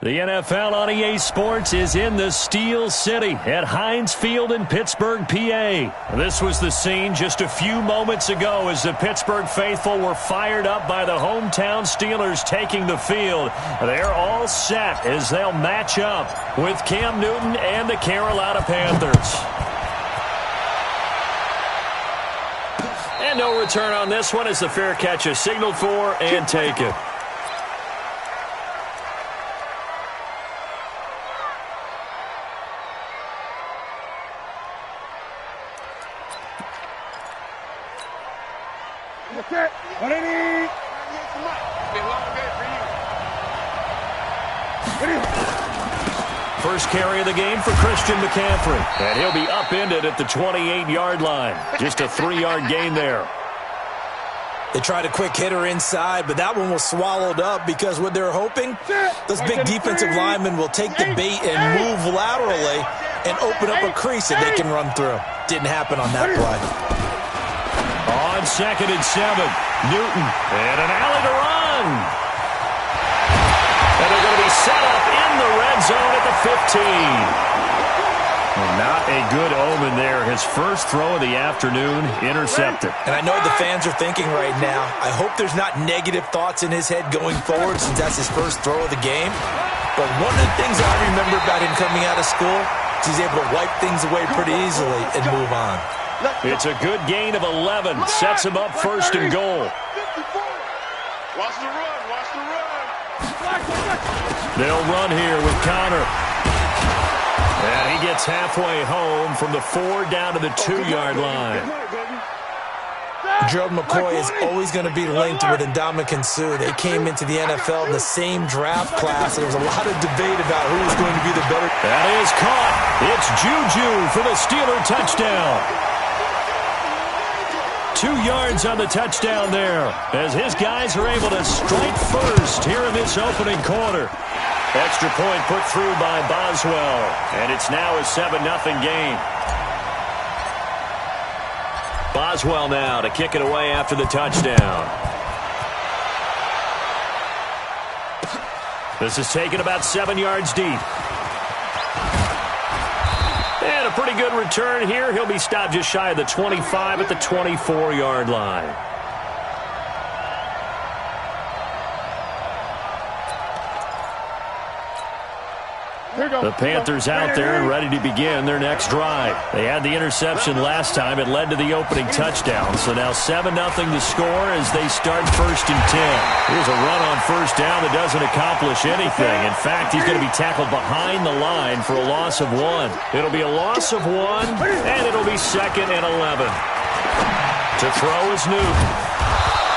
The NFL on EA Sports is in the Steel City at Heinz Field in Pittsburgh, PA. This was the scene just a few moments ago as the Pittsburgh faithful were fired up by the hometown Steelers taking the field. They're all set as they'll match up with Cam Newton and the Carolina Panthers. And no return on this one as the fair catch is signaled for and taken. First carry of the game for Christian McCaffrey. And he'll be upended at the 28-yard line. Just a 3-yard gain there. They tried a quick hitter inside, but that one was swallowed up because what they're hoping, those big defensive linemen will take the bait and move laterally and open up a crease that they can run through. Didn't happen on that play. On 2nd and 7, Newton and an alley to run. And they're going to be set up in the red zone at the 15. Not a good omen there. His first throw of the afternoon intercepted. And I know the fans are thinking right now, I hope there's not negative thoughts in his head going forward since that's his first throw of the game. But one of the things I remember about him coming out of school is he's able to wipe things away pretty easily and move on. It's a good gain of 11. Sets him up 1st and goal. Watch the run. Watch the run. They'll run here with Connor. And he gets halfway home from the 4 down to the 2-yard line. Gerald McCoy is always going to be linked with Ndamukong Suh. They came into the NFL in the same draft class. There was a lot of debate about who was going to be the better. That is caught. It's Juju for the Steeler touchdown. 2 yards on the touchdown there as his guys are able to strike first here in this opening quarter. Extra point put through by Boswell, and it's now a 7-0 game. Boswell now to kick it away after the touchdown. This is taken about 7 yards deep. And a pretty good return here. He'll be stopped just shy of the 25 at the 24-yard line. The Panthers out there and ready to begin their next drive. They had the interception last time. It led to the opening touchdown. So now 7-0 to score as they start 1st and 10. Here's a run on 1st down that doesn't accomplish anything. In fact, he's going to be tackled behind the line for a loss of 1. It'll be a loss of 1, and it'll be 2nd and 11. To throw is Newton.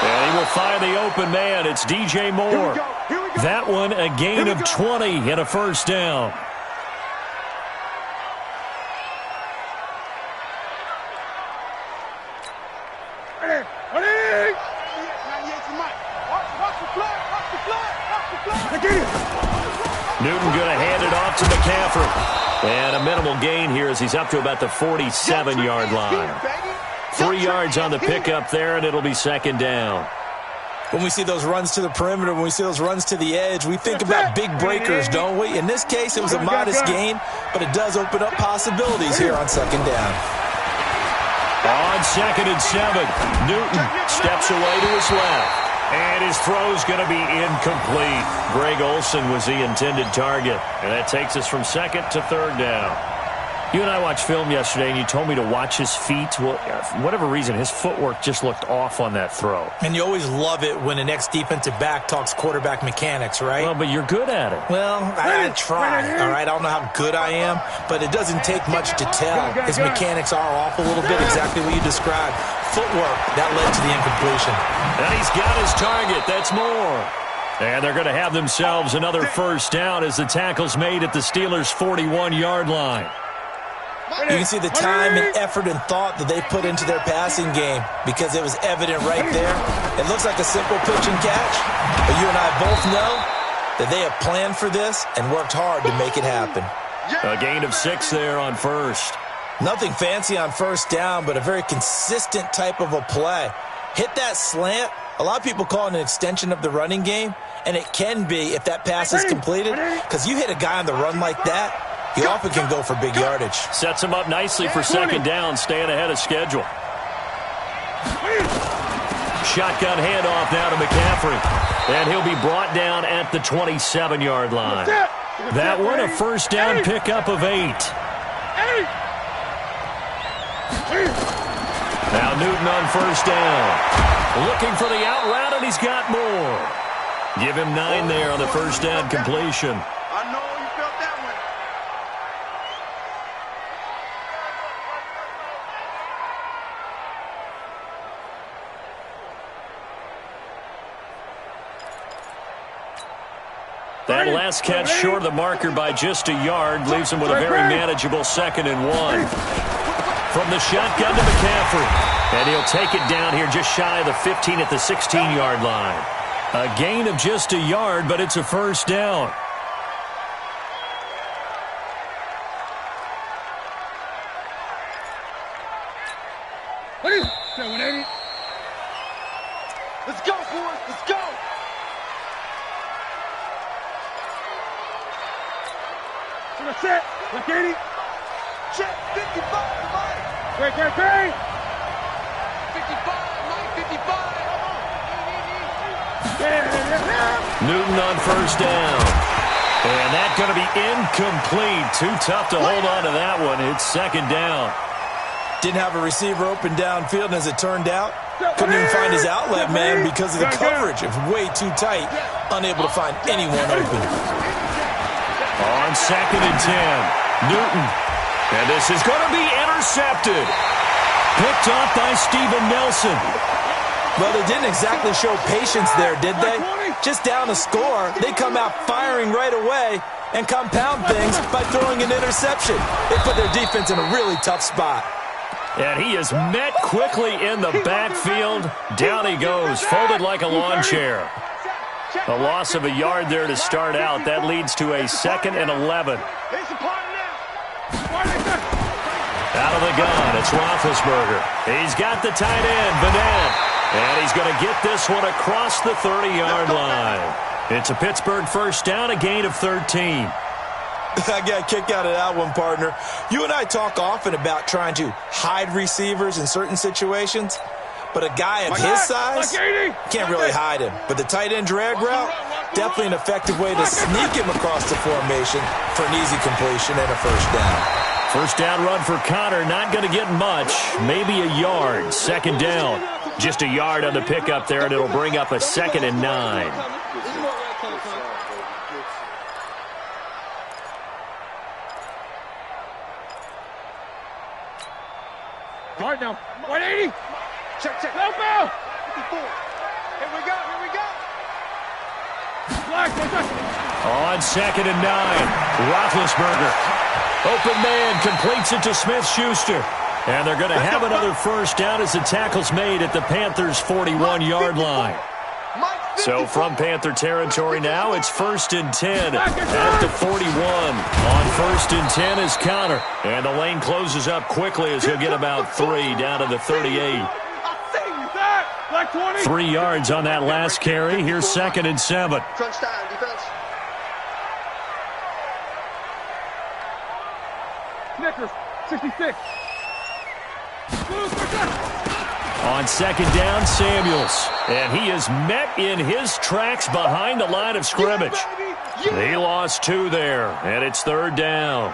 And he will find the open man. It's DJ Moore. That one a gain of 20 and a 1st down. Newton going to hand it off to McCaffrey. And a minimal gain here as he's up to about the 47-yard line. 3 yards on the pickup there, and it'll be 2nd down. When we see those runs to the perimeter, when we see those runs to the edge, we think about big breakers, don't we? In this case, it was a modest gain, but it does open up possibilities here on 2nd down. On 2nd and 7, Newton steps away to his left. And his throw's going to be incomplete. Greg Olsen was the intended target. And that takes us from 2nd to 3rd down. You and I watched film yesterday, and you told me to watch his feet. Well, for whatever reason, his footwork just looked off on that throw. And you always love it when an ex-defensive back talks quarterback mechanics, right? Well, but you're good at it. Well, I try, all right? I don't know how good I am, but it doesn't take much to tell. His mechanics are off a little bit, exactly what you described. Footwork, that led to the incompletion. And he's got his target. That's Moore. And they're going to have themselves another 1st down as the tackle's made at the Steelers' 41-yard line. You can see the time and effort and thought that they put into their passing game because it was evident right there. It looks like a simple pitch and catch, but you and I both know that they have planned for this and worked hard to make it happen. A gain of 6 there on 1st. Nothing fancy on 1st down, but a very consistent type of a play. Hit that slant, A lot of people call it an extension of the running game, and it can be if that pass is completed, because you hit a guy on the run like that, he often can go for big yardage. Sets him up nicely for second down, staying ahead of schedule. Shotgun handoff now to McCaffrey, and he'll be brought down at the 27-yard line. That one a first down pickup of 8. Now Newton on first down. Looking for the out route, and he's got more. Give him 9 there on the first down completion. I know you felt that one. That last catch short of the marker by just a yard leaves him with a very manageable 2nd and 1. From the shotgun to McCaffrey. And he'll take it down here just shy of the 15 at the 16-yard line. A gain of just a yard, but it's a first down. Let's go, boys. Let's go. That's it. Look, 80. Check 55, Mike. Great. 55, Mike, 55. Newton on first down. And that's going to be incomplete. Too tough to hold on to that one. It's second down. Didn't have a receiver open downfield, and as it turned out, couldn't even find his outlet man because of the coverage. It was way too tight, unable to find anyone open. On 2nd and 10, Newton. And this is going to be intercepted. Picked off by Steven Nelson. Well, they didn't exactly show patience there, did they? Just down a score, they come out firing right away and compound things by throwing an interception. They put their defense in a really tough spot. And he is met quickly in the backfield. Down he goes, folded like a lawn chair. A loss of a yard there to start out. That leads to a 2nd and 11. Out of the gun, it's Roethlisberger. He's got the tight end, Vanette. And he's going to get this one across the 30-yard line. It's a Pittsburgh first down, a gain of 13. I got a kick out of that one, partner. You and I talk often about trying to hide receivers in certain situations, but a guy of his size can't really hide him. But the tight end drag route, definitely an effective way to sneak him across the formation for an easy completion and a first down. First down run for Connor, not going to get much, maybe a yard. Second down, just a yard on the pickup there, and it'll bring up a 2nd and 9. Hard now. 180. Check. No foul. 54. Here we go. Black. On 2nd and 9, Roethlisberger. Open man, completes it to Smith-Schuster. And they're going to have another first down as the tackle's made at the Panthers' 41-yard line. So from Panther territory now, it's 1st and 10 at the 41. On 1st and 10 is Connor. And the lane closes up quickly as he'll get about 3 down to the 38. 3 yards on that last carry. Here's 2nd and 7. Crunch time, defense. Snickers, 66. On 2nd down, Samuels. And he is met in his tracks behind the line of scrimmage. He lost 2 there, and it's 3rd down.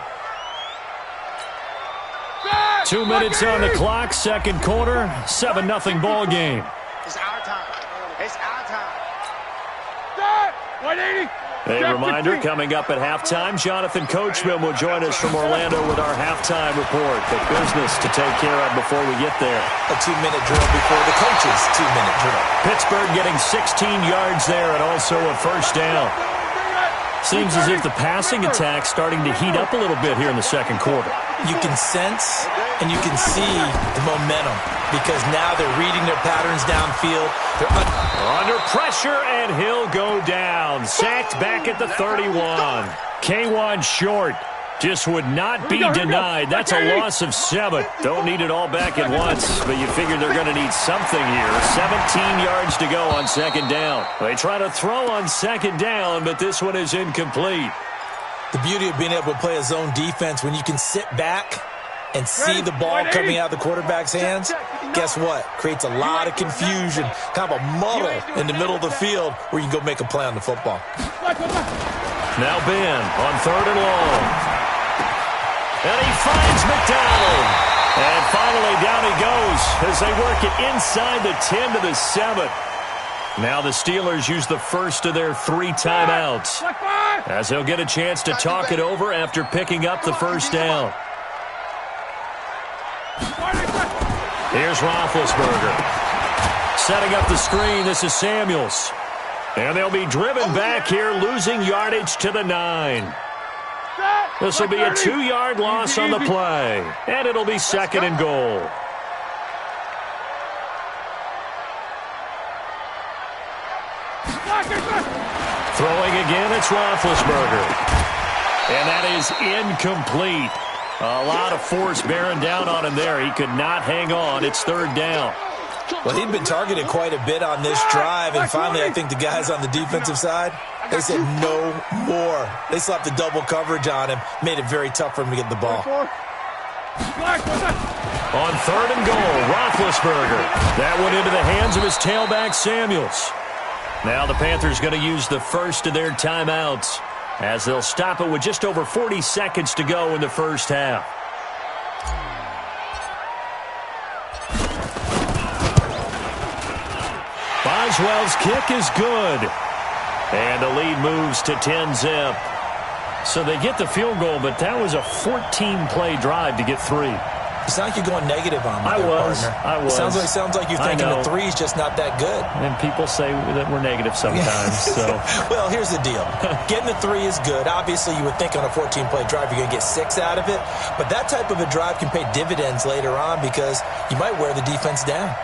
2 minutes on the clock, second quarter, 7-0 ball game. It's our time. It's our time. 180. A reminder, coming up at halftime, Jonathan Coachman will join us from Orlando with our halftime report. The business to take care of before we get there. A 2-minute drill before the coach's 2-minute drill. Pittsburgh getting 16 yards there and also a first down. Seems as if the passing attack's starting to heat up a little bit here in the second quarter. You can sense and you can see the momentum because now they're reading their patterns downfield. They're under pressure, and he'll go down. Sacked back at the 31. K1 short. Just would not be denied. That's a loss of 7. Don't need it all back at once, but you figure they're going to need something here. 17 yards to go on second down. They try to throw on second down, but this one is incomplete. The beauty of being able to play a zone defense when you can sit back and see the ball coming out of the quarterback's hands, guess what? Creates a lot of confusion, kind of a muddle in the middle of the field where you can go make a play on the football. Now Ben on 3rd and long. And he finds McDonald. And finally down he goes as they work it inside the 10 to the 7. Now the Steelers use the first of their 3 timeouts as they'll get a chance to talk it over after picking up the first down. Here's Roethlisberger. Setting up the screen, this is Samuels. And they'll be driven back here, losing yardage to the 9. This will be a 2-yard loss on the play. And it'll be 2nd and goal. Throwing again, it's Roethlisberger. And that is incomplete. A lot of force bearing down on him there. He could not hang on. It's 3rd down. Well, he'd been targeted quite a bit on this drive, and finally I think the guys on the defensive side, they said no more. They slapped the double coverage on him, made it very tough for him to get the ball. On 3rd and goal, Roethlisberger. That went into the hands of his tailback, Samuels. Now the Panthers going to use the first of their timeouts as they'll stop it with just over 40 seconds to go in the first half. Boswell's kick is good. And the lead moves to 10-zip. So they get the field goal, but that was a 14-play drive to get 3. It's not like you're going negative on me, I was. Sounds like you're thinking the 3 is just not that good. And people say that we're negative sometimes. So, well, here's the deal. Getting the 3 is good. Obviously, you would think on a 14-play drive you're going to get 6 out of it. But that type of a drive can pay dividends later on because you might wear the defense down.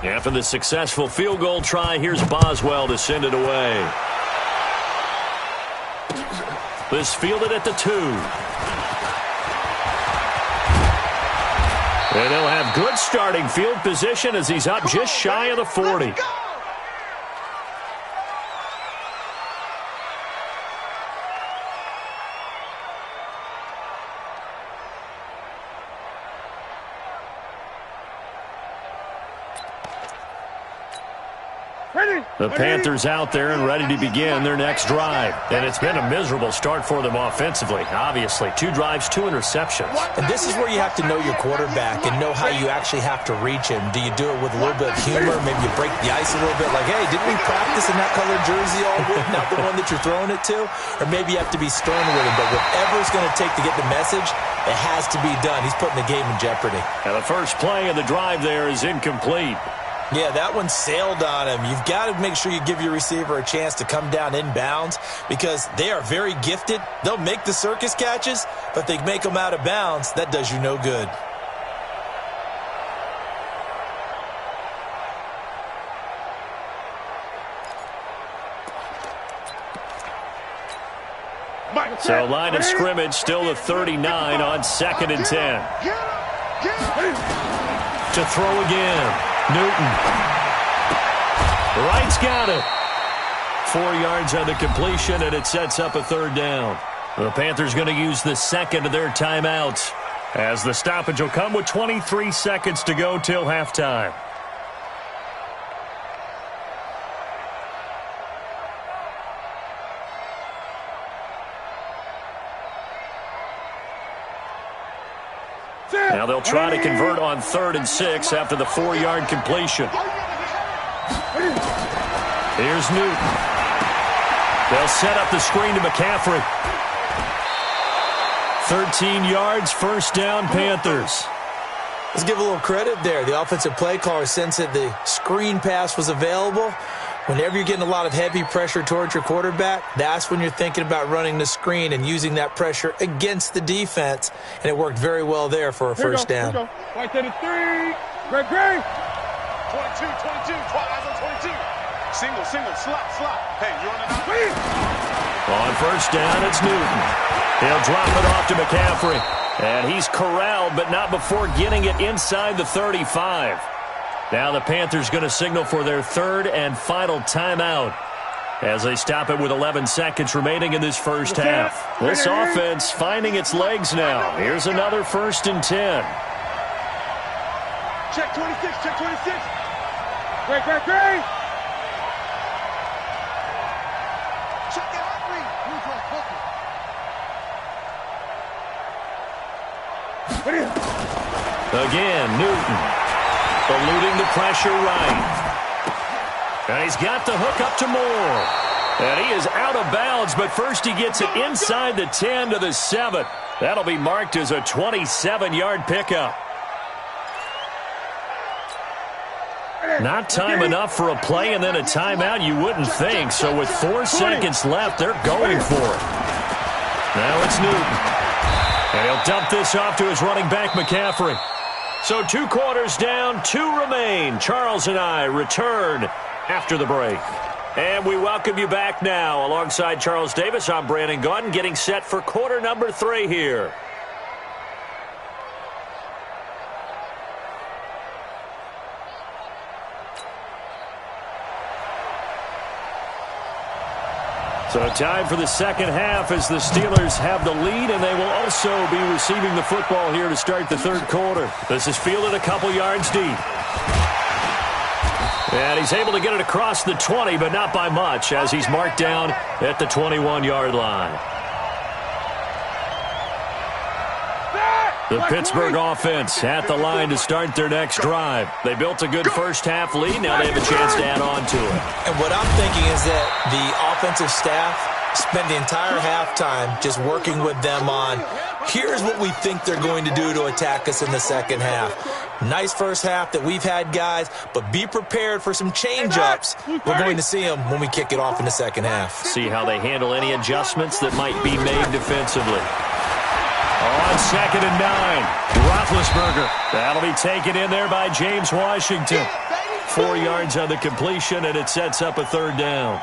After the successful field goal try, here's Boswell to send it away. This fielded at the 2. And they'll have good starting field position as he's up just shy of the 40. The Panthers out there and ready to begin their next drive. And it's been a miserable start for them offensively, obviously. 2 drives, 2 interceptions. And this is where you have to know your quarterback and know how you actually have to reach him. Do you do it with a little bit of humor? Maybe you break the ice a little bit like, hey, didn't we practice in that colored jersey all week, not the one that you're throwing it to? Or maybe you have to be stern with him. But whatever it's going to take to get the message, it has to be done. He's putting the game in jeopardy. And the first play of the drive there is incomplete. Yeah, that one sailed on him. You've got to make sure you give your receiver a chance to come down inbounds because they are very gifted. They'll make the circus catches, but they make them out of bounds. That does you no good. So line of scrimmage still the 39 on 2nd and 10. To throw again. Newton. Wright's got it. 4 yards on the completion, and it sets up a 3rd down. The Panthers going to use the second of their timeouts as the stoppage will come with 23 seconds to go till halftime. Now they'll try to convert on 3rd and 6 after the 4-yard completion. Here's Newton. They'll set up the screen to McCaffrey. 13 yards, 1st down, Panthers. Let's give a little credit there. The offensive play caller sensed that the screen pass was available. Whenever you're getting a lot of heavy pressure towards your quarterback, that's when you're thinking about running the screen and using that pressure against the defense. And it worked very well there for a first down. Right to the 3. Greg Gray. 22, 22. Eyes on 22. Single, slot. Hey, you're on the On first down, it's Newton. He'll drop it off to McCaffrey. And he's corralled, but not before getting it inside the 35. Now the Panthers going to signal for their third and final timeout as they stop it with 11 seconds remaining in this first half. This offense finding its legs now. Here's another 1st and 10. Check 26, check 26. Great. Check it out, Again, Newton. Eluding the pressure right. And he's got the hook up to Moore. And he is out of bounds, but first he gets it inside the 10 to the 7. That'll be marked as a 27-yard pickup. Not time enough for a play and then a timeout, you wouldn't think. So with 4 seconds left, they're going for it. Now it's Newton. And he'll dump this off to his running back, McCaffrey. So 2 quarters down, 2 remain. Charles and I return after the break. And we welcome you back now. Alongside Charles Davis, I'm Brandon Gaudin, getting set for quarter number 3 here. So time for the second half as the Steelers have the lead, and they will also be receiving the football here to start the third quarter. This is fielded a couple yards deep. And he's able to get it across the 20, but not by much, as he's marked down at the 21-yard line. The Pittsburgh offense at the line to start their next drive. They built a good first half lead. Now they have a chance to add on to it. And what I'm thinking is that the offensive staff spent the entire halftime just working with them on, here's what we think they're going to do to attack us in the second half. Nice first half that we've had, guys, but be prepared for some change-ups. We're going to see them when we kick it off in the second half. See how they handle any adjustments that might be made defensively. On 2nd and 9, Roethlisberger. That'll be taken in there by James Washington. 4 yards on the completion, and it sets up a third down.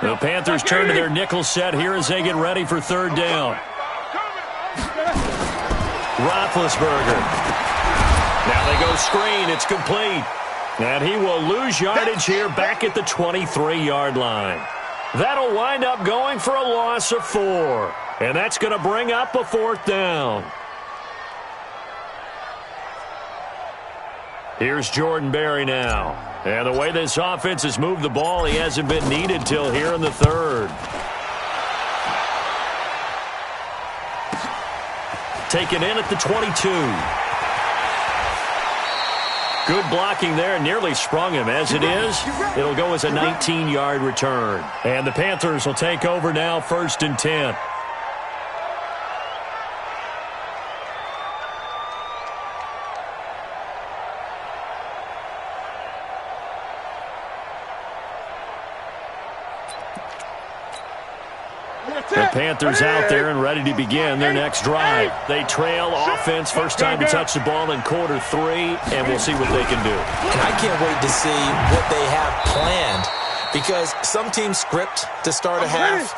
The Panthers turn to their nickel set here as they get ready for third down. Roethlisberger. Now they go screen. It's complete. And he will lose yardage here back at the 23-yard line. That'll wind up going for a loss of 4. And that's going to bring up a 4th down. Here's Jordan Berry now. And the way this offense has moved the ball, he hasn't been needed till here in the third. Taken in at the 22. Good blocking there, nearly sprung him. As it is, it'll go as a 19-yard return. And the Panthers will take over now, 1st and 10. The Panthers out there and ready to begin their next drive. They trail offense, first time to touch the ball in quarter 3, and we'll see what they can do. And I can't wait to see what they have planned, because some teams script to start a half.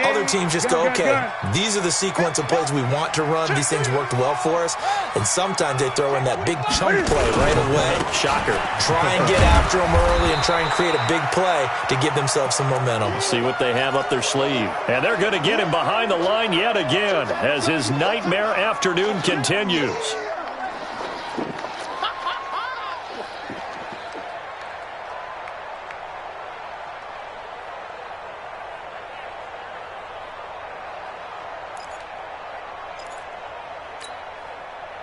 Other teams just go, okay, these are the sequence of plays we want to run. These things worked well for us. And sometimes they throw in that big chunk play right away. Shocker. Try and get after them early and try and create a big play to give themselves some momentum. See what they have up their sleeve. And they're going to get him behind the line yet again as his nightmare afternoon continues.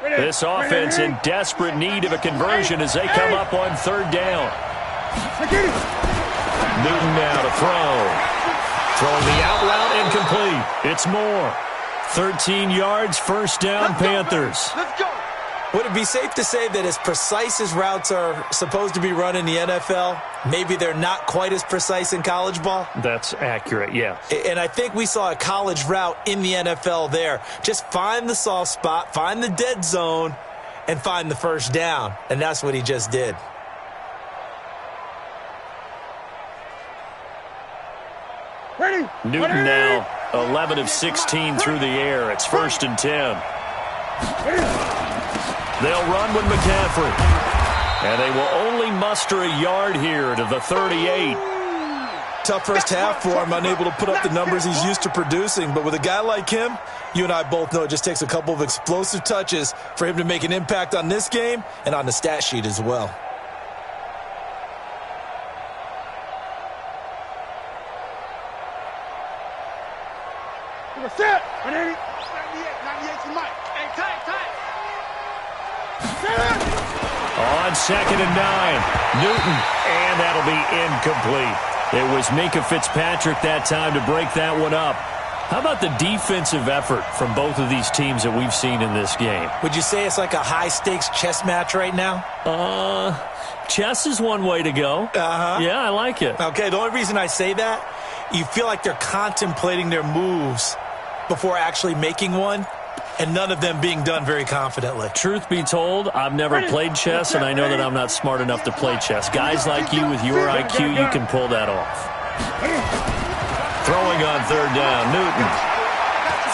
This offense in desperate need of a conversion as they come up on third down. Newton now to throw. Throwing the out route incomplete. It's Moore. 13 yards, first down, Panthers. Let's go. Would it be safe to say that as precise as routes are supposed to be run in the NFL, maybe they're not quite as precise in college ball? That's accurate, yeah. And I think we saw a college route in the NFL there. Just find the soft spot, find the dead zone, and find the first down. And that's what he just did. Ready. Newton now 11 of 16 through the air. It's 1st and 10. They'll run with McCaffrey. And they will only muster a yard here to the 38. Tough first half for him, unable to put up the numbers he's used to producing. But with a guy like him, you and I both know it just takes a couple of explosive touches for him to make an impact on this game and on the stat sheet as well. Set. 98 to Mike. Hey, tight. On 2nd and 9, Newton, and that'll be incomplete. It was Minkah Fitzpatrick that time to break that one up. How about the defensive effort from both of these teams that we've seen in this game? Would you say it's like a high-stakes chess match right now? Chess is one way to go. Yeah, I like it. Okay, the only reason I say that, you feel like they're contemplating their moves before actually making one, and none of them being done very confidently. Truth be told, I've never played chess, and I know that I'm not smart enough to play chess. Guys like you with your IQ, you can pull that off. Throwing on 3rd down, Newton.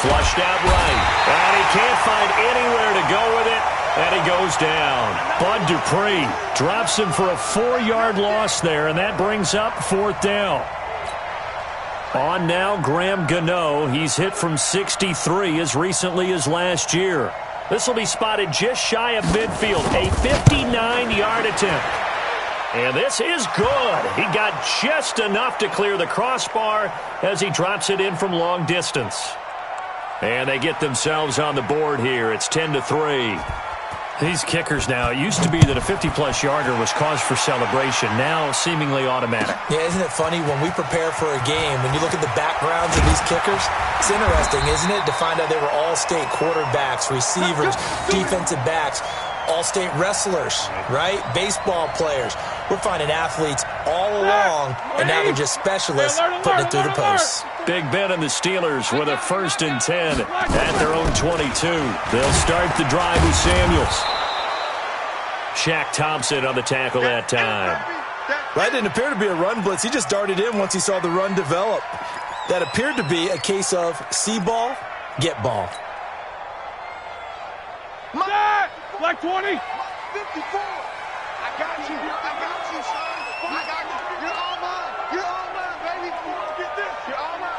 Flushed out right, and he can't find anywhere to go with it, and he goes down. Bud Dupree drops him for a 4-yard loss there, and that brings up 4th down. On now, Graham Gano. He's hit from 63 as recently as last year. This will be spotted just shy of midfield, a 59-yard attempt. And this is good. He got just enough to clear the crossbar as he drops it in from long distance. And they get themselves on the board here. It's 10-3. These kickers now, it used to be that a 50-plus yarder was cause for celebration. Now seemingly automatic. Yeah, isn't it funny when we prepare for a game, when you look at the backgrounds of these kickers, it's interesting, isn't it, to find out they were all-state quarterbacks, receivers, defensive backs, all-state wrestlers, right? Baseball players. We're finding athletes all along, and now they're just specialists putting it through the posts. Big Ben and the Steelers with a 1st and 10 at their own 22. They'll start the drive with Samuels. Shaq Thompson on the tackle that time. Right, didn't appear to be a run blitz. He just darted in once he saw the run develop. That appeared to be a case of see ball, get ball. Like 20. 54. I got you, son. I got you. You're all mine, baby. Get this. You're all mine.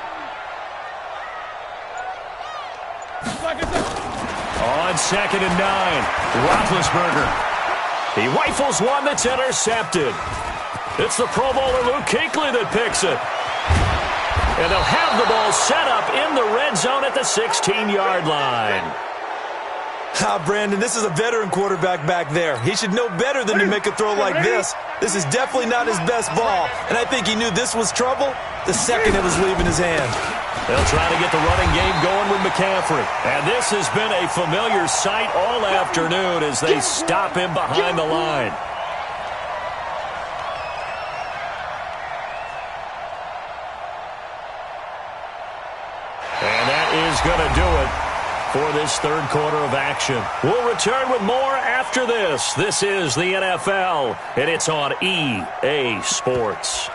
On 2nd and 9, Roethlisberger. He rifles one that's intercepted. It's the Pro Bowler Luke Kuechly that picks it. And they'll have the ball set up in the red zone at the 16-yard line. Brandon, this is a veteran quarterback back there. He should know better than to make a throw like this. This is definitely not his best ball, and I think he knew this was trouble the second it was leaving his hand. They'll try to get the running game going with McCaffrey. And this has been a familiar sight all afternoon as they stop him behind the line. And that is going to do it for this 3rd quarter of action. We'll return with more after this. This is the NFL, and it's on EA Sports.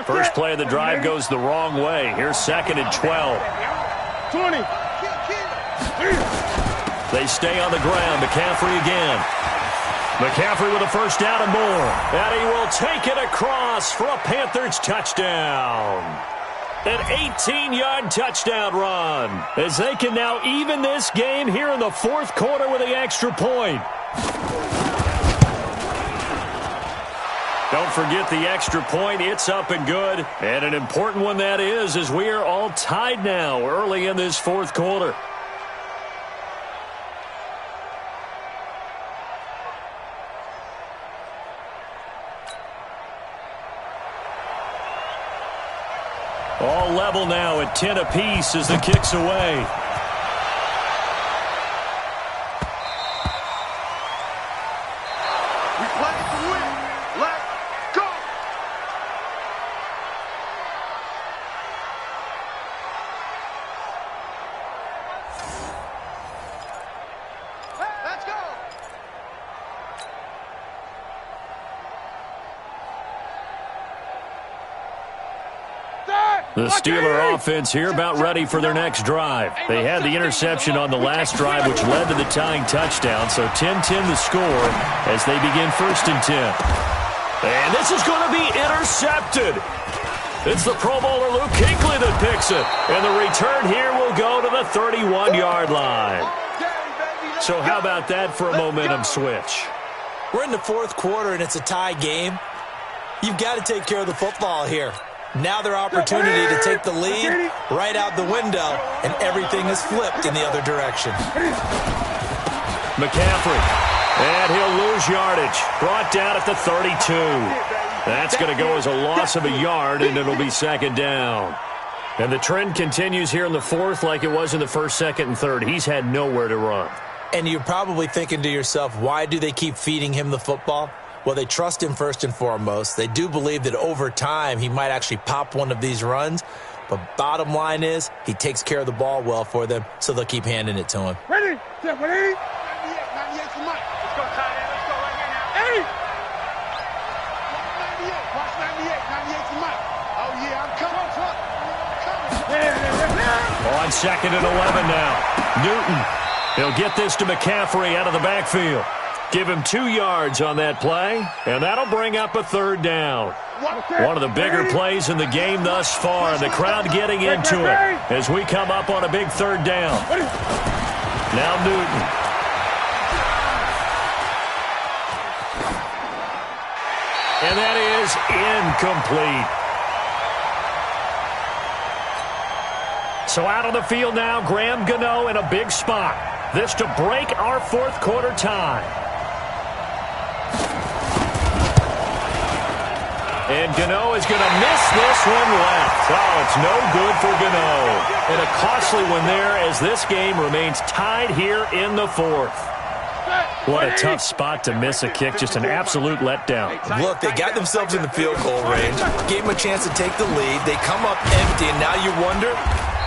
First play of the drive goes the wrong way. Here's 2nd and 12. 20. They stay on the ground. McCaffrey again. McCaffrey with a 1st down and more. And he will take it across for a Panthers touchdown. An 18-yard touchdown run as they can now even this game here in the 4th quarter with the extra point. Don't forget the extra point. It's up and good. And an important one that is, as we are all tied now early in this 4th quarter. All level now at 10 apiece as the kick's away. The Steeler offense here about ready for their next drive. They had the interception on the last drive, which led to the tying touchdown. So 10-10 the score as they begin 1st and 10. And this is going to be intercepted. It's the Pro Bowler Luke Kuechly that picks it. And the return here will go to the 31-yard line. So how about that for a momentum switch? We're in the 4th quarter, and it's a tie game. You've got to take care of the football here. Now their opportunity to take the lead right out the window, and everything is flipped in the other direction. McCaffrey, and he'll lose yardage. Brought down at the 32. That's going to go as a loss of a yard, and it'll be 2nd down. And the trend continues here in the 4th like it was in the 1st, 2nd, and 3rd. He's had nowhere to run. And you're probably thinking to yourself, why do they keep feeding him the football? Well, they trust him first and foremost. They do believe that over time he might actually pop one of these runs. But bottom line is he takes care of the ball well for them, so they'll keep handing it to him. Ready? Set, ready? 98 for Mike. Let's go, tight end. Let's go right here now. 80. Watch 98. 98 for Mike. Oh, yeah, I'm coming. On 2nd and 11 now. Newton. He'll get this to McCaffrey out of the backfield. Give him 2 yards on that play, and that'll bring up a 3rd down. One of the bigger plays in the game thus far, and the crowd getting into it as we come up on a big 3rd down. Now Newton. And that is incomplete. So out on the field now, Graham Gano in a big spot. This to break our 4th quarter tie. And Gano is going to miss this one left. Oh, it's no good for Gano. And a costly one there as this game remains tied here in the 4th. What a tough spot to miss a kick. Just an absolute letdown. Look, they got themselves in the field goal range. Gave them a chance to take the lead. They come up empty, and now you wonder,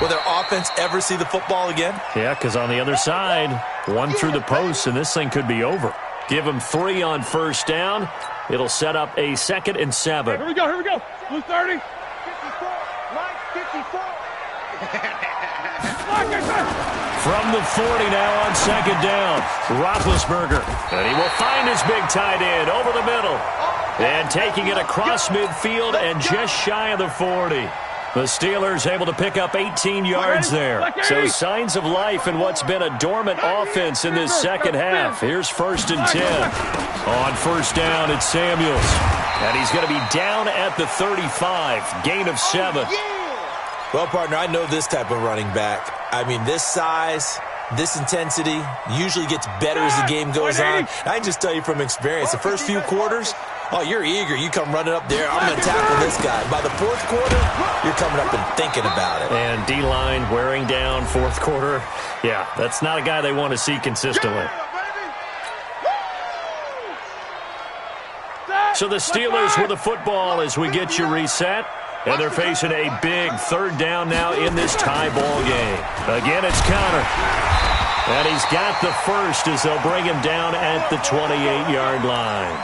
will their offense ever see the football again? Yeah, because on the other side, one through the post, and this thing could be over. Give them 3 on 1st down. It'll set up a 2nd and 7. Here we go, here we go. Blue 30. 54. Mike, 54. From the 40 now on 2nd down. Roethlisberger. And he will find his big tight end over the middle. And taking it across midfield and just shy of the 40. The Steelers able to pick up 18 yards there. So signs of life in what's been a dormant offense in this 2nd half. Here's 1st and 10. On 1st down, it's Samuels. And he's going to be down at the 35. Gain of 7. Well, partner, I know this type of running back. I mean, this size, this intensity usually gets better as the game goes on. I can just tell you from experience, the first few quarters, oh, you're eager. You come running up there. I'm going to tackle this guy. By the 4th quarter, you're coming up and thinking about it. And D-line wearing down 4th quarter. Yeah, that's not a guy they want to see consistently. So the Steelers with the football as we get you reset. And they're facing a big 3rd down now in this tie ball game. Again, it's Connor. And he's got the first as they'll bring him down at the 28-yard line.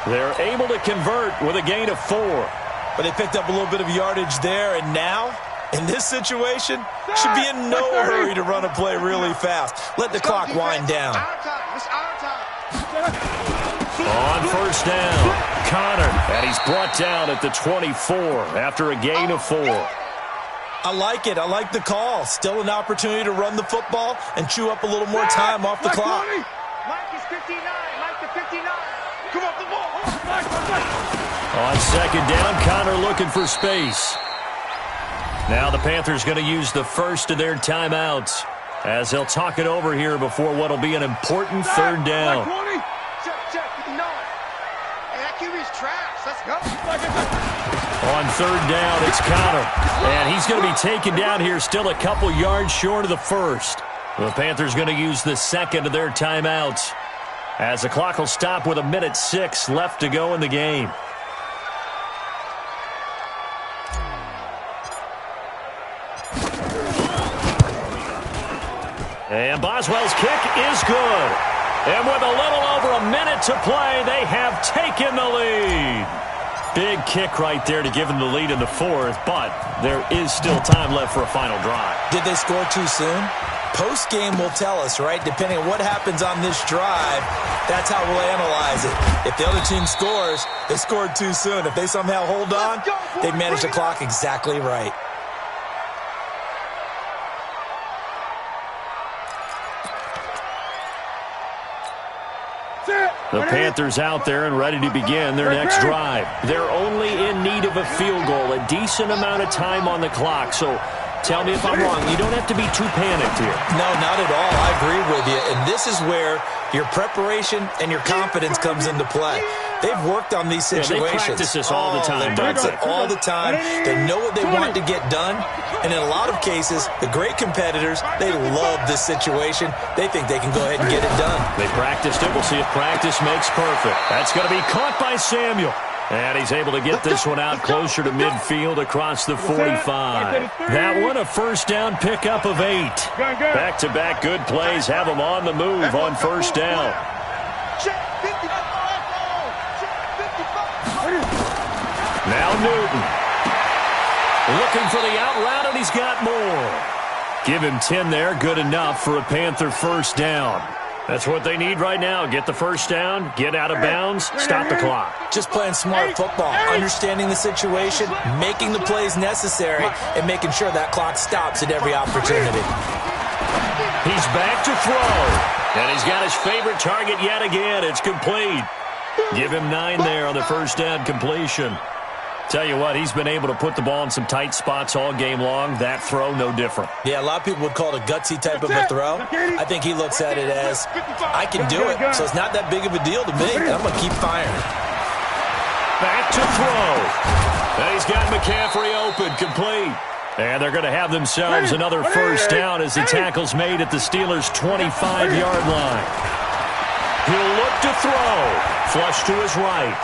They're able to convert with a gain of 4. But they picked up a little bit of yardage there, and now, in this situation, should be in no hurry to run a play really fast. Let the clock wind down. On 1st down, Connor, and he's brought down at the 24 after a gain of 4. I like it. I like the call. Still an opportunity to run the football and chew up a little more time off the clock. Mike is 59. Mike to 59. Come up the ball. On 2nd down, Connor looking for space. Now the Panthers going to use the first of their timeouts as they'll talk it over here before what will be an important 3rd down. Check. No. Hey, that QB's trash. Let's go. On 3rd down, it's Connor. And he's going to be taken down here still a couple yards short of the 1st. The Panthers going to use the 2nd of their timeouts as the clock will stop with 1:06 left to go in the game. And Boswell's kick is good. And with a little over a minute to play, they have taken the lead. Big kick right there to give them the lead in the fourth, but there is still time left for a final drive. Did they score too soon? Post-game will tell us, right? Depending on what happens on this drive, that's how we'll analyze it. If the other team scores, they scored too soon. If they somehow hold on, they managed the clock exactly right. The Panthers out there and ready to begin their next drive. They're only in need of a field goal, a decent amount of time on the clock. So tell me if I'm wrong. You don't have to be too panicked here. No, not at all. I agree with you. And this is where your preparation and your confidence comes into play. They've worked on these situations. They practice this all the time. They practice it all the time. They know what they want to get done. And in a lot of cases, the great competitors, they love this situation. They think they can go ahead and get it done. They practiced it. We'll see if practice makes perfect. That's going to be caught by Samuel. And he's able to get this one out closer to midfield across the 45. That one a first down pickup of 8. Back-to-back good plays have them on the move on first down. Now Newton. Looking for the out route, and he's got more. Give him 10 there. Good enough for a Panther first down. That's what they need right now. Get the first down, get out of bounds, stop the clock. Just playing smart football, understanding the situation, making the plays necessary, and making sure that clock stops at every opportunity. He's back to throw. And he's got his favorite target yet again. It's complete. Give him 9 there on the first down completion. Tell you what, he's been able to put the ball in some tight spots all game long. That throw, no different. Yeah, a lot of people would call it a gutsy type of a throw. I think he looks at it as, I can do it, so it's not that big of a deal to me. I'm going to keep firing. Back to throw. And he's got McCaffrey open, complete. And they're going to have themselves another first down as the tackle's made at the Steelers' 25-yard line. He'll look to throw. Flush to his right.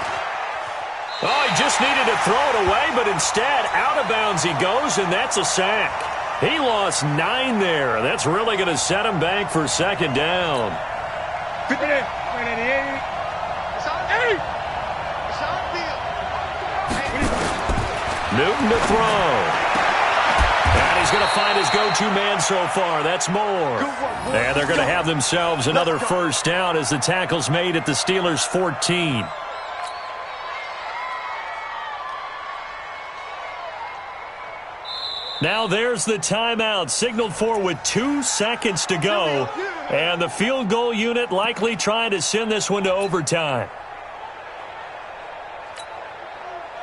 Oh, he just needed to throw it away, but instead, out of bounds he goes, and that's a sack. He lost 9 there. That's really going to set him back for second down. Newton to throw. And he's going to find his go-to man so far. That's Moore. And they're going to have themselves another first down as the tackle's made at the Steelers' 14. Now there's the timeout, signaled for with 2 seconds to go. And the field goal unit likely trying to send this one to overtime.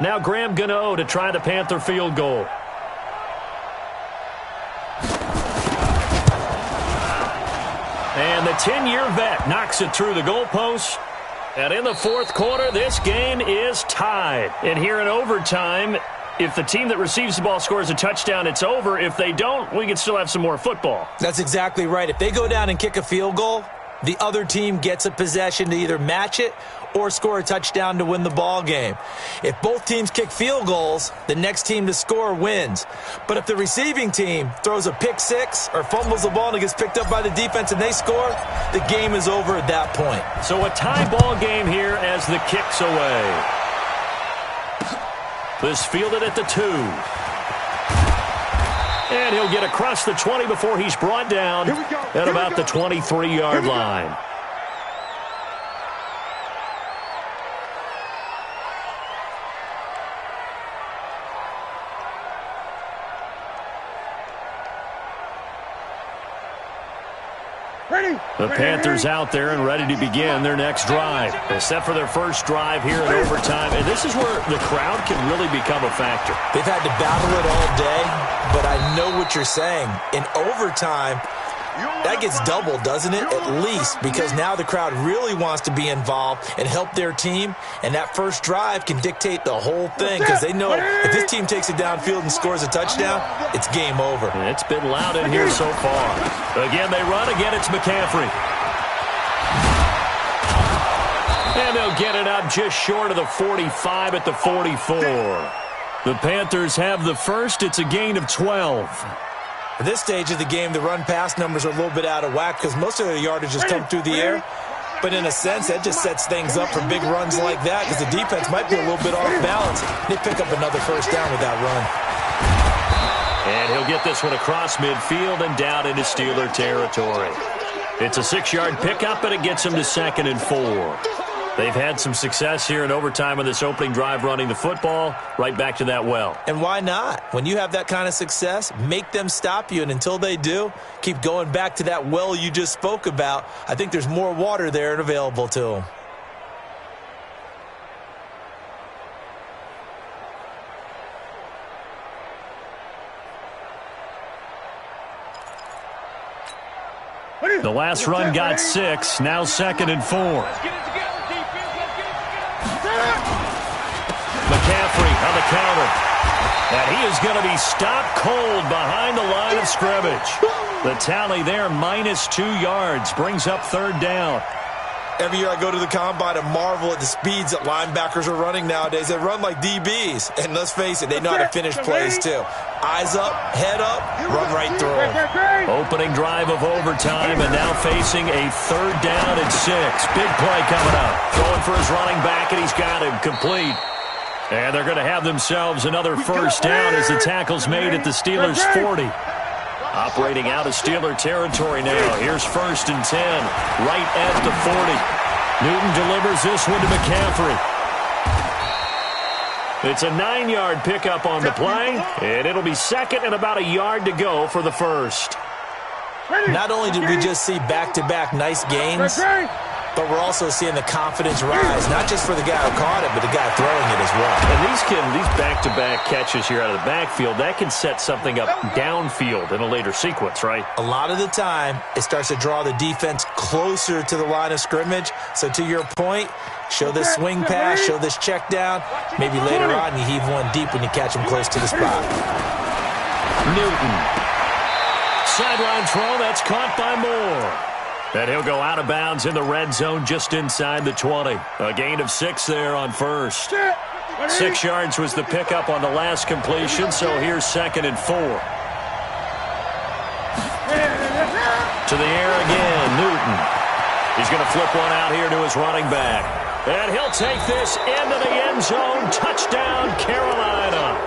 Now Graham Gano to try the Panther field goal. And the 10-year vet knocks it through the goalpost. And in the fourth quarter, this game is tied. And here in overtime, if the team that receives the ball scores a touchdown, it's over. If they don't, we can still have some more football. That's exactly right. If they go down and kick a field goal, the other team gets a possession to either match it or score a touchdown to win the ball game. If both teams kick field goals, the next team to score wins. But if the receiving team throws a pick six or fumbles the ball and it gets picked up by the defense and they score, the game is over at that point. So a tie ball game here as the kick's away. This fielded at the 2. And he'll get across the 20 before he's brought down at about the 23-yard line. The Panthers out there and ready to begin their next drive. They're set for their first drive here in overtime. And this is where the crowd can really become a factor. They've had to battle it all day, but I know what you're saying. In overtime, that gets doubled, doesn't it? At least, because now the crowd really wants to be involved and help their team. And that first drive can dictate the whole thing because they know if this team takes it downfield and scores a touchdown, it's game over. And it's been loud in here so far. Again, they run. Again, it's McCaffrey. And they'll get it up just short of the 45 at the 44. The Panthers have the first. It's a gain of 12. At this stage of the game, the run-pass numbers are a little bit out of whack because most of their yardage has come through the air. But in a sense, that just sets things up for big runs like that because the defense might be a little bit off balance. They pick up another first down with that run. And he'll get this one across midfield and down into Steeler territory. It's a 6-yard pickup, and it gets them to 2nd and 4. They've had some success here in overtime on this opening drive running the football. Right back to that well. And why not? When you have that kind of success, make them stop you. And until they do, keep going back to that well you just spoke about. I think there's more water there and available to them. The last run got 6. Now 2nd and 4. McCaffrey on the counter. And he is going to be stopped cold behind the line of scrimmage. The tally there, -2 yards, brings up 3rd down. Every year I go to the combine and marvel at the speeds that linebackers are running nowadays. They run like DBs. And let's face it, they know how to finish plays too. Eyes up, head up, run right through them. Opening drive of overtime, and now facing a 3rd down and 6. Big play coming up. Throwing for his running back, and he's got him complete. And they're going to have themselves another first down as the tackle's made at the Steelers' 40. Operating out of Steeler territory now. Here's 1st and 10, right at the 40. Newton delivers this one to McCaffrey. It's a 9-yard pickup on the play, and it'll be 2nd and about a yard to go for the first. Not only did we just see back-to-back nice gains, but we're also seeing the confidence rise, not just for the guy who caught it, but the guy throwing it as well. And these back-to-back catches here out of the backfield, that can set something up downfield in a later sequence, right? A lot of the time, it starts to draw the defense closer to the line of scrimmage. So to your point, show this swing pass, show this check down. Maybe later on you heave one deep when you catch him close to the spot. Newton. Sideline throw, that's caught by Moore. And he'll go out of bounds in the red zone just inside the 20. A gain of 6 there on 1st. 6 yards was the pickup on the last completion, so here's 2nd and 4. To the air again, Newton. He's going to flip one out here to his running back. And he'll take this into the end zone. Touchdown, Carolina.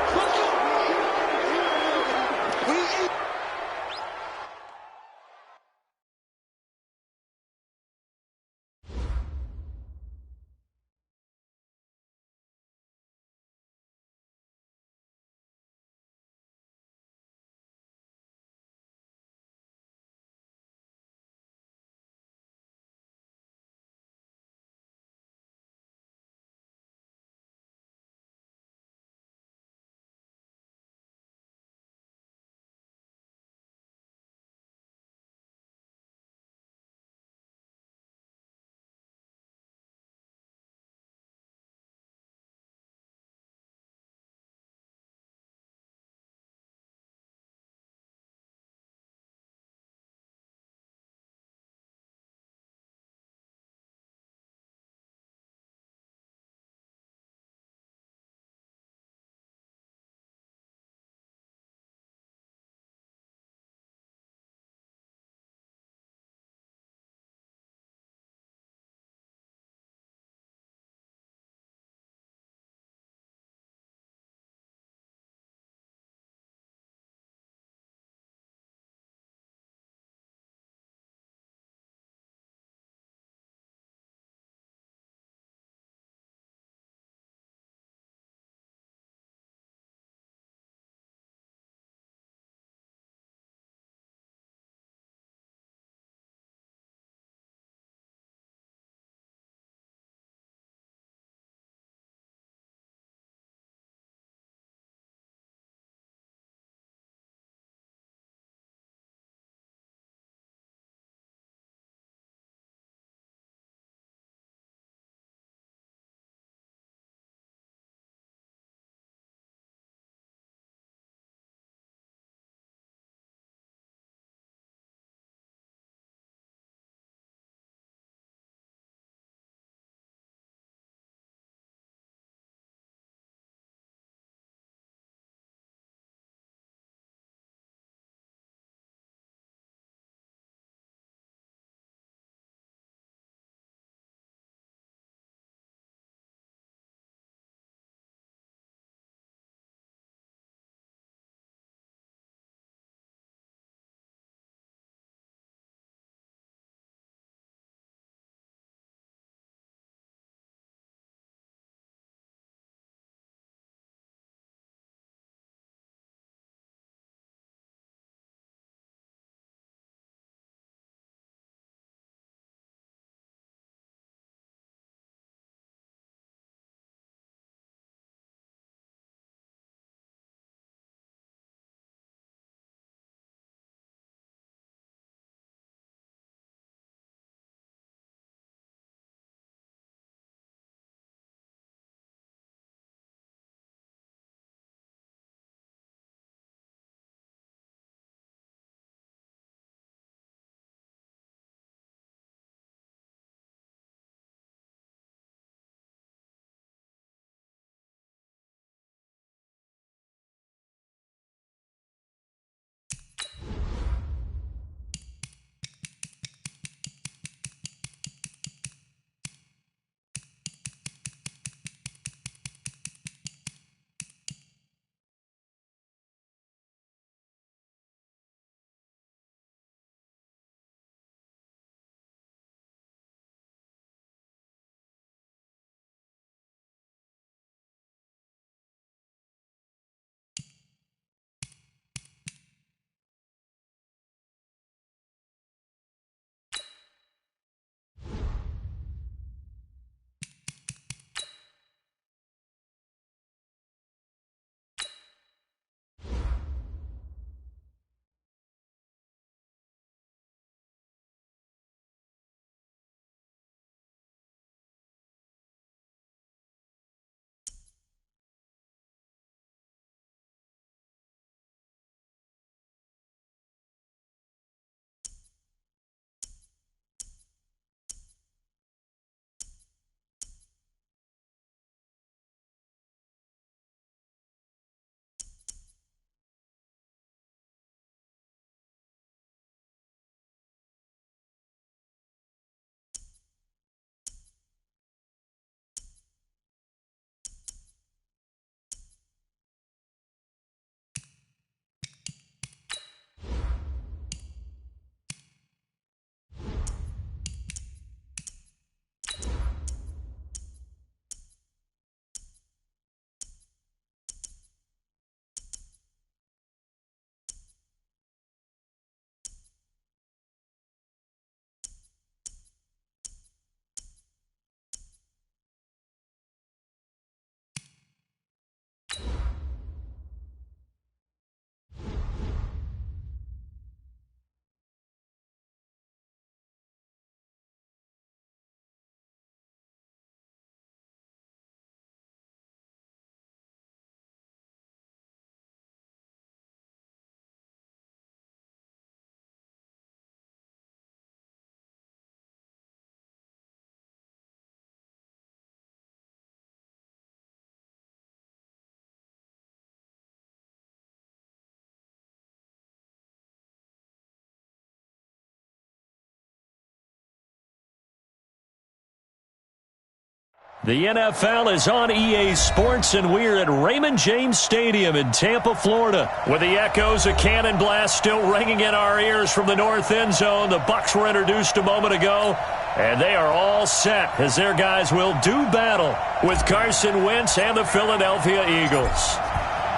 The NFL is on EA Sports, and we're at Raymond James Stadium in Tampa, Florida. With the echoes of cannon blast still ringing in our ears from the north end zone, the Bucs were introduced a moment ago, and they are all set as their guys will do battle with Carson Wentz and the Philadelphia Eagles.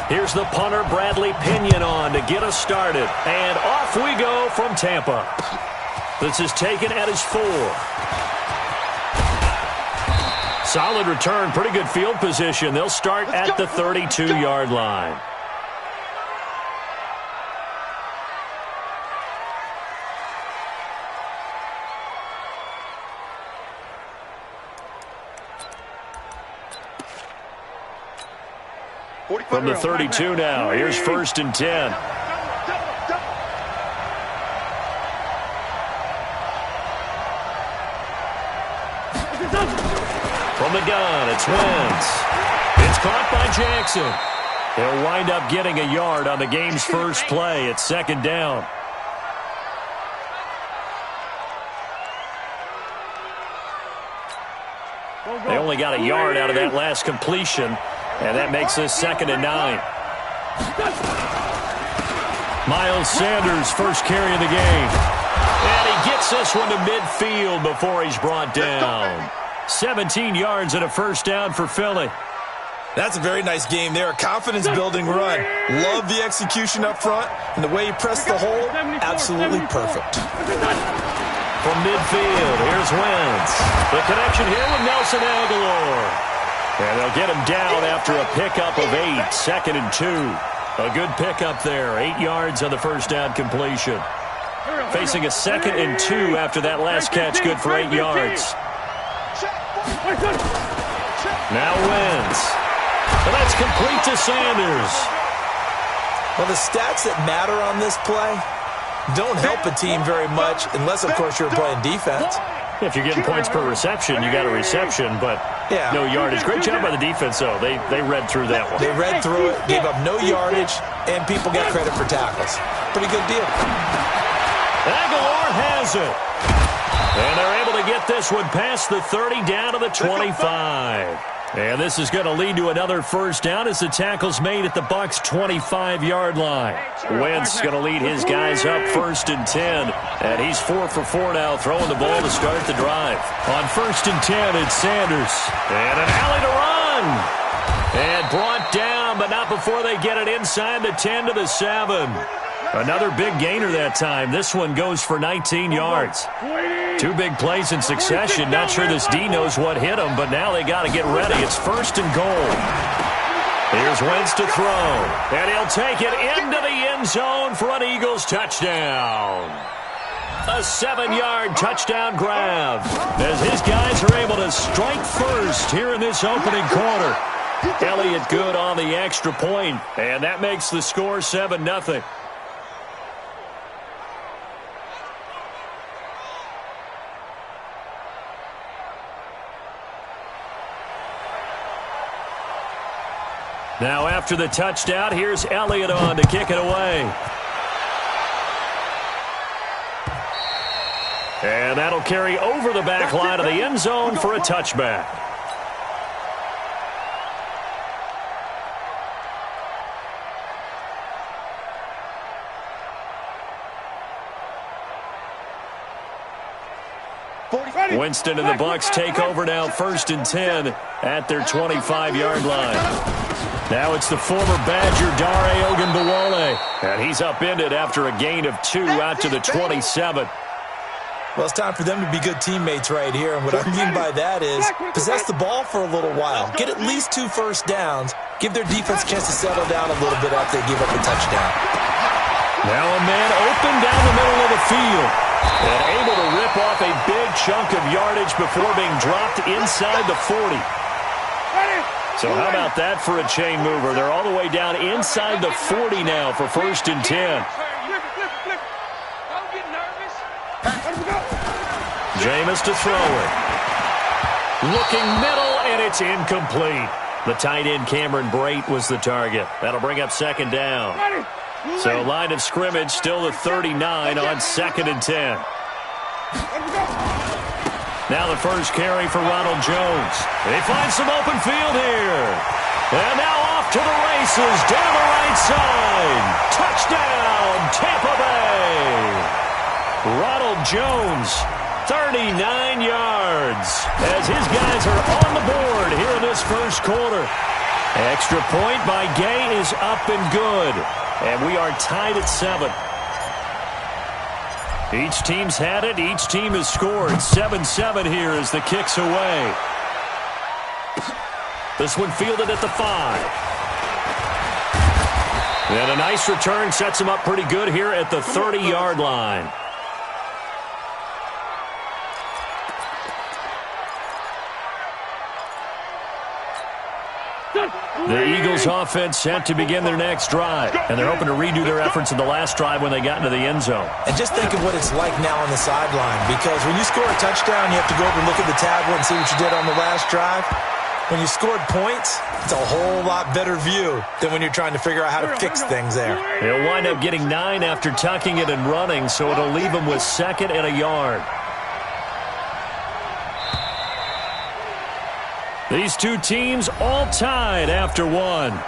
Here's the punter, Bradley Pinion, on to get us started. And off we go from Tampa. This is taken at his 4. Solid return, pretty good field position. They'll start at the 32-yard line. From the 32 now, here's 1st and 10. From the gun, it's Wentz. It's caught by Jackson. He'll wind up getting a yard on the game's first play. It's 2nd down. They only got a yard out of that last completion, and that makes this 2nd and 9. Miles Sanders, first carry of the game. And he gets this one to midfield before he's brought down. 17 yards and a first down for Philly. That's a very nice game there. A confidence-building run. Love the execution up front, and the way he pressed the hole, absolutely perfect. From midfield, here's Wentz. The connection here with Nelson Aguilar. And they'll get him down after a pickup of 8, 2nd and 2. A good pickup there, 8 yards on the first down completion. Facing a 2nd and 2 after that last catch, good for 8 yards. Now Wentz. And that's complete to Sanders. Well, the stats that matter on this play don't help a team very much unless, of course, you're playing defense. If you're getting points per reception, you got a reception, but no yardage. Great job by the defense, though. They read through that one. They read through it, gave up no yardage, and people get credit for tackles. Pretty good deal. Aguilar has it. And they're able to get this one past the 30 down to the 25. And this is going to lead to another first down as the tackle's made at the Bucs' 25-yard line. Wentz going to lead his guys up 1st and 10. And he's 4 for 4 now, throwing the ball to start the drive. On 1st and 10, it's Sanders. And an alley to run. And brought down, but not before they get it inside the 10 to the 7. Another big gainer that time. This one goes for 19 yards. 2 big plays in succession. Not sure this D knows what hit him, but now they got to get ready. It's 1st and goal. Here's Wentz to throw. And he'll take it into the end zone for an Eagles touchdown. A 7-yard touchdown grab as his guys are able to strike first here in this opening quarter. Elliott good on the extra point, and that makes the score 7-0. Now after the touchdown, here's Elliott on to kick it away. And that'll carry over the back line of the end zone for a touchback. Winston and the Bucs take over now 1st and 10 at their 25-yard line. Now it's the former Badger Dare Ogunbowale, and he's upended after a gain of 2 out to the 27. Well, it's time for them to be good teammates right here, and what I mean by that is possess the ball for a little while, get at least 2 first downs, give their defense a chance to settle down a little bit after they give up a touchdown. Now a man open down the middle of the field and able to rip off a big chunk of yardage before being dropped inside the 40. So how about that for a chain mover? They're all the way down inside the 40 now for 1st and 10. Jameis to throw it. Looking middle, and it's incomplete. The tight end Cameron Brate was the target. That'll bring up 2nd down. So line of scrimmage still the 39 on 2nd and 10. Now the first carry for Ronald Jones. They find some open field here. And now off to the races down the right side. Touchdown, Tampa Bay. Ronald Jones, 39 yards. As his guys are on the board here in this first quarter. Extra point by Gay is up and good. And we are tied at 7. Each team's had it. Each team has scored. 7-7 here as the kick's away. This one fielded at the 5. And a nice return sets him up pretty good here at the 30-yard line. The Eagles offense set to begin their next drive. And they're hoping to redo their efforts in the last drive when they got into the end zone. And just think of what it's like now on the sideline. Because when you score a touchdown, you have to go over and look at the tablet and see what you did on the last drive. When you scored points, it's a whole lot better view than when you're trying to figure out how to fix things there. He'll wind up getting 9 after tucking it and running, so it'll leave him with 2nd and a yard. These two teams all tied after 1. Here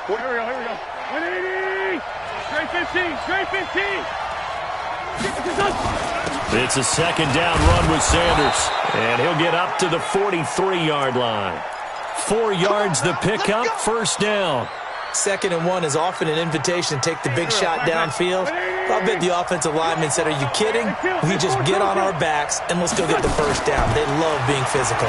we go, here we go. 180! Straight 15, straight 15! It's a 2nd down run with Sanders. And he'll get up to the 43-yard line. 4 yards the pickup, 1st down. 2nd and 1 is often an invitation to take the big shot downfield. I bet the offensive lineman said, are you kidding? We just get on our backs and let's go get the 1st down. They love being physical.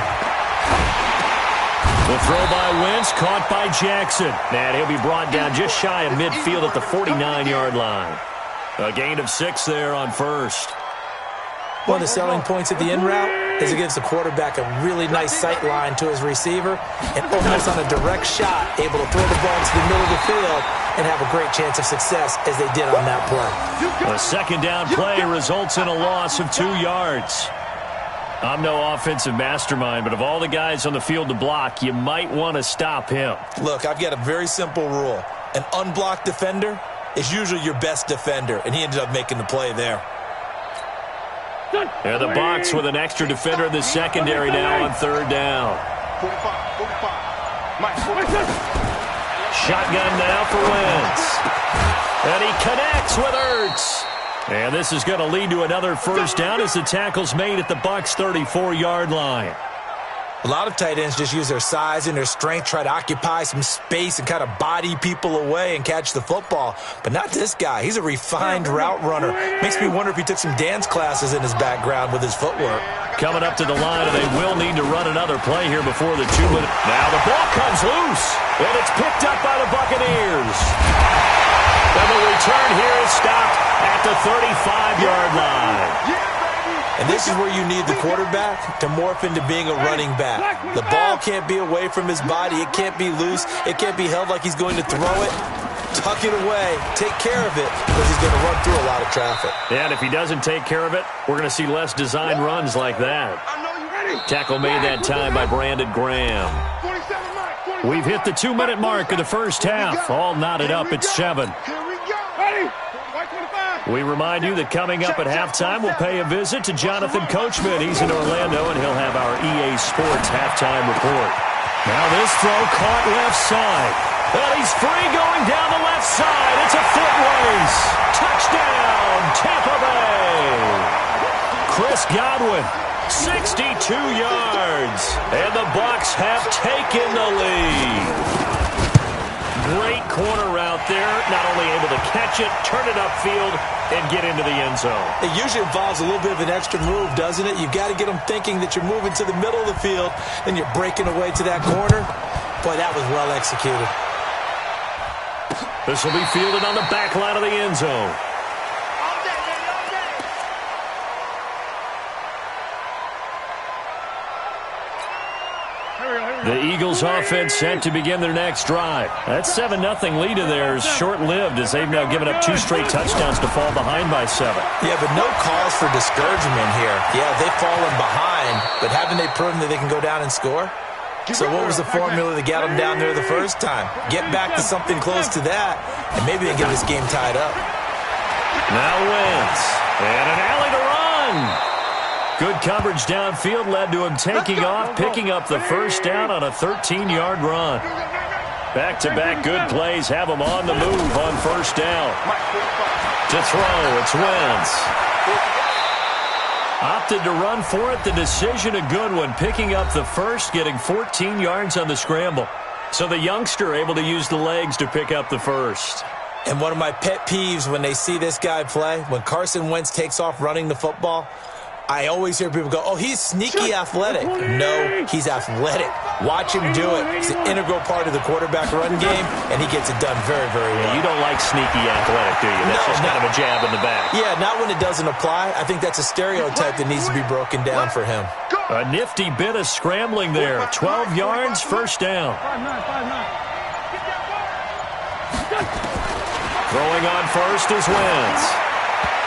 The throw by Wentz, caught by Jackson. And he'll be brought down just shy of midfield at the 49-yard line. A gain of 6 there on 1st. One of the selling points of the in route is it gives the quarterback a really nice sight line to his receiver and almost on a direct shot able to throw the ball into the middle of the field and have a great chance of success as they did on that play. A 2nd down play results in a loss of 2 yards. I'm no offensive mastermind, but of all the guys on the field to block, you might want to stop him. Look, I've got a very simple rule. An unblocked defender is usually your best defender, and he ended up making the play there. And the box with an extra defender in the secondary now on 3rd down. 45. Shotgun now for Wentz. And he connects with Ertz. And this is going to lead to another 1st down as the tackle's made at the Bucs' 34-yard line. A lot of tight ends just use their size and their strength, try to occupy some space and kind of body people away and catch the football. But not this guy. He's a refined route runner. Makes me wonder if he took some dance classes in his background with his footwork. Coming up to the line, and they will need to run another play here before the 2-minute. Now the ball comes loose, and it's picked up by the Buccaneers. And the return here is stopped at the 35-yard line. And this is where you need the quarterback to morph into being a running back. The ball can't be away from his body. It can't be loose. It can't be held like he's going to throw it. Tuck it away. Take care of it because he's going to run through a lot of traffic. And if he doesn't take care of it, we're going to see less design runs like that. Tackle made that time by Brandon Graham. We've hit the 2-minute mark of the first half. All knotted up at 7. We remind you that coming up at halftime, we'll pay a visit to Jonathan Coachman. He's in Orlando, and he'll have our EA Sports halftime report. Now this throw caught left side. And he's free going down the left side. It's a foot race. Touchdown, Tampa Bay. Chris Godwin, 62 yards. And the Bucs have taken the lead. Great corner route there. Not only able to catch it, turn it upfield, and get into the end zone. It usually involves a little bit of an extra move, doesn't it? You've got to get them thinking that you're moving to the middle of the field, and you're breaking away to that corner. Boy, that was well executed. This will be fielded on the back line of the end zone. The Eagles offense set to begin their next drive. That 7-0 lead of theirs short-lived as they've now given up 2 straight touchdowns to fall behind by 7. Yeah, but no cause for discouragement here. Yeah, they've fallen behind, but haven't they proven that they can go down and score? So what was the formula that got them down there the first time? Get back to something close to that, and maybe they get this game tied up. Now Wentz, and an alley to run. Good coverage downfield led to him taking off, picking up the first down on a 13-yard run. Back-to-back good plays have him on the move on first down. To throw, it's Wentz. Opted to run for it. The decision a good one. Picking up the first, getting 14 yards on the scramble. So the youngster able to use the legs to pick up the first. And one of my pet peeves when they see this guy play, when Carson Wentz takes off running the football, I always hear people go, oh, he's sneaky athletic. No, he's athletic. Watch him do it. It's an integral part of the quarterback run game, and he gets it done very, very well. You don't like sneaky athletic, do you? That's just kind of a jab in the back. Yeah, not when it doesn't apply. I think that's a stereotype that needs to be broken down for him. A nifty bit of scrambling there. 12 yards, first down. 5-9. Throwing on first is Wentz.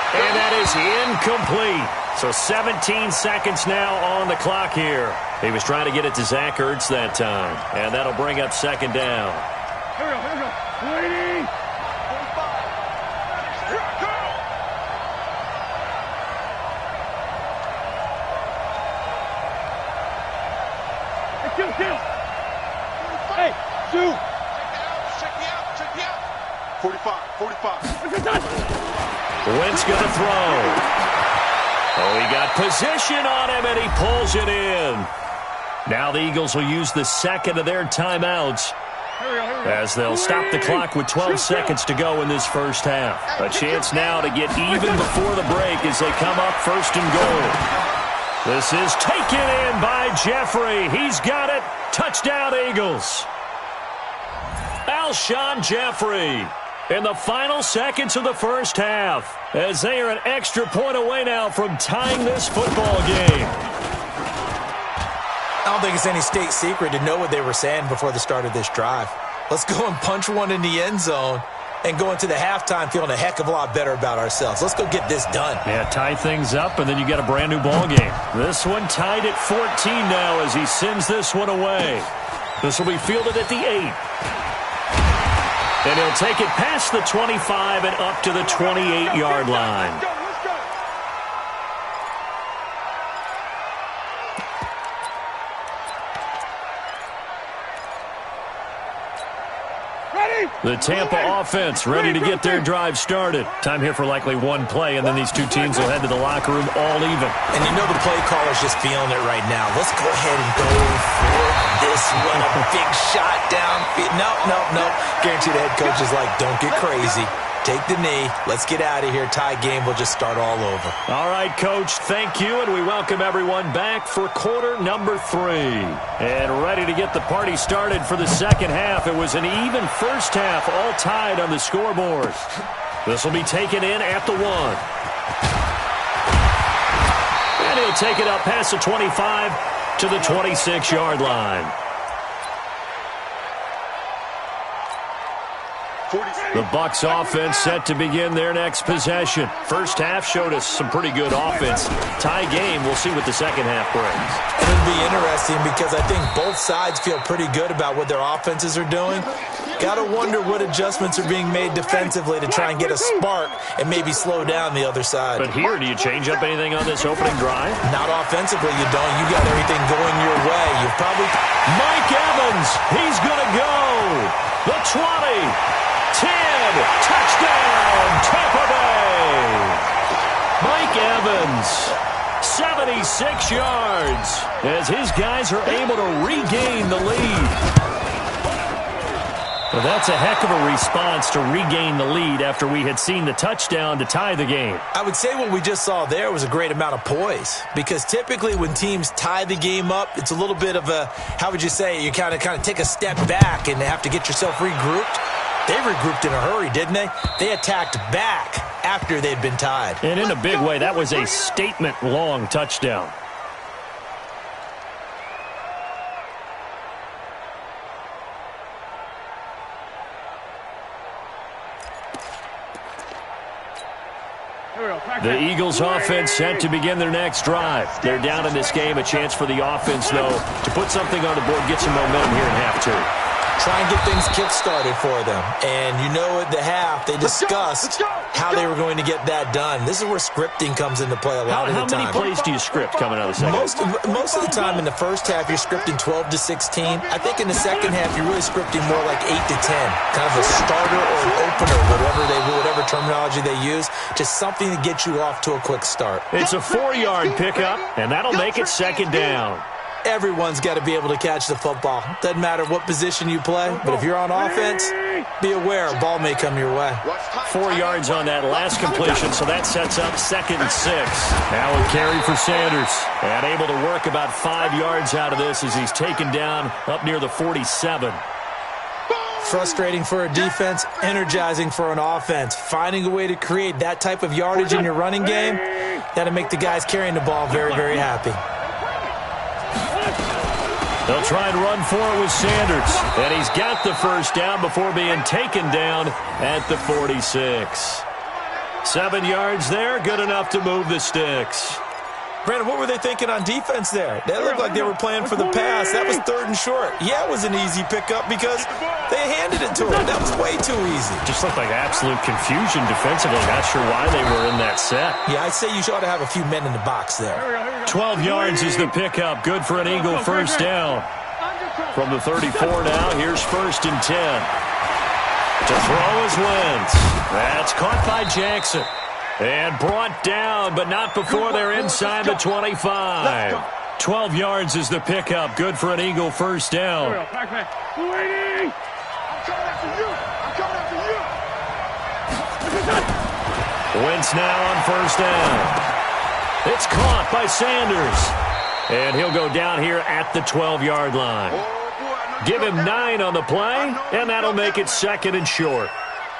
And that is incomplete. So 17 seconds now on the clock here. He was trying to get it to Zach Ertz that time. And that'll bring up second down. Here we go. 280. 45. Kill. Hey, shoot. Check me out. 45. Wentz going to throw. Oh, he got position on him, and he pulls it in. Now the Eagles will use the second of their timeouts as they'll stop the clock with 12 seconds to go in this first half. A chance now to get even before the break as they come up first and goal. This is taken in by Jeffrey. He's got it. Touchdown, Eagles. Alshon Jeffrey in the final seconds of the first half, as they are an extra point away now from tying this football game. I don't think it's any state secret to know what they were saying before the start of this drive. Let's go and punch one in the end zone and go into the halftime feeling a heck of a lot better about ourselves. Let's go get this done. Yeah, tie things up, and then you get a brand-new ball game. This one tied at 14 now as he sends this one away. This will be fielded at the 8. And he'll take it past the 25 and up to the 28-yard line. The Tampa offense ready to get their drive started. Time here for likely one play, and then these two teams will head to the locker room all even. And you know the play caller's just feeling it right now. Let's go ahead and go for this one. A big shot downfield. No. Guarantee the head coach is like, don't get crazy. Take the knee. Let's get out of here. Tie game will just start all over. All right, Coach, thank you, and we welcome everyone back for quarter number 3. And ready to get the party started for the second half. It was an even first half, all tied on the scoreboard. This will be taken in at the 1. And he'll take it up past the 25 to the 26-yard line. The Bucs offense set to begin their next possession. First half showed us some pretty good offense. Tie game, we'll see what the second half brings. It'll be interesting because I think both sides feel pretty good about what their offenses are doing. Got to wonder what adjustments are being made defensively to try and get a spark and maybe slow down the other side. But here, do you change up anything on this opening drive? Not offensively, you don't. You got everything going your way. You've probably... Mike Evans, he's going to go. The 20. 10, touchdown, Tampa Bay. Mike Evans, 76 yards, as his guys are able to regain the lead. Well, that's a heck of a response to regain the lead after we had seen the touchdown to tie the game. I would say what we just saw there was a great amount of poise, because typically when teams tie the game up, it's a little bit of a, how would you say, you kind of take a step back and have to get yourself regrouped. They regrouped in a hurry, didn't they? They attacked back after they'd been tied. And in a big way, that was a statement-long touchdown. The Eagles offense set to begin their next drive. They're down in this game. A chance for the offense, though, to put something on the board, get some momentum here in half 2. try and get things kick-started for them. And you know at the half, they discussed how they were going to get that done. This is where scripting comes into play a lot of the time. How many plays do you script coming out of the second? Most of the time in the first half, you're scripting 12 to 16. I think in the second half, you're really scripting more like 8 to 10. Kind of a starter or an opener, whatever terminology they use. Just something to get you off to a quick start. It's a 4-yard pickup, and that'll make it second down. Everyone's got to be able to catch the football. Doesn't matter what position you play, but if you're on offense, be aware a ball may come your way. 4 yards on that last completion, so that sets up 2nd and 6. Now a carry for Sanders, and able to work about 5 yards out of this as he's taken down up near the 47. Frustrating for a defense, energizing for an offense. Finding a way to create that type of yardage in your running game, that'll make the guys carrying the ball very, very happy. They'll try and run for it with Sanders. And he's got the first down before being taken down at the 46. 7 yards there, good enough to move the sticks. Brandon, what were they thinking on defense there? They looked like they were playing for the pass. That was 3rd and short. Yeah, it was an easy pickup because they handed it to him. That was way too easy. Just looked like absolute confusion defensively. Not sure why they were in that set. Yeah, I'd say you ought to have a few men in the box there. 12 yards is the pickup. Good for an Eagle first down. From the 34 now, here's 1st and 10. To throw is Wentz. That's caught by Jackson. And brought down, but not before they're inside the 25. 12 yards is the pickup. Good for an Eagle first down. I'm coming after you. I'm coming after you. Wentz now on first down. It's caught by Sanders. And he'll go down here at the 12-yard line. Give him 9 on the play, and that'll make it 2nd and short.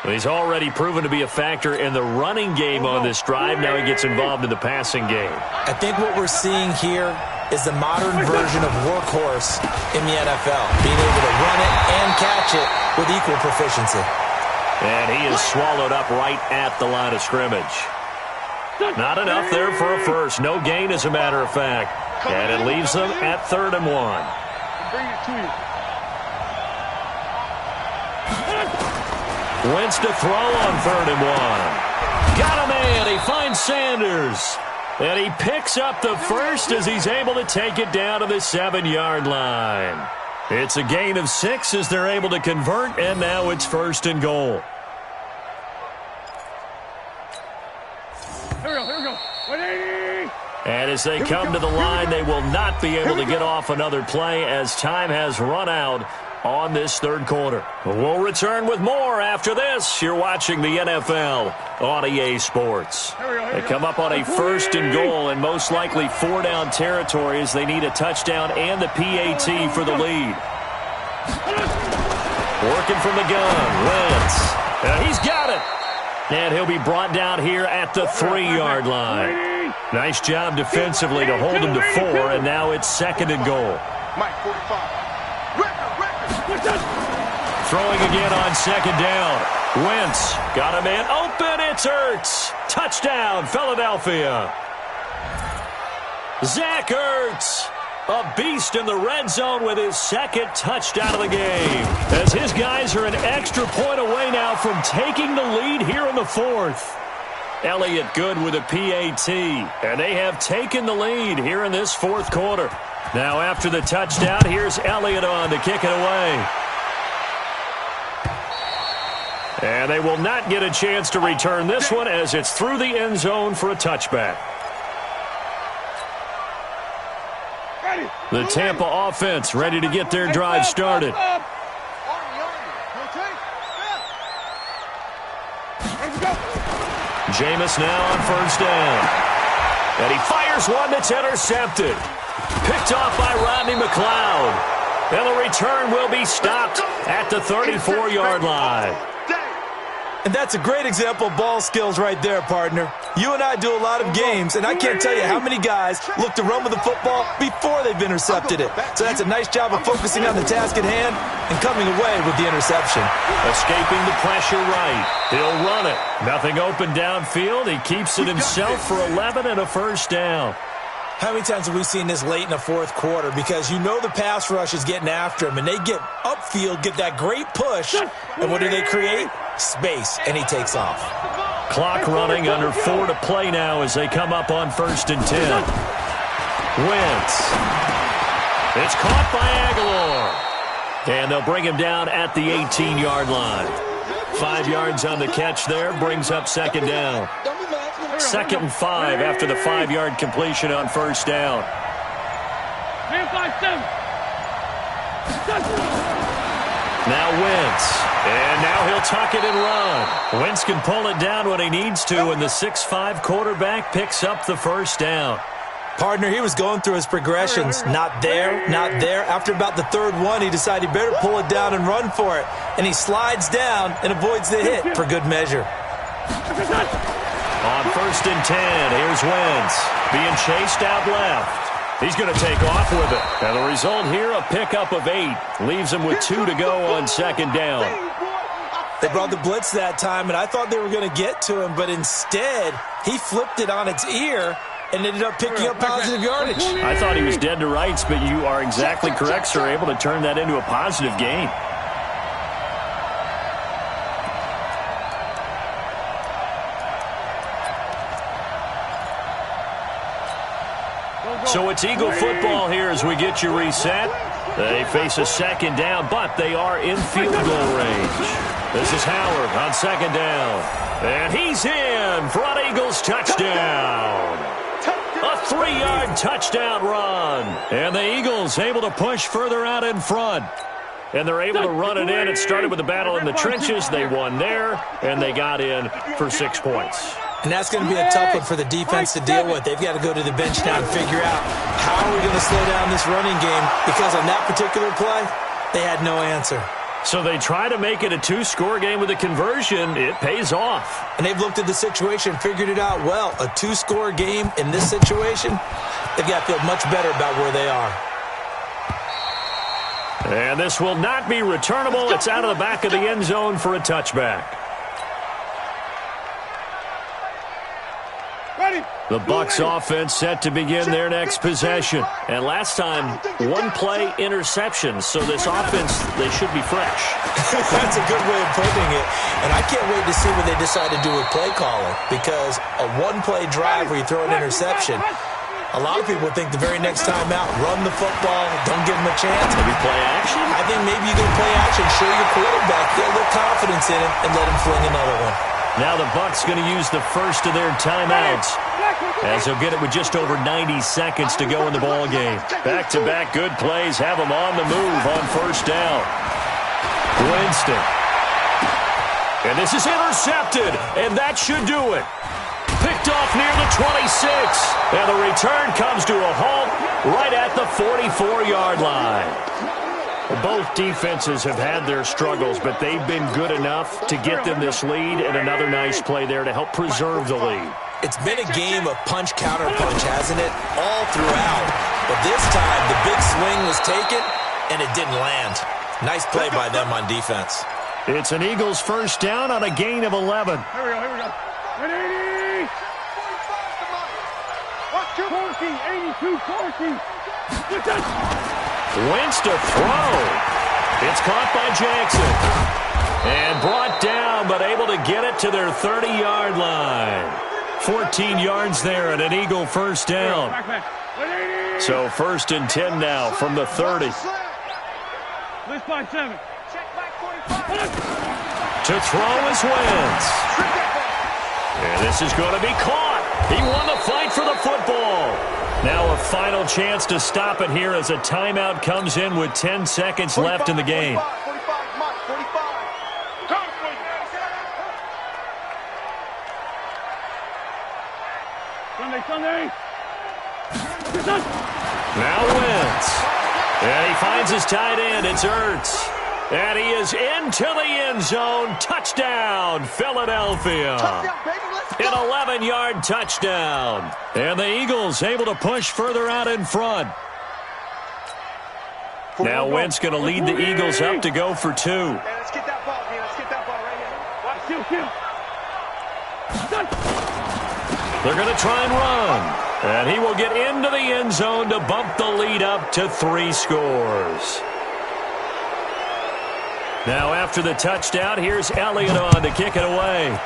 He's already proven to be a factor in the running game on this drive. Now he gets involved in the passing game. I think what we're seeing here is the modern version of workhorse in the NFL, being able to run it and catch it with equal proficiency. And he is swallowed up right at the line of scrimmage. Not enough there for a first. No gain, as a matter of fact. And it leaves them at 3rd and 1. Bring it to you. Wentz to throw on 3rd and 1. Got a man. He finds Sanders. And he picks up the first as he's able to take it down to the 7-yard line. It's a gain of 6 as they're able to convert, and now it's 1st and goal. Here we go. 180. And as they come to the line, they will not be able to get off another play as time has run out on this 3rd quarter. We'll return with more after this. You're watching the NFL on EA Sports. They come up on a 1st and goal and most likely 4-down territory as they need a touchdown and the PAT for the lead. Working from the gun, Wentz. He's got it. And he'll be brought down here at the 3-yard line. Nice job defensively to hold him to 4, and now it's 2nd and goal. Mike, 45. Throwing again on 2nd down. Wentz got a man open. It's Ertz. Touchdown, Philadelphia. Zach Ertz, a beast in the red zone with his 2nd touchdown of the game. As his guys are an extra point away now from taking the lead here in the 4th. Elliott good with a PAT. And they have taken the lead here in this 4th quarter. Now after the touchdown, here's Elliott on to kick it away. And they will not get a chance to return this one as it's through the end zone for a touchback. The Tampa offense ready to get their drive started. Jameis now on first down. And he fires one that's intercepted. Picked off by Rodney McLeod. And the return will be stopped at the 34-yard line. And that's a great example of ball skills right there, partner. You and I do a lot of games, and I can't tell you how many guys look to run with the football before they've intercepted it. So that's a nice job of focusing on the task at hand and coming away with the interception. Escaping the pressure right. He'll run it. Nothing open downfield. He keeps it himself for 11 and a first down. How many times have we seen this late in the fourth quarter? Because you know the pass rush is getting after him, and they get upfield, get that great push, and what do they create? Space, and he takes off. Clock running, under 4 to play now as they come up on 1st and 10. Wentz. It's caught by Aguilar. And they'll bring him down at the 18-yard line. 5 yards on the catch there, brings up 2nd down. 2nd and 5 after the 5-yard completion on 1st down. Now Wentz. And now he'll tuck it and run. Wentz can pull it down when he needs to, and the 6'5" quarterback picks up the 1st down. Partner, he was going through his progressions. Not there, not there. After about the 3rd one, he decided he better pull it down and run for it. And he slides down and avoids the hit for good measure. On 1st and 10, here's Wentz being chased out left. He's going to take off with it. And the result here, a pickup of 8. Leaves him with 2 to go on 2nd down. They brought the blitz that time, and I thought they were going to get to him, but instead, he flipped it on its ear and ended up picking up positive yardage. I thought he was dead to rights, but you are exactly correct, sir. Able to turn that into a positive gain. So it's Eagle football here as we get you reset. They face a 2nd down, but they are in field goal range. This is Howard on 2nd down. And he's in for an Eagles touchdown. A 3-yard touchdown run. And the Eagles able to push further out in front. And they're able to run it in. It started with a battle in the trenches. They won there, and they got in for 6 points. And that's going to be a tough one for the defense to deal with. They've got to go to the bench now and figure out how are we going to slow down this running game, because on that particular play, they had no answer. So they try to make it a 2-score game with a conversion. It pays off. And they've looked at the situation, figured it out well. A 2-score game in this situation, they've got to feel much better about where they are. And this will not be returnable. It's out of the back of the end zone for a touchback. The Bucs offense set to begin their next possession. And last time, 1-play interception. So this offense, they should be fresh. That's a good way of putting it. And I can't wait to see what they decide to do with play calling. Because a 1-play drive where you throw an interception, a lot of people think the very next time out, run the football, don't give them a chance. Maybe play action? I think maybe you can play action, show your quarterback, get a little confidence in him, and let him fling another one. Now the Bucs going to use the first of their timeouts, as they'll get it with just over 90 seconds to go in the ball game. Back-to-back good plays have them on the move on 1st down. Winston. And this is intercepted, and that should do it. Picked off near the 26. And the return comes to a halt right at the 44-yard line. Both defenses have had their struggles, but they've been good enough to get them this lead, and another nice play there to help preserve the lead. It's been a game of punch-counter-punch, hasn't it? All throughout. But this time, the big swing was taken, and it didn't land. Nice play by them on defense. It's an Eagles 1st down on a gain of 11. Here we go. 180. 40, 82, 40. Wentz to throw. It's caught by Jackson. And brought down, but able to get it to their 30-yard line. 14 yards there and an Eagle 1st down. So 1st and 10 now from the 30. Let's find 7. To throw is Wentz. And this is going to be caught. He won the fight for the football. Now a final chance to stop it here as a timeout comes in with 10 seconds left in the game. 45. Sunday. Now Wentz. And he finds his tight end. It's Ertz. And he is into the end zone. Touchdown, Philadelphia. An 11-yard touchdown. And the Eagles able to push further out in front. Now Wentz going to lead the Eagles up to go for 2. Let's get that ball, man. Let's get that ball right here. They're going to try and run. And he will get into the end zone to bump the lead up to 3 scores. Now after the touchdown, here's Elliott on to kick it away.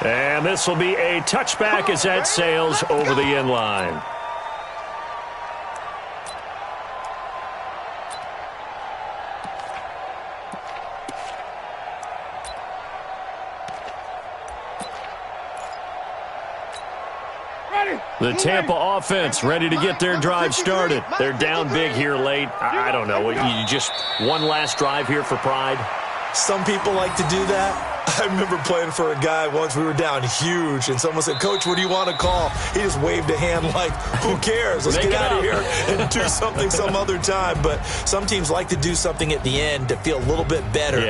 And this will be a touchback as that sails over the end line. The Tampa offense ready to get their drive started. They're down big here late. I don't know. You just one last drive here for pride? Some people like to do that. I remember playing for a guy once. We were down huge, and someone said, "Coach, what do you want to call?" He just waved a hand like, who cares? Let's get out of here and do something some other time. But some teams like to do something at the end to feel a little bit better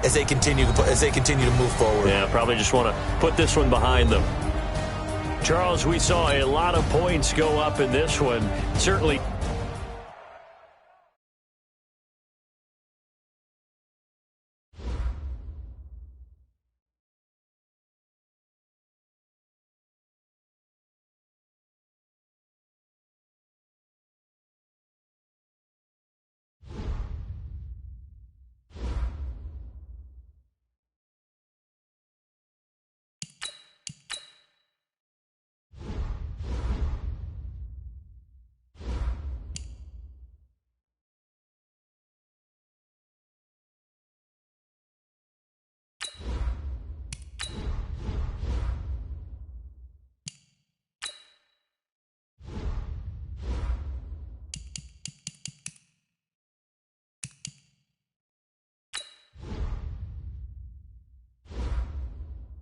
as they continue to move forward. Yeah, probably just want to put this one behind them. Charles, we saw a lot of points go up in this one. Certainly.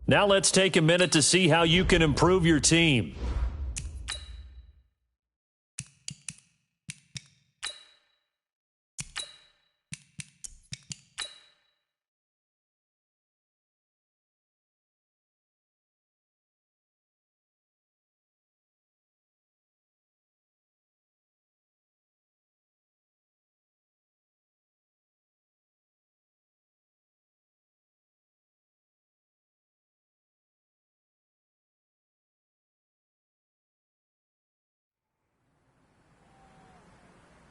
Now let's take a minute to see how you can improve your team.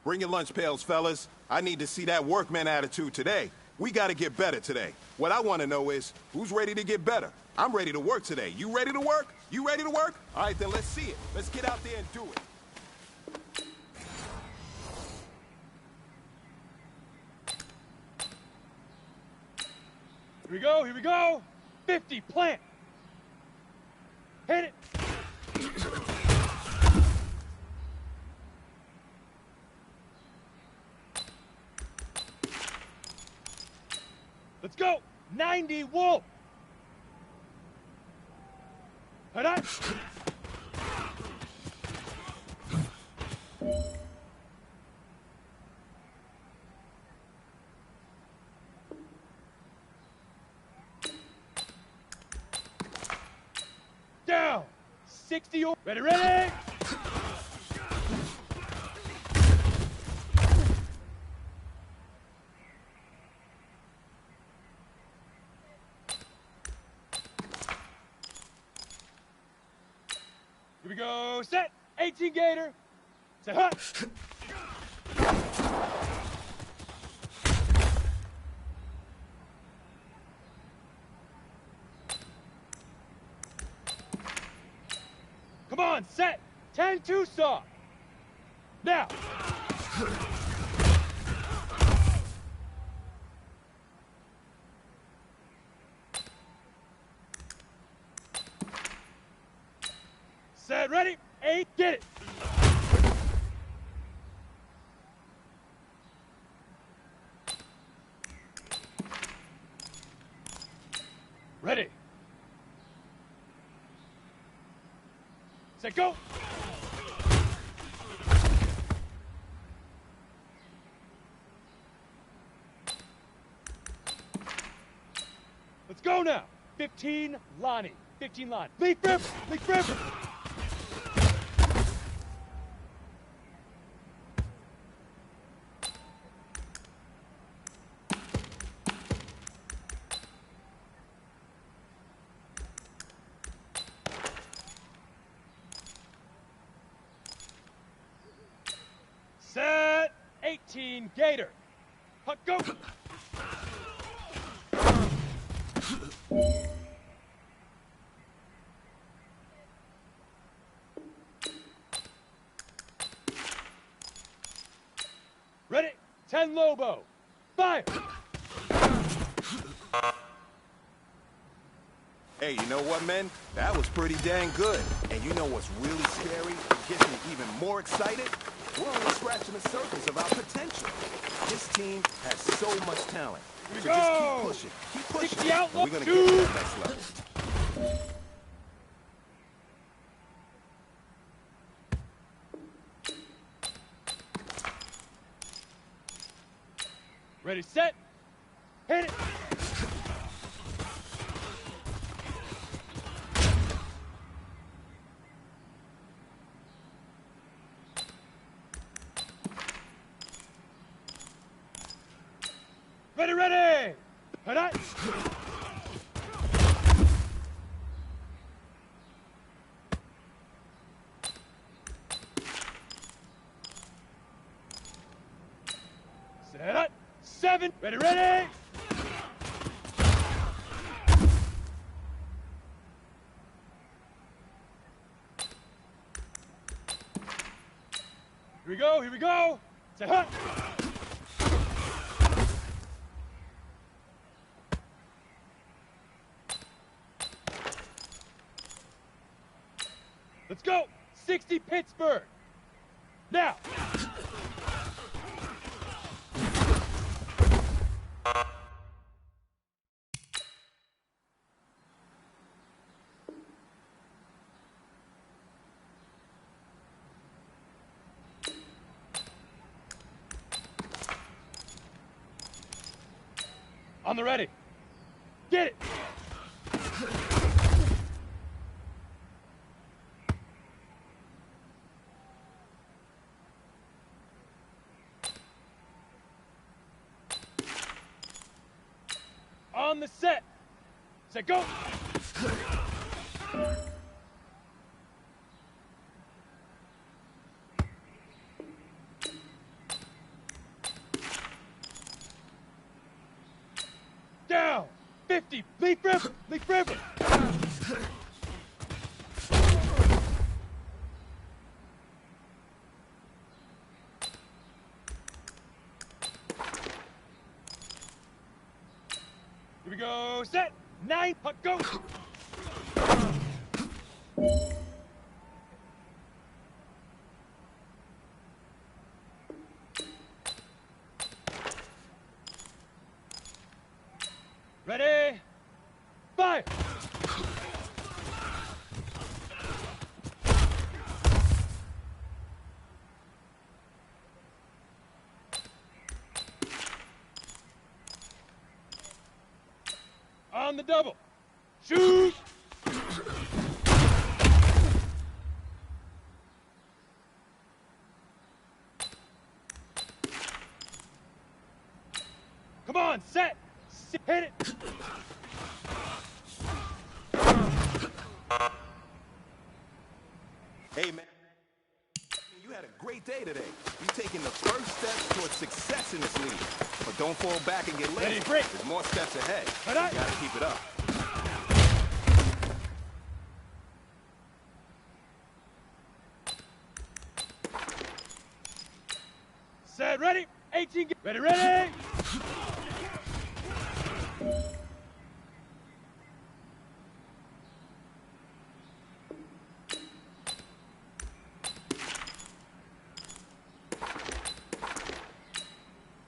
Bring your lunch pails, fellas. I need to see that workman attitude today. We got to get better today. What I want to know is, who's ready to get better? I'm ready to work today. You ready to work? You ready to work? All right, then let's see it. Let's get out there and do it. Here we go, here we go. 50, plant. Hit it. Let's go. 90, Wolf. Head up. Down. 60. Ready, ready. Here we go. Set. 18 Gator. Set. Hut. Come on, set. 10-2 soft. Now. Set, ready. 8, get it. Ready. Set, go. Let's go now. 15, Lonnie. 15, Lonnie. Leaf river. Leaf river. 15, Gator. Puck, go. Ready? 10, Lobo. Fire. Hey, you know what, men? That was pretty dang good. And you know what's really scary? It gets me even more excited? We're only scratching the surface of our potential. This team has so much talent. So just keep pushing. Keep pushing. 60 out, And we're going to get to that next level. Ready, set. Hit it. Ready, ready. Hit it. Set it. 7. Ready, ready. Here we go, here we go. Set it. Let's go. 60 Pittsburgh. Now. On the ready. Get it. On the set. Set, go. Down. 50. Leaf river. Leaf river. Here we go. Set. 9. Puck, go. Ready. Fire. On the double. Shoot. Come on, set. Hit it. Hey, man. You had a great day today. You're taking the first steps towards success in this league. But don't fall back and get lazy. There's more steps ahead. You gotta keep it up. Set, ready. 18. Ready, ready.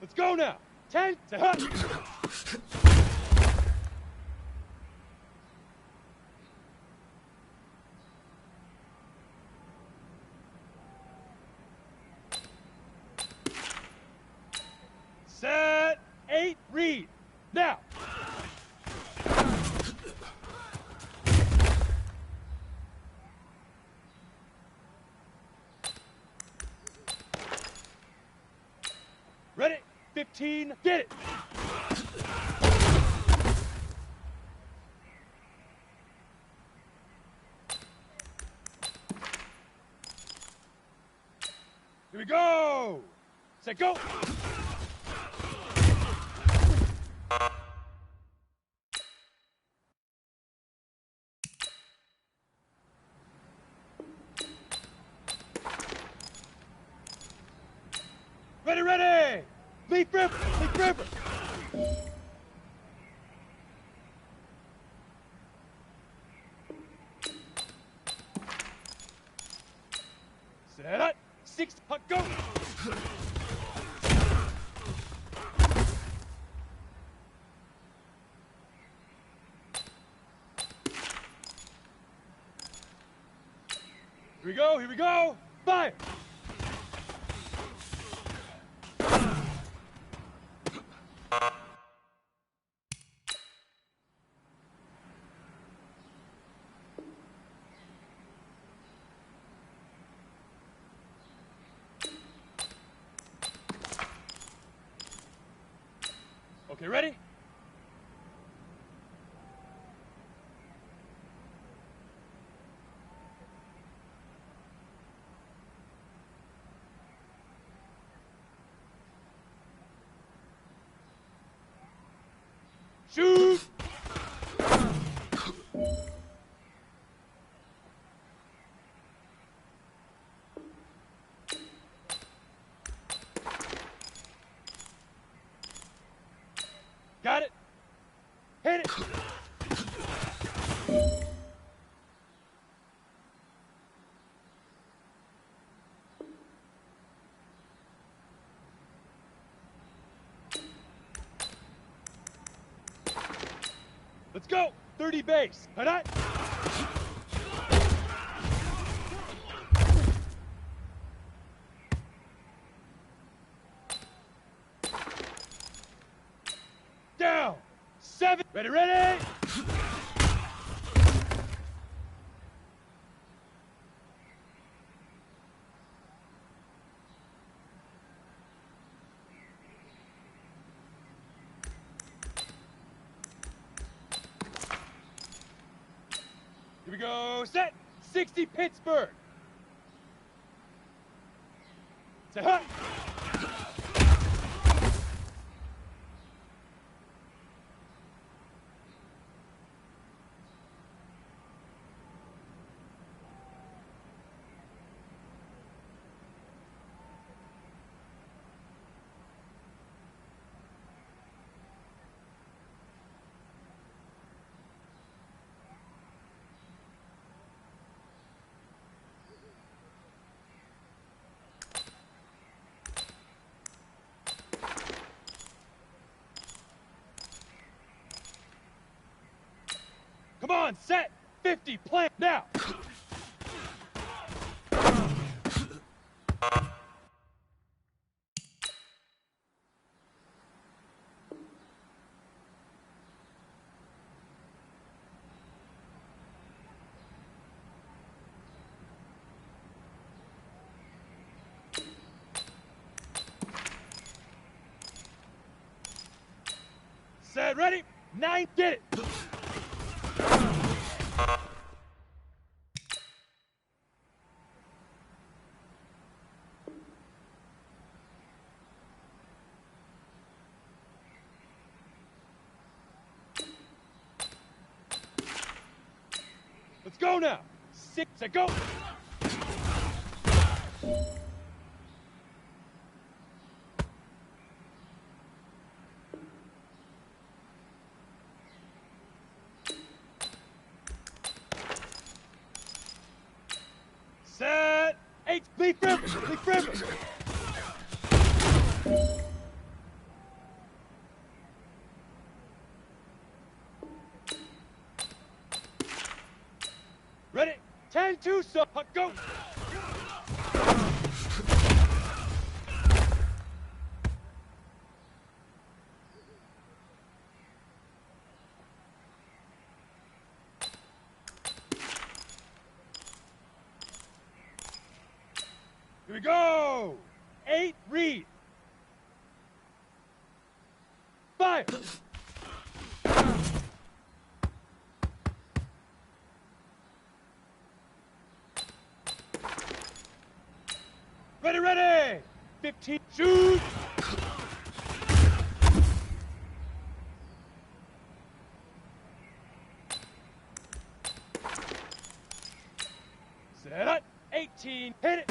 Let's go now. 10 to hut. Set. 8. Read. Now. Ready? 15. Get it. Here we go. Set, go. Ready, ready! Leaf river! Leaf river! Set up! 6, puck, go! Here we go! Fire! Okay, ready? Shoot! Got it. Hit it. Let's go. 30 base. Hit it. Down. 7. Ready, ready. Here we go. Set. 60 Pittsburgh. Set up. Come on, set. 50, plant now. Set, ready. 9, get it. Let's go now. 6, set, go. Set. 8, leaf river, leaf river. Ready? 10, 2, so go. Here we go. 8, read. Fire. Ready, ready! 15, shoot! Set up! 18, hit it!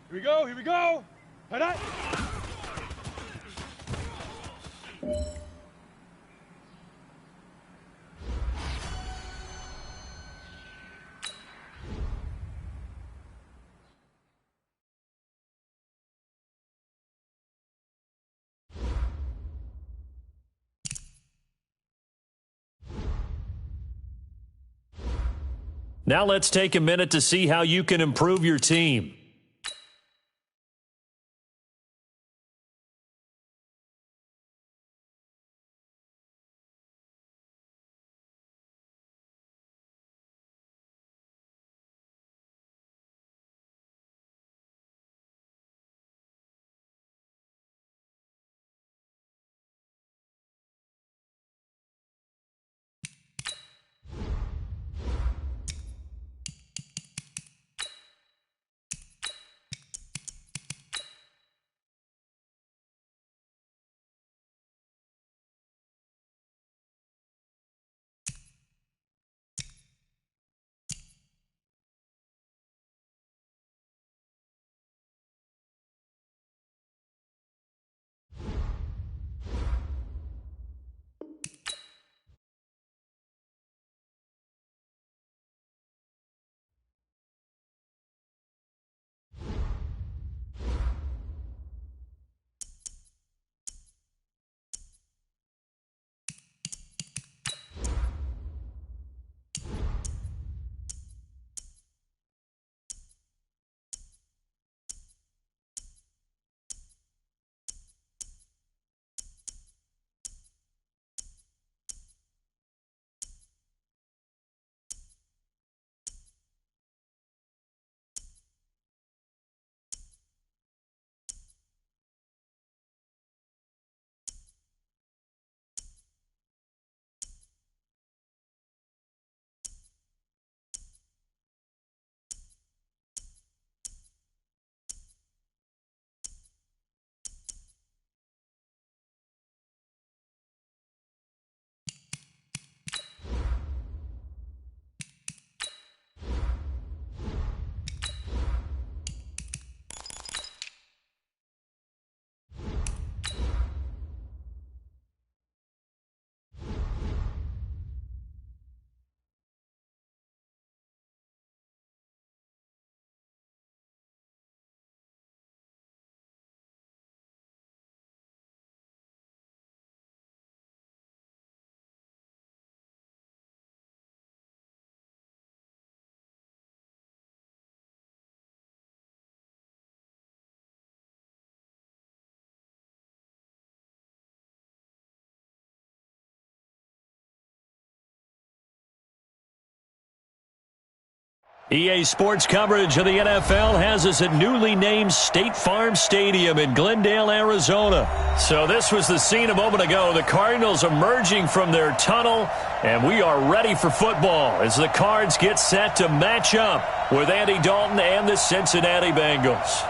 Here we go, here we go. Tonight. Now let's take a minute to see how you can improve your team. EA Sports coverage of the NFL has us at newly named State Farm Stadium in Glendale, Arizona. So this was the scene a moment ago. The Cardinals emerging from their tunnel, and we are ready for football as the Cards get set to match up with Andy Dalton and the Cincinnati Bengals.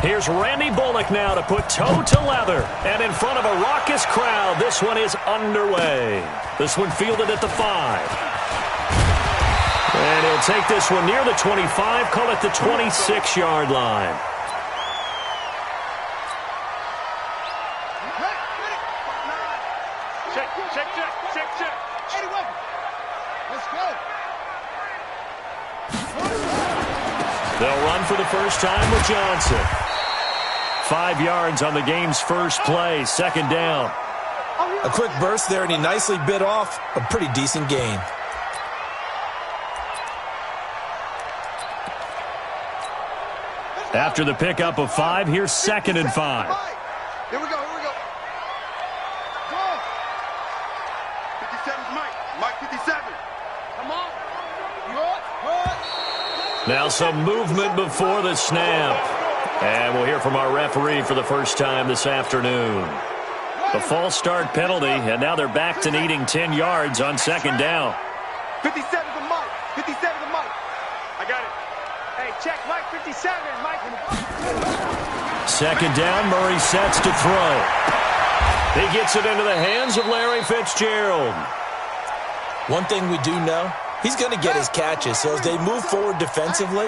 Here's Randy Bullock now to put toe to leather. And in front of a raucous crowd, this one is underway. This one fielded at the 5. And he'll take this one near the 25, call it the 26-yard line. Check. 81. Let's go. They'll run for the first time with Johnson. 5 yards on the game's first play, second down. A quick burst there, and he nicely bit off a pretty decent gain. After the pickup of 5, here's 2nd and 5. Here we go. Go. 57's Mike 57. Come on. Now some movement before the snap. And we'll hear from our referee for the first time this afternoon. The false start penalty, and now they're back to needing 10 yards on second down. 57 to Mike. 57 to Mike. I got it. Hey, check Mike 57. Mike. Second down, Murray sets to throw. He gets it into the hands of Larry Fitzgerald. One thing we do know, he's going to get his catches. So as they move forward defensively,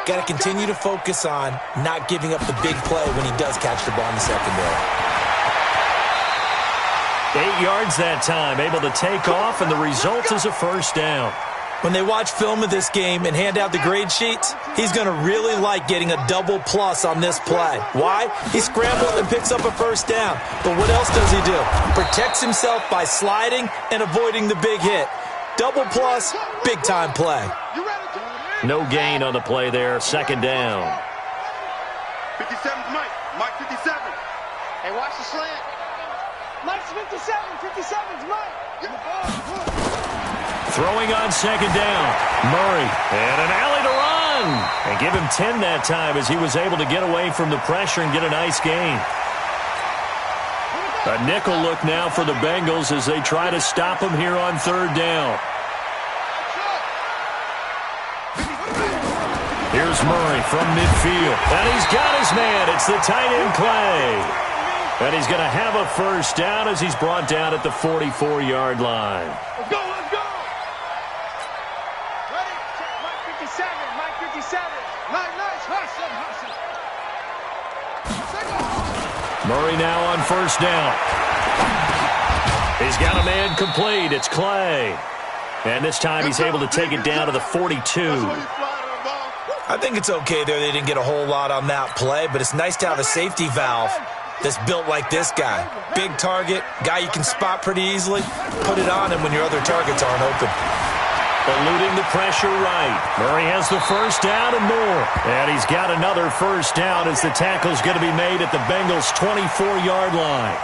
got to continue to focus on not giving up the big play when he does catch the ball in the secondary. 8 yards that time, able to take off, and the result is a first down. When they watch film of this game and hand out the grade sheets, he's going to really like getting a double plus on this play. Why? He scrambles and picks up a first down. But what else does he do? Protects himself by sliding and avoiding the big hit. Double plus, big-time play. No gain on the play there, second down. 57's Mike. Mike 57. Hey, watch the slant. Mike's 57. 57's Mike. Throwing on second down. Murray, and an alley to run. And give him 10 that time as he was able to get away from the pressure and get a nice gain. A nickel look now for the Bengals as they try to stop him here on third down. Here's Murray from midfield. And he's got his man. It's the tight end Clay. And he's going to have a first down as he's brought down at the 44-yard line. Let's go, let's go. Ready? Check Mike 57. Mike 57. Nice. Hustle. Murray now on first down. He's got a man complete. It's Clay. And this time he's able to take it down to the 42. I think it's okay there. They didn't get a whole lot on that play, but it's nice to have a safety valve that's built like this guy. Big target, guy you can spot pretty easily. Put it on him when your other targets aren't open. Eluding the pressure right. Murray has the first down and more. And he's got another first down as the tackle's going to be made at the Bengals' 24-yard line.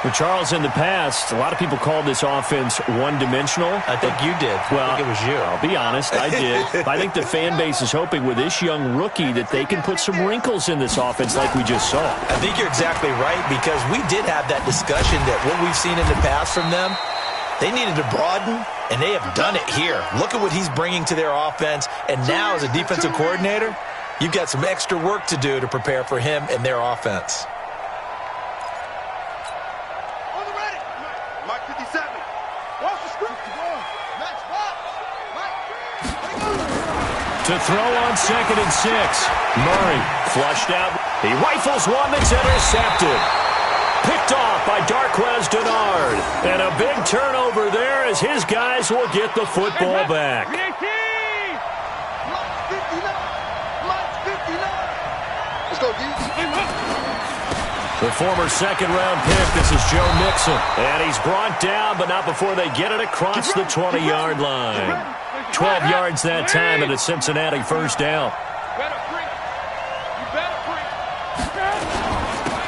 Well, Charles, in the past, a lot of people called this offense one-dimensional. I think you did. Well, I think it was you. I'll be honest, I did. But I think the fan base is hoping with this young rookie that they can put some wrinkles in this offense like we just saw. I think you're exactly right because we did have that discussion that what we've seen in the past from them, they needed to broaden, and they have done it here. Look at what he's bringing to their offense. And now as a defensive coordinator, you've got some extra work to do to prepare for him and their offense. To throw on 2nd and 6. Murray flushed out. He rifles one that's intercepted. Picked off by Darquez Denard. And a big turnover there as his guys will get the football back. Let's go, D. The former second-round pick, this is Joe Mixon. And he's brought down, but not before they get it across the 20-yard line. 12 yards that time and a Cincinnati first down.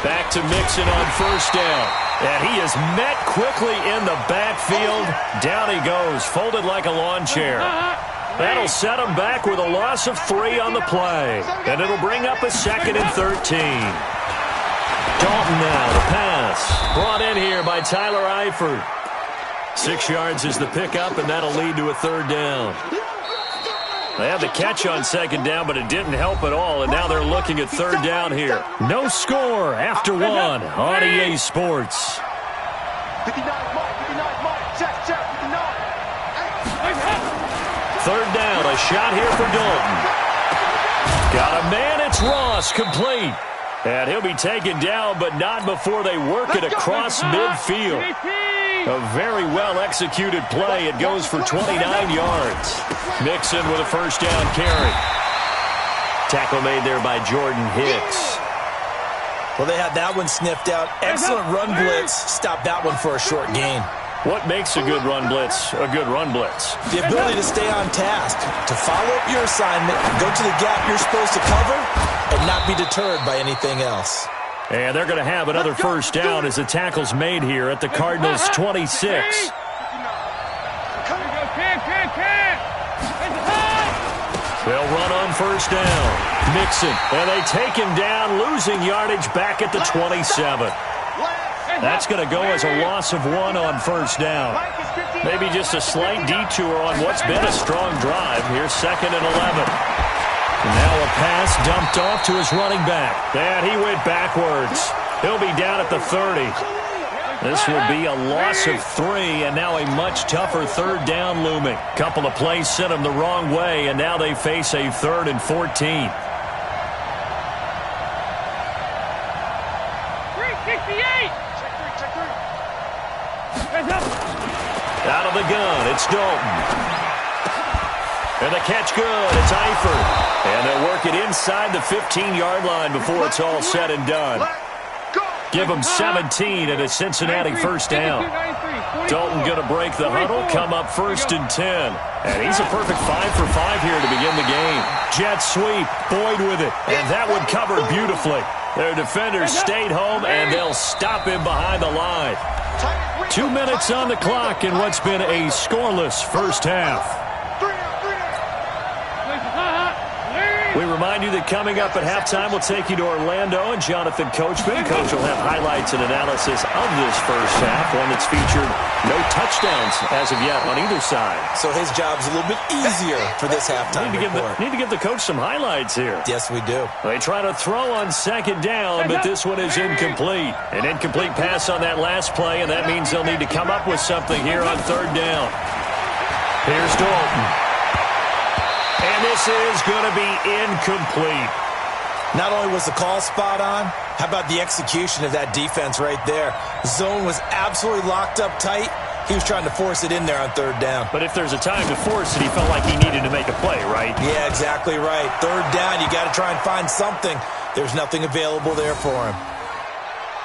Back to Mixon on first down. And he is met quickly in the backfield. Down he goes, folded like a lawn chair. That'll set him back with a loss of 3 on the play. And it'll bring up a 2nd and 13. Dalton now, the pass. Brought in here by Tyler Eifert. 6 yards is the pickup, and that'll lead to a third down. They had the catch on second down, but it didn't help at all, and now they're looking at third down here. No score after 1 on EA Sports. 59 Mike. Check, 59. Third down, a shot here for Dalton. Got a man, it's Ross, complete. And he'll be taken down, but not before they work it across midfield. A very well-executed play. It goes for 29 yards. Mixon with a first down carry. Tackle made there by Jordan Hicks. Well, they had that one sniffed out. Excellent run blitz. Stopped that one for a short gain. What makes a good run blitz a good run blitz? The ability to stay on task, to follow up your assignment, go to the gap you're supposed to cover, and not be deterred by anything else. And they're going to have another first down as the tackle's made here at the Cardinals' 26. They'll run on first down. Mixon, and they take him down, losing yardage back at the 27. That's going to go as a loss of 1 on first down. Maybe just a slight detour on what's been a strong drive. Here's 2nd and 11. Now a pass dumped off to his running back. And he went backwards. He'll be down at the 30. This will be a loss of 3, and now a much tougher 3rd down looming. Couple of plays sent them the wrong way, and now they face a 3rd and 14. 368. Out of the gun, it's Dalton. And the catch good, it's Eifert. And they'll work it inside the 15-yard line before it's all said and done. Give them 17 and a Cincinnati 1st down. Dalton going to break the huddle, come up 1st and 10. And he's a perfect 5 for 5 here to begin the game. Jet sweep, Boyd with it. And that one covered beautifully. Their defenders stayed home, and they'll stop him behind the line. 2 minutes on the clock in what's been a scoreless first half. We remind you that coming up at halftime, we'll take you to Orlando and Jonathan Coachman. Coach will have highlights and analysis of this first half, one that's featured no touchdowns as of yet on either side. So his job's a little bit easier for this halftime report. Need to give the coach some highlights here. Yes, we do. They try to throw on 2nd down, but this one is incomplete. An incomplete pass on that last play, and that means they'll need to come up with something here on 3rd down. Here's Dalton. And this is going to be incomplete. Not only was the call spot on, how about the execution of that defense right there? Zone was absolutely locked up tight. He was trying to force it in there on 3rd down. But if there's a time to force it, he felt like he needed to make a play, right? Yeah, exactly right. 3rd down, you got to try and find something. There's nothing available there for him.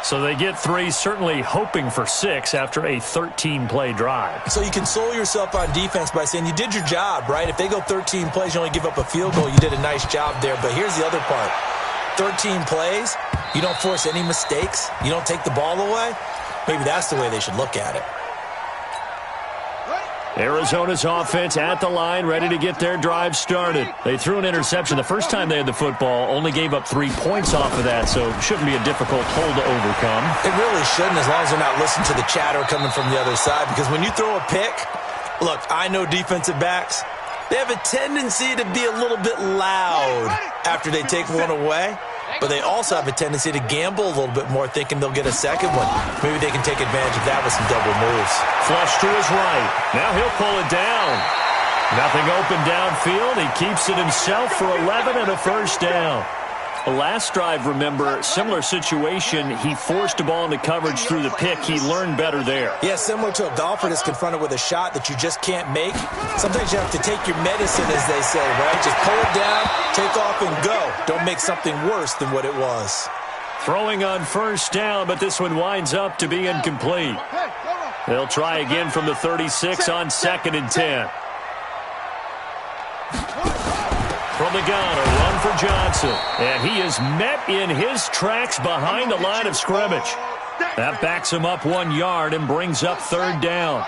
So they get 3, certainly hoping for 6 after a 13-play drive. So you console yourself on defense by saying you did your job, right? If they go 13 plays, you only give up a field goal, you did a nice job there. But here's the other part. 13 plays, you don't force any mistakes, you don't take the ball away. Maybe that's the way they should look at it. Arizona's offense at the line, ready to get their drive started. They threw an interception the first time they had the football, only gave up 3 points off of that, so it shouldn't be a difficult hole to overcome. It really shouldn't, as long as they're not listening to the chatter coming from the other side, because when you throw a pick, look, I know defensive backs, they have a tendency to be a little bit loud after they take one away. But they also have a tendency to gamble a little bit more, thinking they'll get a second one. Maybe they can take advantage of that with some double moves. Flush to his right. Now he'll pull it down. Nothing open downfield. He keeps it himself for 11 and a 1st down. The last drive, remember, similar situation. He forced a ball into coverage through the pick. He learned better there. Yeah, similar to a golfer that's confronted with a shot that you just can't make. Sometimes you have to take your medicine, as they say, right? Just pull it down, take off, and go. Don't make something worse than what it was. Throwing on 1st down, but this one winds up to be incomplete. They'll try again from the 36 on 2nd and 10. From the gun, a run for Johnson. And he is met in his tracks behind the line of scrimmage. That backs him up 1 yard and brings up 3rd down.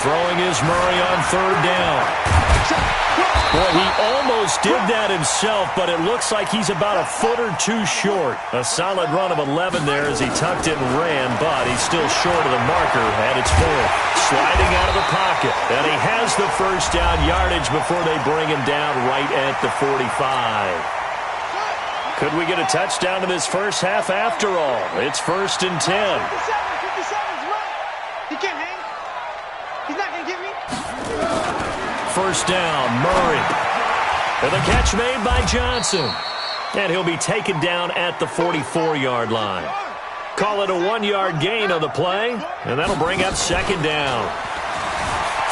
Throwing is Murray on 3rd down. Boy, he almost did that himself, but it looks like he's about a foot or 2 short. A solid run of 11 there as he tucked it and ran, but he's still short of the marker at its 4th. Sliding out of the pocket, and he has the 1st down yardage before they bring him down right at the 45. Could we get a touchdown in this first half after all? It's 1st and 10. 57's right. He can't hang. He's not going to get me. 1st down, Murray. And the catch made by Johnson. And he'll be taken down at the 44-yard line. Call it a 1-yard gain on the play, and that'll bring up 2nd down.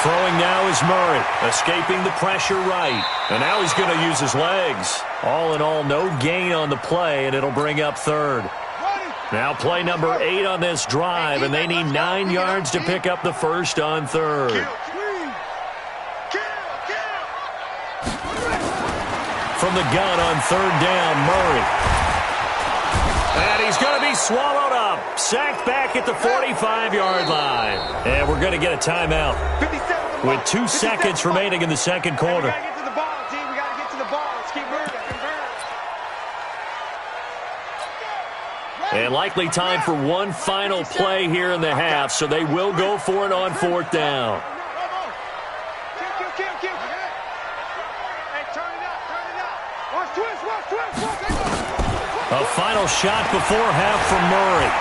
Throwing now is Murray, escaping the pressure right. And now he's going to use his legs. All in all, no gain on the play, and it'll bring up 3rd. Now play number 8 on this drive, and they need 9 yards to pick up the 1st on 3rd. From the gun on 3rd down, Murray. And he's going to be swallowed up. Sacked back at the 45-yard line. And we're going to get a timeout with 2 seconds remaining in the 2nd quarter. We got to get to the ball, team. We got to get to the ball. Let's keep moving. And likely time for one final play here in the half, so they will go for it on 4th down. A final shot before half from Murray.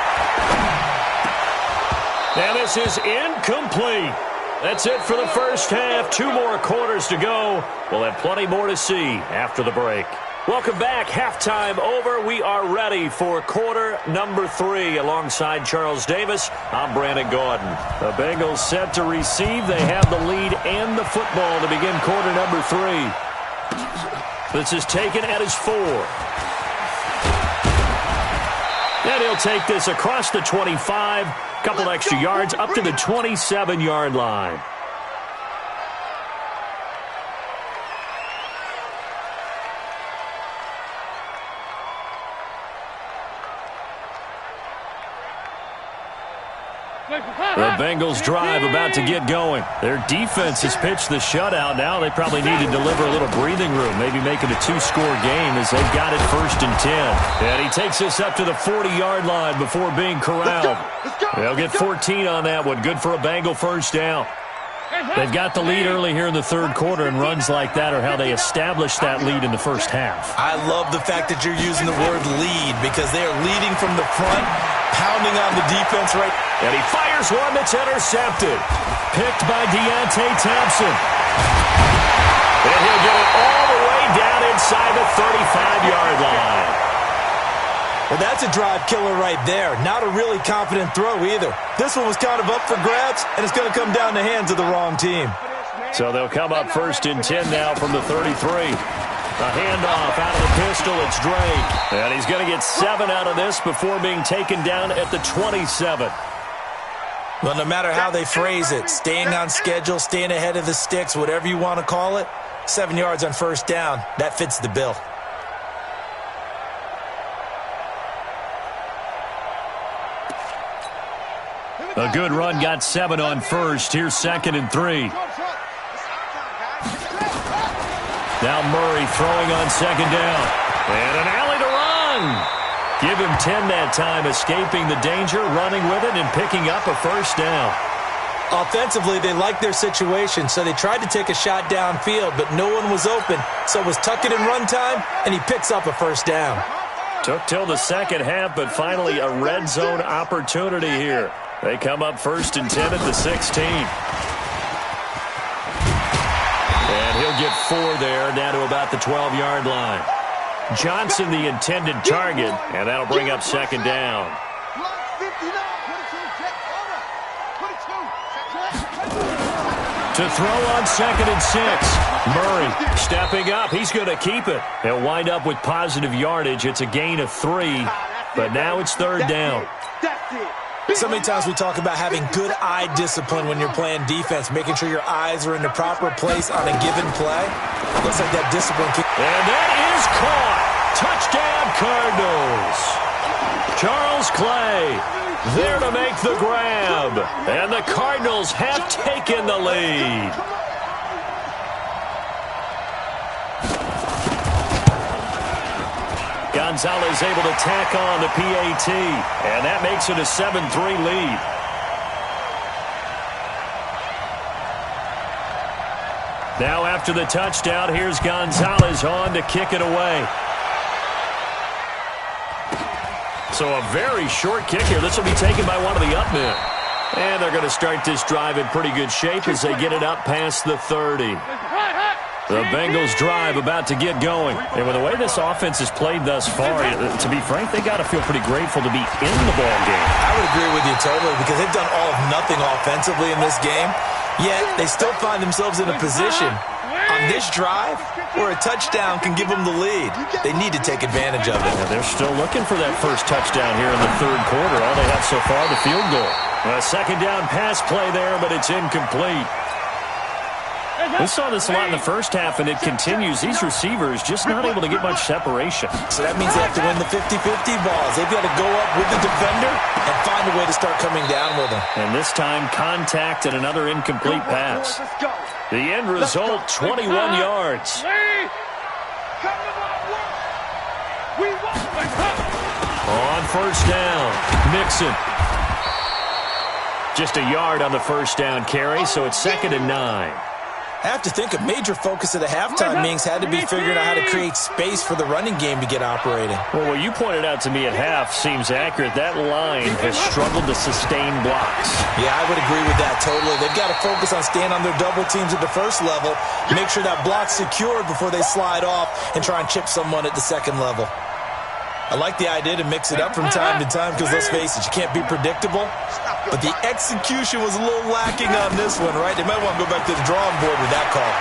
And this is incomplete. That's it for the first half. 2 more quarters to go. We'll have plenty more to see after the break. Welcome back. Halftime over. We are ready for quarter number 3. Alongside Charles Davis, I'm Brandon Gaudin. The Bengals set to receive. They have the lead and the football to begin quarter number 3. This is taken at his 4. And he'll take this across the 25. Couple extra yards up to the 27-yard line. The Bengals drive about to get going. Their defense has pitched the shutout. Now they probably need to deliver a little breathing room, maybe make it a 2-score game as they've got it 1st and 10. And he takes this up to the 40-yard line before being corralled. They'll get 14 on that one. Good for a Bengal 1st down. They've got the lead early here in the 3rd quarter, and runs like that are how they establish that lead in the first half. I love the fact that you're using the word lead because they are leading from the front, pounding on the defense right. And he fires one that's intercepted. Picked by Deontay Thompson. And he'll get it all the way down inside the 35-yard line. Well, that's a drive killer right there. Not a really confident throw either. This one was kind of up for grabs, and it's going to come down the hands of the wrong team. So they'll come up 1st and 10 now from the 33. A handoff out of the pistol. It's Drake. And he's going to get 7 out of this before being taken down at the 27. Well, no matter how they phrase it, staying on schedule, staying ahead of the sticks, whatever you want to call it, 7 yards on 1st down, that fits the bill. A good run got 7 on 1st. Here's 2nd and 3. Now Murray throwing on 2nd down. And an alley to run. Give him 10 that time, escaping the danger, running with it, and picking up a 1st down. Offensively, they liked their situation, so they tried to take a shot downfield, but no one was open, so it was tuck it in run time, and he picks up a 1st down. Took till the second half, but finally a red zone opportunity here. They come up 1st and 10 at the 16. And he'll get 4 there, down to about the 12-yard line. Johnson the intended target, and that'll bring up 2nd down. To throw on 2nd and 6. Murray stepping up. He's going to keep it. They'll wind up with positive yardage. It's a gain of 3, but now it's 3rd down. So many times we talk about having good eye discipline when you're playing defense, making sure your eyes are in the proper place on a given play. Looks like that discipline. And that is caught. Touchdown, Cardinals. Charles Clay there to make the grab. And the Cardinals have taken the lead. Gonzalez able to tack on the PAT, and that makes it a 7-3 lead. Now after the touchdown, here's Gonzalez on to kick it away. So a very short kick here. This will be taken by one of the up men. And they're going to start this drive in pretty good shape as they get it up past the 30. The Bengals drive about to get going. And with the way this offense has played thus far, to be frank, they got to feel pretty grateful to be in the ball game. I would agree with you totally because they've done all of nothing offensively in this game. Yet they still find themselves in a position on this drive where a touchdown can give them the lead. They need to take advantage of it. Yeah, they're still looking for that first touchdown here in the 3rd quarter. All they have so far, the field goal. A 2nd down pass play there, but it's incomplete. We saw this a lot in the first half, and it continues. These receivers just not able to get much separation. So that means they have to win the 50-50 balls. They've got to go up with the defender and find a way to start coming down with them. And this time, contact and another incomplete pass. The end result, 21 yards. On first down, Mixon. Just a yard on the first down carry, so it's 2nd and 9. I have to think a major focus of the halftime meetings had to be figuring out how to create space for the running game to get operating. Well, what you pointed out to me at half seems accurate. That line has struggled to sustain blocks. Yeah, I would agree with that totally. They've got to focus on staying on their double teams at the first level, make sure that block's secured before they slide off and try and chip someone at the second level. I like the idea to mix it up from time to time because, let's face it, you can't be predictable. But the execution was a little lacking on this one, right? They might want to go back to the drawing board with that call.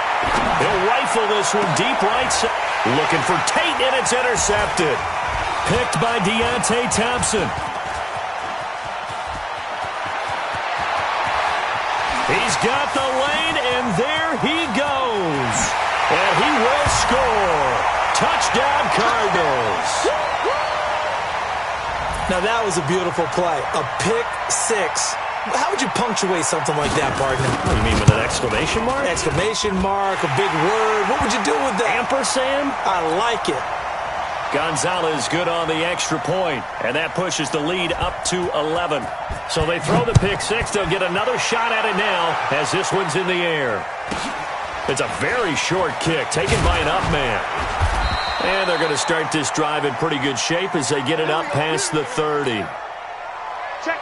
He'll rifle this one deep right side. Looking for Tate, and it's intercepted. Picked by Deontay Thompson. He's got the lane, and there he goes. And he will score. Touchdown, Cardinals. Now, that was a beautiful play. A pick six. How would you punctuate something like that, partner? What do you mean, with an exclamation mark? Exclamation mark, a big word. What would you do with that? Ampersand? I like it. Gonzalez good on the extra point, and that pushes the lead up to 11. So they throw the pick six. They'll get another shot at it now as this one's in the air. It's a very short kick taken by an up man. And they're going to start this drive in pretty good shape as they get it up past the 30.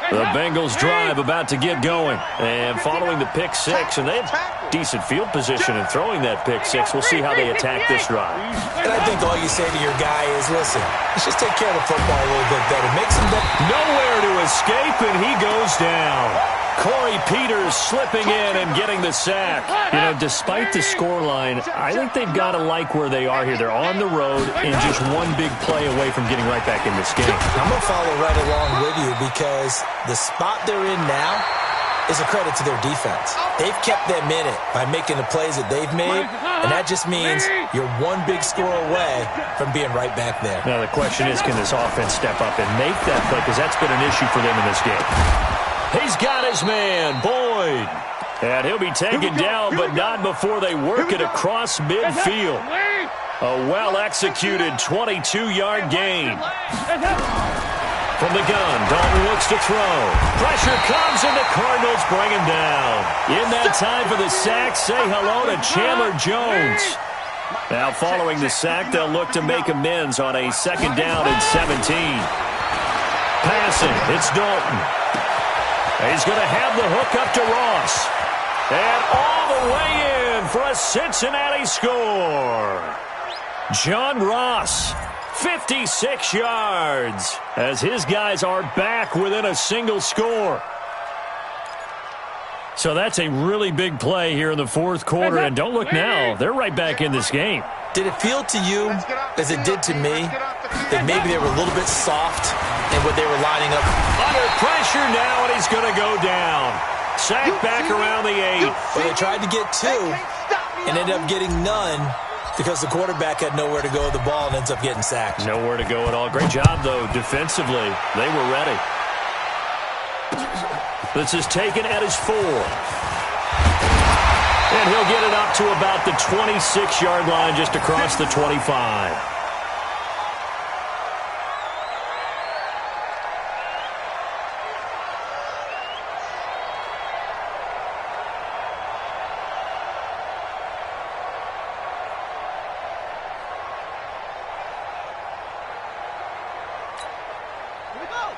The Bengals drive about to get going. And following the pick six, and they have decent field position in throwing that pick six. We'll see how they attack this drive. And I think all you say to your guy is, listen, let's just take care of the football a little bit better. Make some better. Nowhere to escape, and he goes down. Corey Peters slipping in and getting the sack. You know, despite the scoreline, I think they've got to like where they are here. They're on the road and just one big play away from getting right back in this game. I'm going to follow right along with you because the spot they're in now is a credit to their defense. They've kept them in it by making the plays that they've made, and that just means you're one big score away from being right back there. Now, the question is, can this offense step up and make that play? Because that's been an issue for them in this game. He's got his man, Boyd. And he'll be taken down, but not before they work it across midfield. A well-executed 22-yard gain. From the gun, Dalton looks to throw. Pressure comes, and the Cardinals bring him down. In that time for the sack, say hello to Chandler Jones. Now, following the sack, they'll look to make amends on a 2nd down and 17. Passing, it's Dalton. He's going to have the hook up to Ross. And all the way in for a Cincinnati score. John Ross, 56 yards, as his guys are back within a single score. So that's a really big play here in the 4th quarter. And don't look now, they're right back in this game. Did it feel to you, as it did to me, that maybe they were a little bit soft in what they were lining up? Under pressure now, and he's going to go down. Sack back around the 8. Well, they tried to get 2 and ended up getting none because the quarterback had nowhere to go with the ball and ends up getting sacked. Nowhere to go at all. Great job, though, defensively. They were ready. This is taken at his 4. And he'll get it up to about the 26-yard line, just across the 25.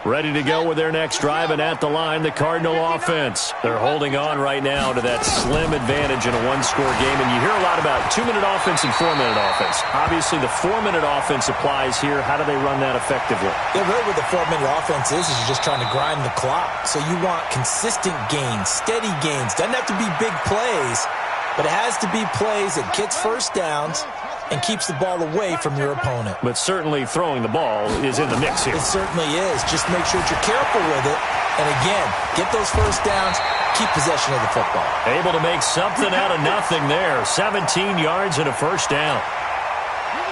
Ready to go with their next drive, and at the line, the Cardinal offense. They're holding on right now to that slim advantage in a one-score game, and you hear a lot about 2-minute offense and 4-minute offense. Obviously, the 4-minute offense applies here. How do they run that effectively? Yeah, really what the 4-minute offense is you're just trying to grind the clock. So you want consistent gains, steady gains. Doesn't have to be big plays, but it has to be plays that gets first downs and keeps the ball away from your opponent. But certainly throwing the ball is in the mix here. It certainly is. Just make sure that you're careful with it. And again, get those first downs, keep possession of the football. Able to make something out of nothing there. 17 yards and a first down.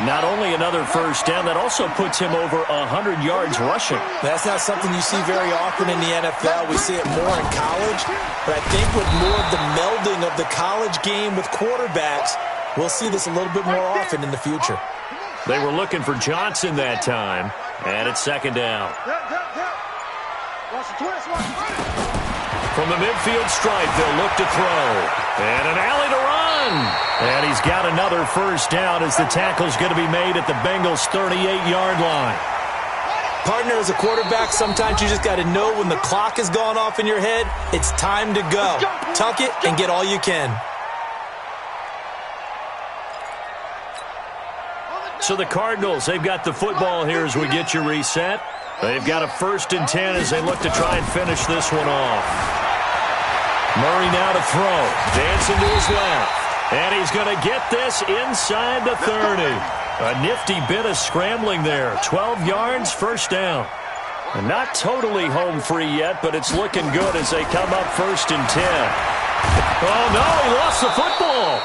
Not only another first down, that also puts him over 100 yards rushing. That's not something you see very often in the NFL. We see it more in college. But I think with more of the melding of the college game with quarterbacks, we'll see this a little bit more often in the future. They were looking for Johnson that time. And it's second down. Watch the twist. Watch the twist. From the midfield stripe, they'll look to throw. And an alley to run. And he's got another first down as the tackle's going to be made at the Bengals' 38-yard line. Partner, as a quarterback, sometimes you just got to know when the clock has gone off in your head, it's time to go. Tuck it and get all you can. So the Cardinals, they've got the football here as we get you reset. They've got a 1st and 10 as they look to try and finish this one off. Murray now to throw. Dancing to his left. And he's going to get this inside the 30. A nifty bit of scrambling there. 12 yards, first down. And not totally home free yet, but it's looking good as they come up 1st and 10. Oh, no, he lost the football.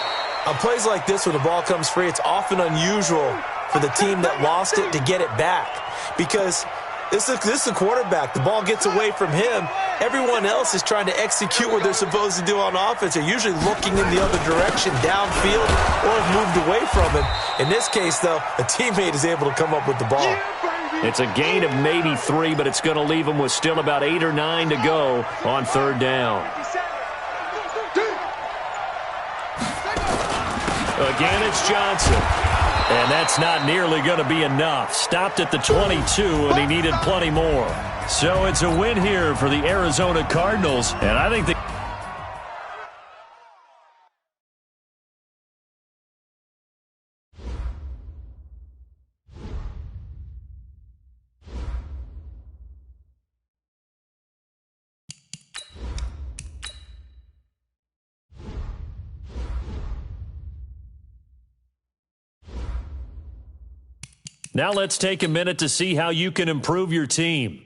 On plays like this, when the ball comes free, it's often unusual for the team that lost it to get it back. Because this is a quarterback. The ball gets away from him. Everyone else is trying to execute what they're supposed to do on offense. They're usually looking in the other direction, downfield, or have moved away from him. In this case, though, a teammate is able to come up with the ball. It's a gain of maybe 3, but it's going to leave them with still about 8 or 9 to go on 3rd down. Again, it's Johnson. And that's not nearly going to be enough. Stopped at the 22, and he needed plenty more. So it's a win here for the Arizona Cardinals. And I think they... Now let's take a minute to see how you can improve your team.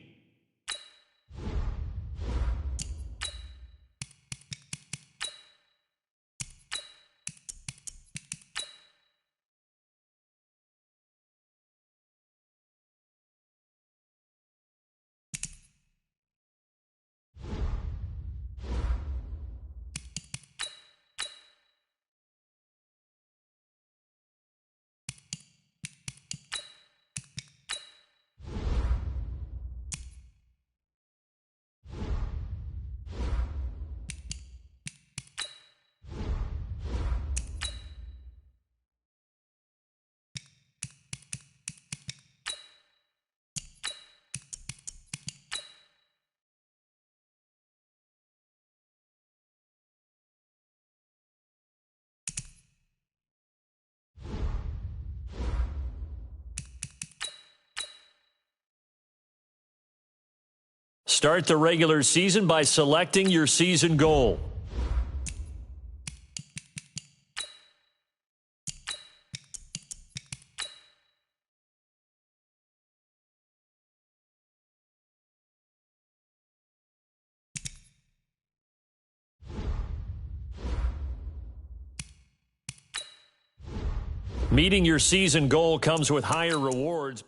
Start the regular season by selecting your season goal. Meeting your season goal comes with higher rewards.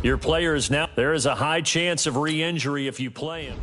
Your player is now, there is a high chance of re-injury if you play him.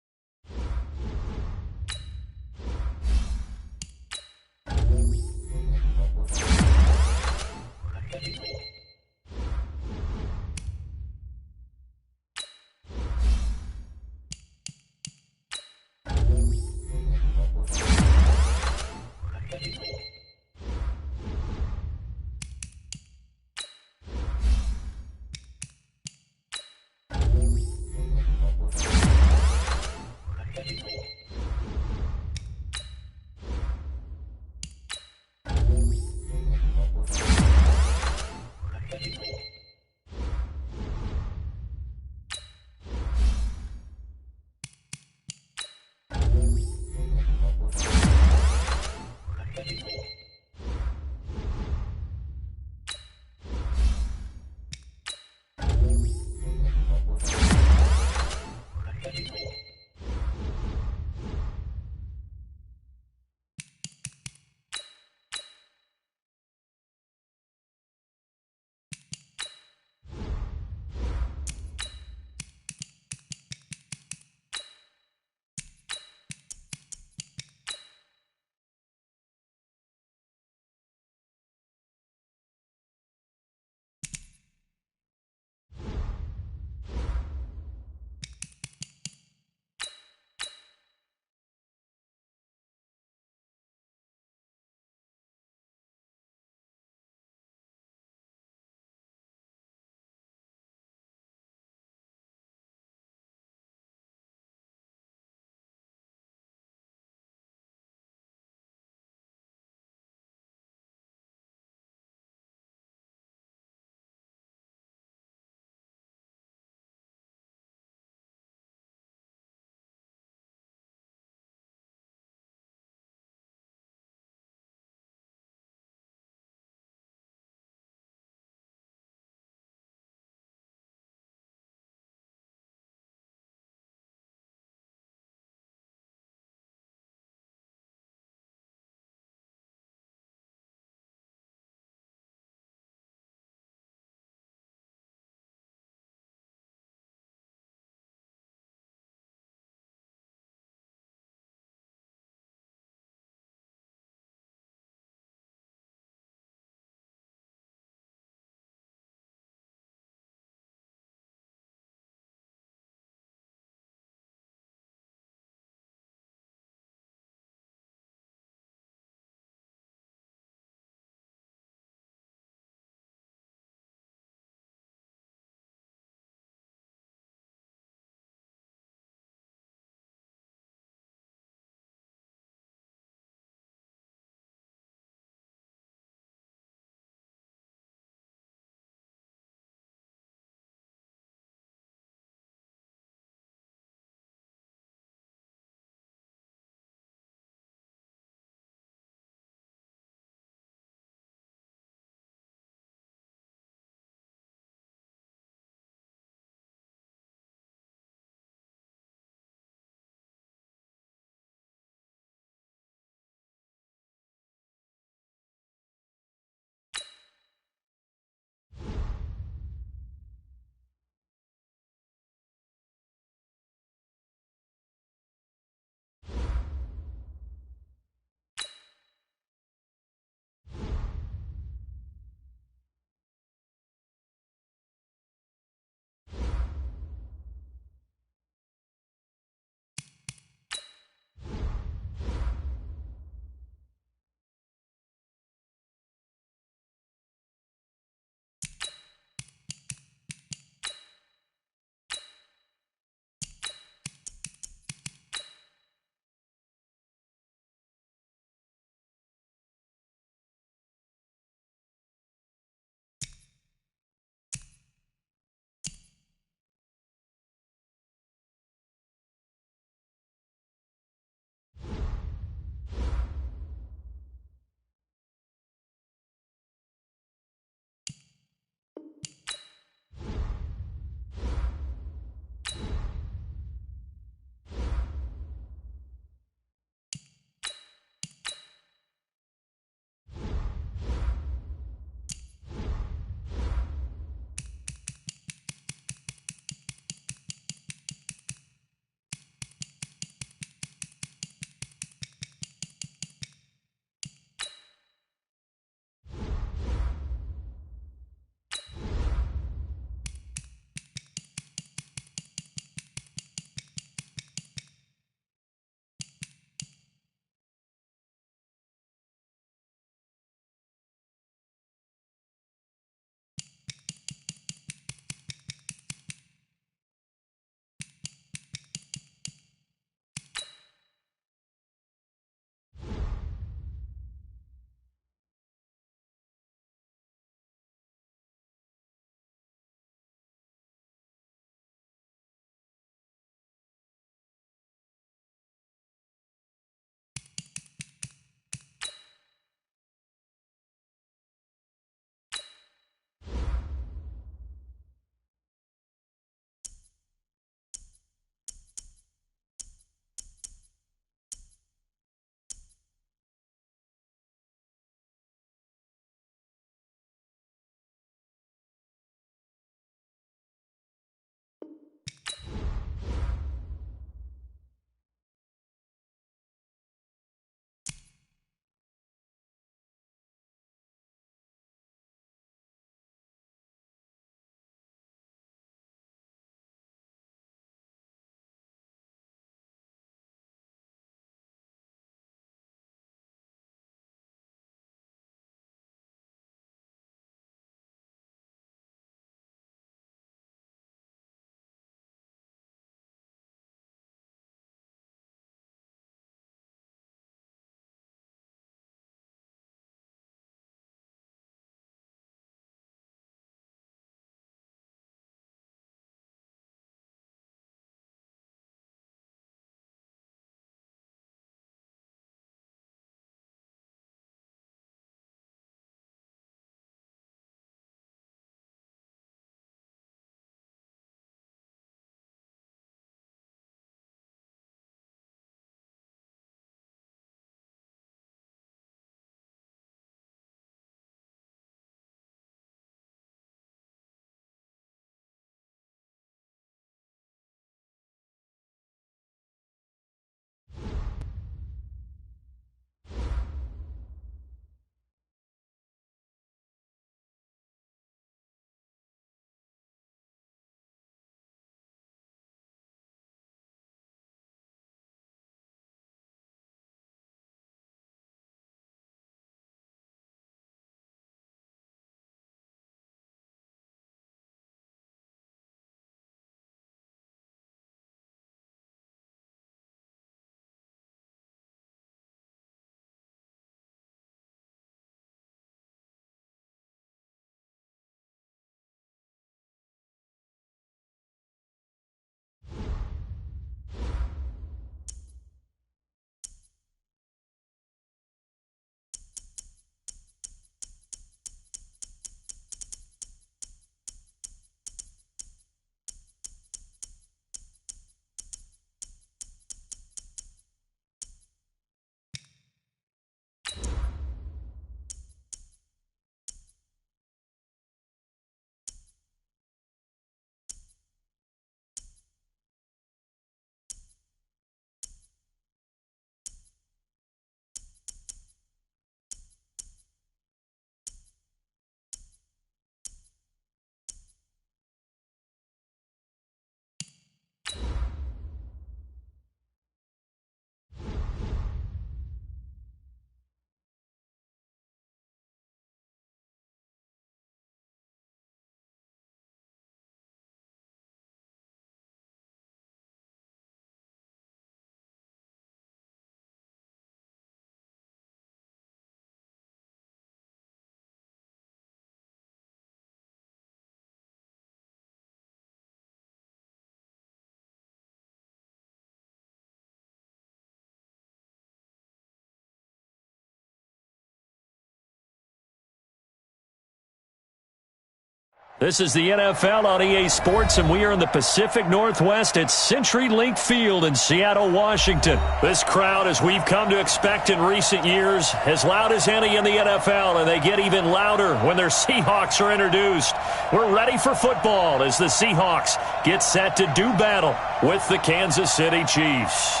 This is the NFL on EA Sports, and we are in the Pacific Northwest at CenturyLink Field in Seattle, Washington. This crowd, as we've come to expect in recent years, as loud as any in the NFL, and they get even louder when their Seahawks are introduced. We're ready for football as the Seahawks get set to do battle with the Kansas City Chiefs.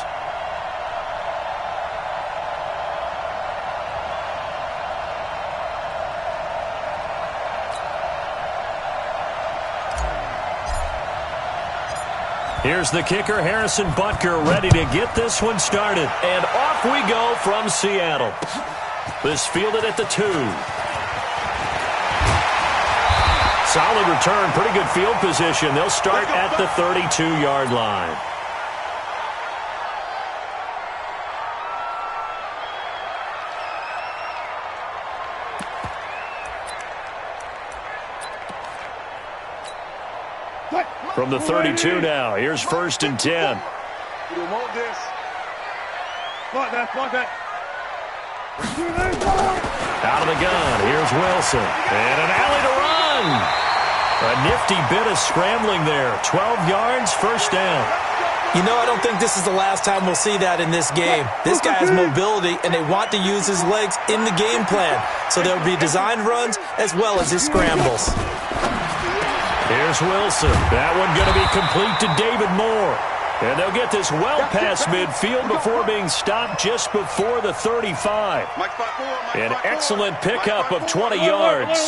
Here's the kicker, Harrison Butker, ready to get this one started. And off we go from Seattle. This fielded at the 2. Solid return, pretty good field position. They'll start at the 32-yard line. From the 32 now, here's 1st and 10. You want this. Block that. Out of the gun, here's Wilson. And an alley to run. A nifty bit of scrambling there. 12 yards, 1st down. You know, I don't think this is the last time we'll see that in this game. This guy has mobility, and they want to use his legs in the game plan. So there will be designed runs as well as his scrambles. Here's Wilson. That one going to be complete to David Moore. And they'll get this well past midfield before being stopped just before the 35. An excellent pickup of 20 yards.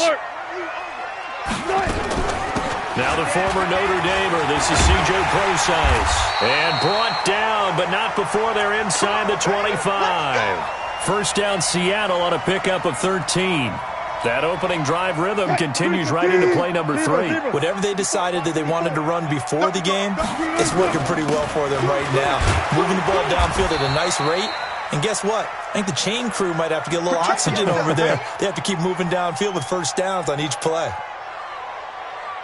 Now the former Notre Damer. This is C.J. Procise. And brought down, but not before they're inside the 25. 1st down Seattle on a pickup of 13. That opening drive rhythm continues right into play number 3. Whatever they decided that they wanted to run before the game, it's working pretty well for them right now. Moving the ball downfield at a nice rate. And guess what? I think the chain crew might have to get a little oxygen over there. They have to keep moving downfield with 1st downs on each play.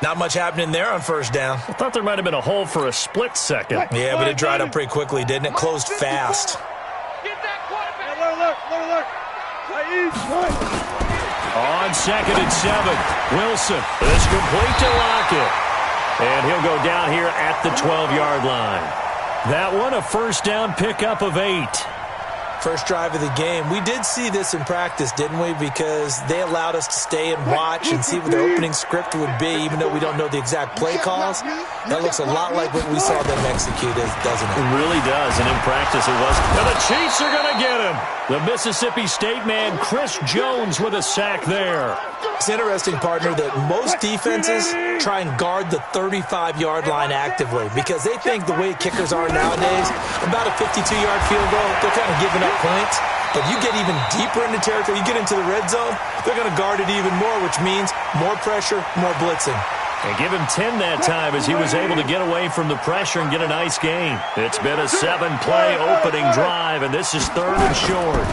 Not much happening there on 1st down. I thought there might have been a hole for a split second. Yeah, but it dried up pretty quickly, didn't it? Closed fast. Get that quarterback. Look. On 2nd and 7, Wilson is complete to Lockett. And he'll go down here at the 12-yard line. That one, a 1st down pickup of 8. First drive of the game. We did see this in practice, didn't we? Because they allowed us to stay and watch and see what their opening script would be, even though we don't know the exact play calls. That looks a lot like what we saw them execute, doesn't it? It really does, and in practice it was. And the Chiefs are going to get him. The Mississippi State man, Chris Jones, with a sack there. It's interesting, partner, that most defenses try and guard the 35-yard line actively because they think the way kickers are nowadays, about a 52-yard field goal, they're kind of giving up points. But you get even deeper into territory, you get into the red zone, they're going to guard it even more, which means more pressure, more blitzing. And give him 10 that time as he was able to get away from the pressure and get a nice gain. It's been a 7-play opening drive, and this is 3rd and short.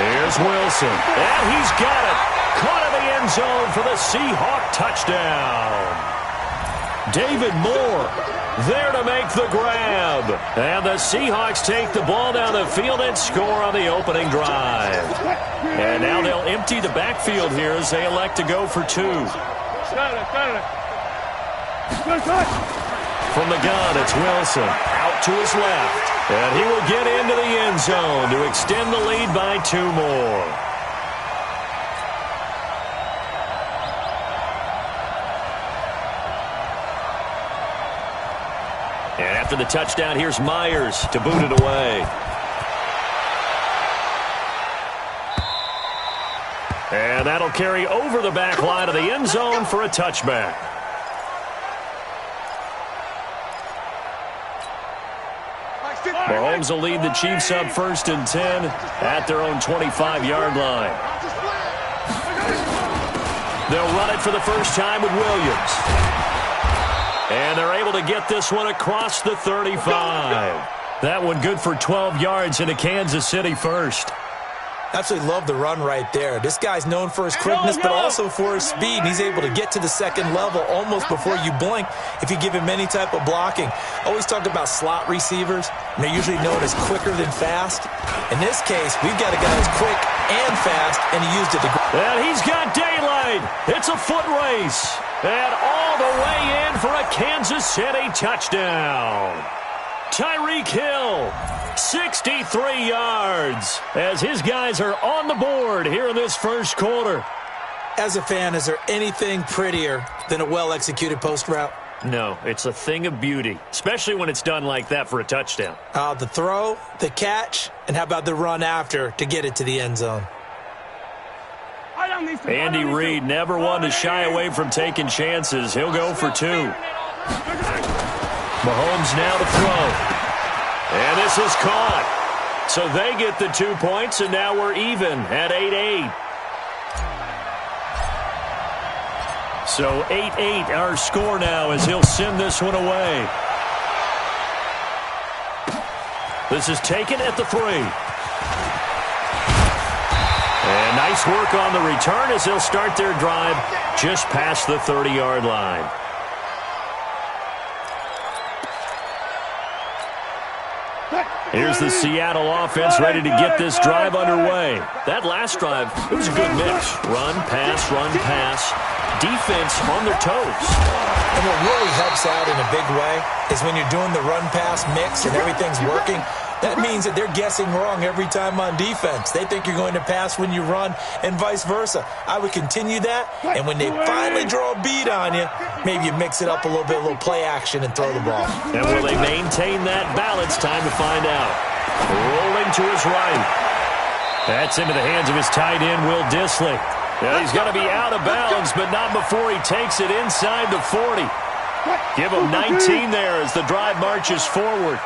Here's Wilson, and he's got it. Caught in the end zone for the Seahawk touchdown. David Moore there to make the grab. And the Seahawks take the ball down the field and score on the opening drive. And now they'll empty the backfield here as they elect to go for 2. From the gun, it's Wilson. Out to his left. And he will get into the end zone to extend the lead by 2 more. And after the touchdown, here's Myers to boot it away. And that'll carry over the back line of the end zone for a touchback. Mahomes will lead the Chiefs up 1st and 10 at their own 25-yard line. They'll run it for the first time with Williams. And they're able to get this one across the 35. That one good for 12 yards into Kansas City first. Absolutely love the run right there. This guy's known for his quickness, but also for his speed. And he's able to get to the second level almost before you blink if you give him any type of blocking. Always talk about slot receivers, and they're usually known as quicker than fast. In this case, we've got a guy who's quick and fast, and he used it to go. And he's got daylight. It's a foot race. And all the way in for a Kansas City touchdown. Tyreek Hill, 63 yards, as his guys are on the board here in this first quarter. As a fan, is there anything prettier than a well-executed post route? No, it's a thing of beauty, especially when it's done like that for a touchdown. The throw, the catch, and how about the run after to get it to the end zone? Andy Reid never one to shy away from taking chances. He'll go for two. Mahomes now to throw. And this is caught. So they get the 2 points, and now we're even at 8-8. So 8-8 our score now as he'll send this one away. This is taken at the 3. And nice work on the return as they'll start their drive just past the 30-yard line. Here's the Seattle offense ready to get this drive underway. That last drive, it was a good mix. Run, pass, defense on their toes. And what really helps out in a big way is when you're doing the run-pass mix and everything's working, that means that they're guessing wrong every time on defense. They think you're going to pass when you run and vice versa. I would continue that, and when they finally draw a beat on you, maybe you mix it up a little play action and throw the ball. And will they maintain that balance? Time to find out. Rolling to his right. That's into the hands of his tight end, Will Dissly. Yeah, he's going to be out of bounds, but not before he takes it inside the 40. Give him 19 there as the drive marches forward.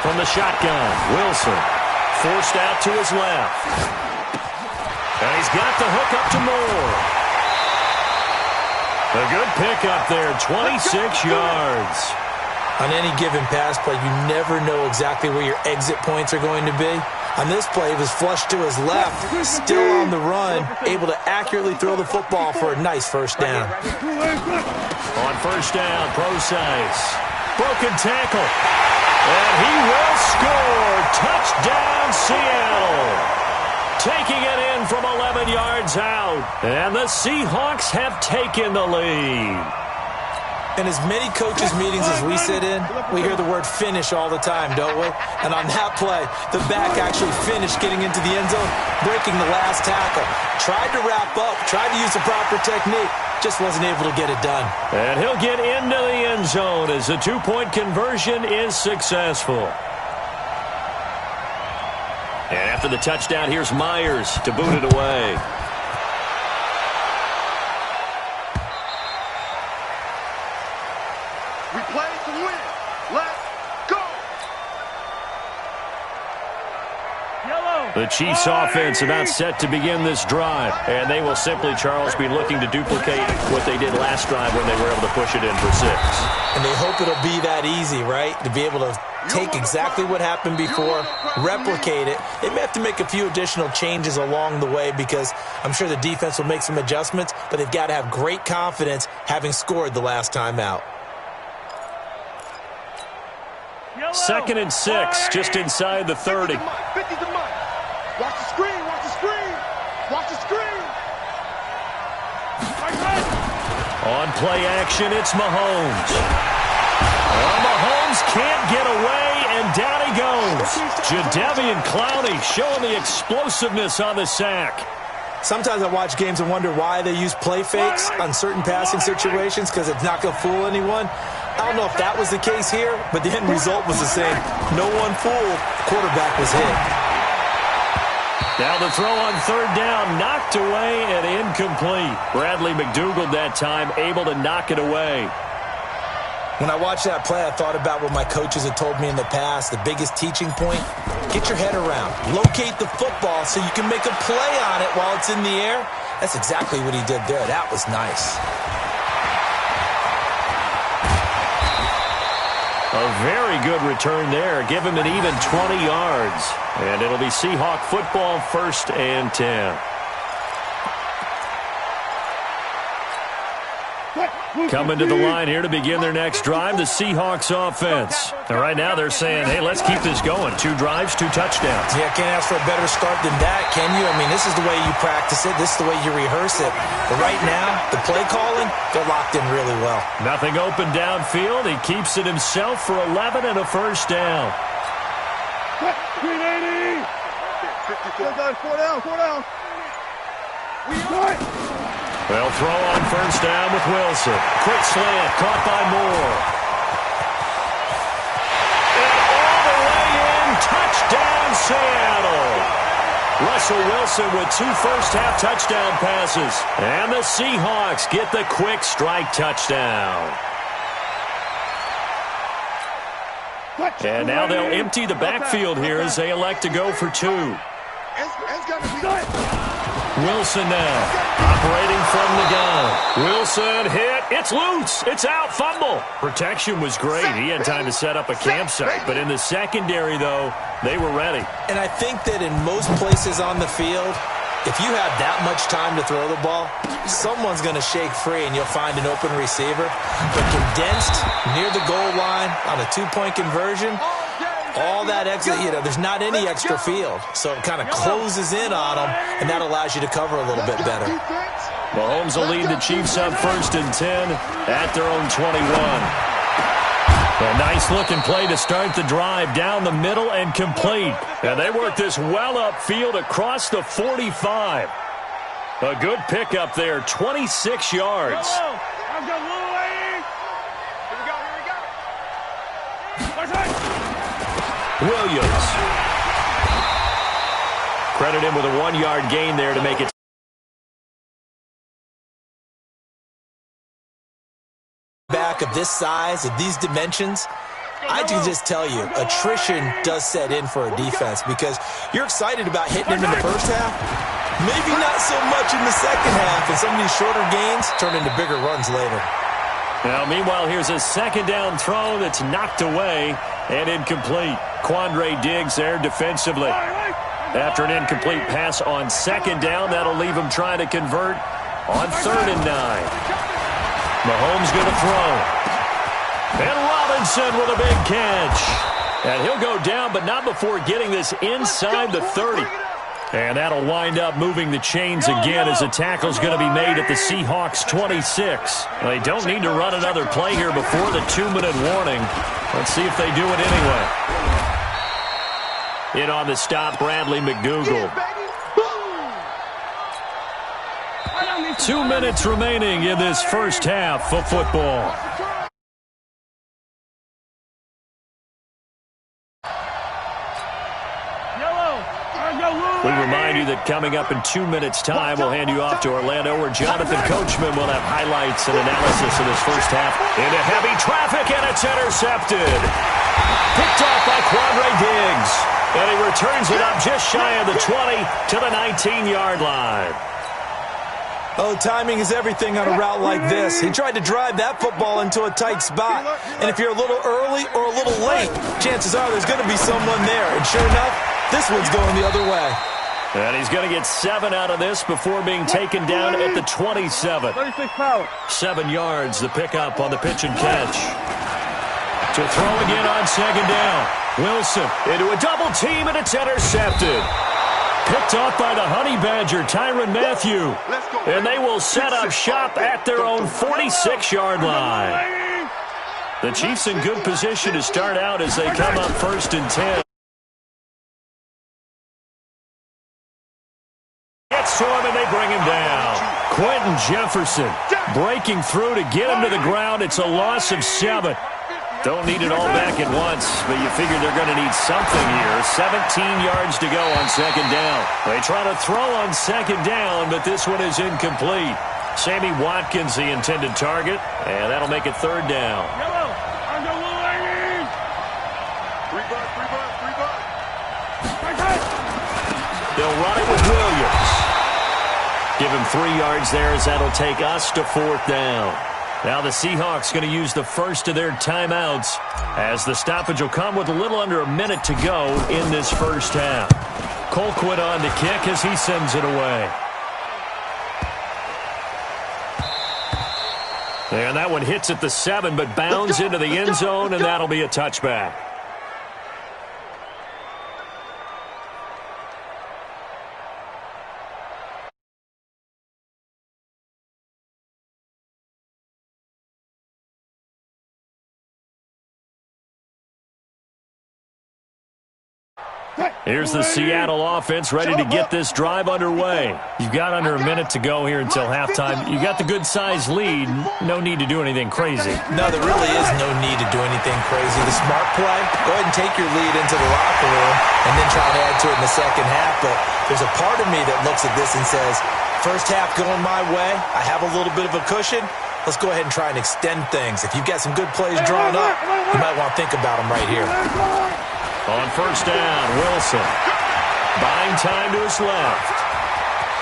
From the shotgun, Wilson forced out to his left. And he's got the hook up to Moore. A good pickup there, 26 yards. On any given pass play, you never know exactly where your exit points are going to be. On this play, he was flushed to his left, still on the run, able to accurately throw the football for a nice first down. On first down, Procise. Broken tackle. And he will score. Touchdown, Seattle. Taking it in from 11 yards out. And the Seahawks have taken the lead. In as many coaches' meetings as we sit in, we hear the word finish all the time, don't we? And on that play, the back actually finished getting into the end zone, breaking the last tackle. Tried to wrap up, tried to use the proper technique, just wasn't able to get it done. And he'll get into the end zone as the two-point conversion is successful. And after the touchdown, here's Myers to boot it away. We play to win. Let's go. The Chiefs offense about set to begin this drive. And they will simply, Charles, be looking to duplicate what they did last drive when they were able to push it in for 6. And they hope it'll be that easy, right? To be able to take exactly what happened before, replicate it. They may have to make a few additional changes along the way because I'm sure the defense will make some adjustments, but they've got to have great confidence having scored the last time out. 2nd and 6, just inside the 30. 50 to Mike. Watch the screen, watch the screen. Watch the screen. On play action, it's Mahomes. Well, Mahomes can't get away, and down he goes. Jadeveon Clowney showing the explosiveness on the sack. Sometimes I watch games and wonder why they use play fakes on certain passing situations because it's not going to fool anyone. I don't know if that was the case here, but the end result was the same. No one fooled. The quarterback was hit. Now the throw on 3rd down, knocked away and incomplete. Bradley McDougald that time able to knock it away. When I watched that play, I thought about what my coaches had told me in the past. The biggest teaching point, get your head around. Locate the football so you can make a play on it while it's in the air. That's exactly what he did there. That was nice. A very good return there. Give him an even 20 yards. And it'll be Seahawk football, 1st and 10. Coming to the line here to begin their next drive, the Seahawks offense. And right now they're saying, hey, let's keep this going. 2 drives, 2 touchdowns. Yeah, can't ask for a better start than that, can you? I mean, this is the way you practice it. This is the way you rehearse it. But right now, the play calling, they're locked in really well. Nothing open downfield. He keeps it himself for 11 and a 1st down. 380. 4 down. We got it. They'll throw on 1st down with Wilson. Quick slant, caught by Moore. And all the way in, touchdown Seattle. Russell Wilson with 2 first-half touchdown passes. And the Seahawks get the quick strike touchdown. And now they'll empty the backfield here as they elect to go for 2. Wilson now, operating from the gun. Wilson hit. It's loose. It's out. Fumble. Protection was great. He had time to set up a campsite. But in the secondary, though, they were ready. And I think that in most places on the field, if you have that much time to throw the ball, someone's going to shake free and you'll find an open receiver. But condensed near the goal line on a 2-point conversion, all that extra, there's not any extra field. So it kind of closes in on them, and that allows you to cover a little bit better. Mahomes will lead the Chiefs up 1st and 10 at their own 21. A nice-looking play to start the drive down the middle and complete. And they work this well upfield across the 45. A good pickup there, 26 yards. Williams. Credit him with a 1-yard gain there to make it. Back of this size, of these dimensions, I can just tell you, attrition does set in for a defense because you're excited about hitting him in the first half. Maybe not so much in the second half, and some of these shorter gains turn into bigger runs later. Now, meanwhile, here's a 2nd down throw that's knocked away and incomplete. Quandre Diggs there defensively. After an incomplete pass on 2nd down, that'll leave him trying to convert on 3rd and 9. Mahomes going to throw. And Robinson with a big catch. And he'll go down, but not before getting this inside the 30. And that'll wind up moving the chains again as the tackle's going to be made at the Seahawks 26. They don't need to run another play here before the 2-minute warning. Let's see if they do it anyway. In on the stop, Bradley McDougald. 2 minutes remaining in this first half of football. We remind you that coming up in 2 minutes' time, we'll hand you off to Orlando, where Jonathan Coachman will have highlights and analysis of this first half. Into heavy traffic, and it's intercepted. Picked off by Quandre Diggs. And he returns it up just shy of the 20 to the 19-yard line. Oh, timing is everything on a route like this. He tried to drive that football into a tight spot. And if you're a little early or a little late, chances are there's going to be someone there. And sure enough, this one's going the other way. And he's going to get 7 out of this before being taken down at the 27. 7 yards, the pickup on the pitch and catch. To throw again on 2nd down. Wilson into a double team, and it's intercepted. Picked off by the Honey Badger, Tyrann Mathieu. And they will set up shop at their own 46-yard line. The Chiefs in good position to start out as they come up 1st and 10. Gets to him, and they bring him down. Quentin Jefferson breaking through to get him to the ground. It's a loss of 7. Don't need it all back at once, but you figure they're going to need something here. 17 yards to go on 2nd down. They try to throw on 2nd down, but this one is incomplete. Sammy Watkins, the intended target, and that'll make it 3rd down. They'll run it with Williams. Give him 3 yards there as that'll take us to 4th down. Now the Seahawks going to use the first of their timeouts as the stoppage will come with a little under a minute to go in this first half. Colquitt on to kick as he sends it away. And that one hits at the 7, but bounds into the end zone, and that'll be a touchback. Here's the Seattle offense ready to get this drive underway. You've got under a minute to go here until halftime. You got the good-sized lead. No need to do anything crazy. No, there really is no need to do anything crazy. The smart play, go ahead and take your lead into the locker room and then try to add to it in the second half. But there's a part of me that looks at this and says, first half going my way, I have a little bit of a cushion. Let's go ahead and try and extend things. If you've got some good plays drawn up, you might want to think about them right here. On first down, Wilson. Buying time to his left.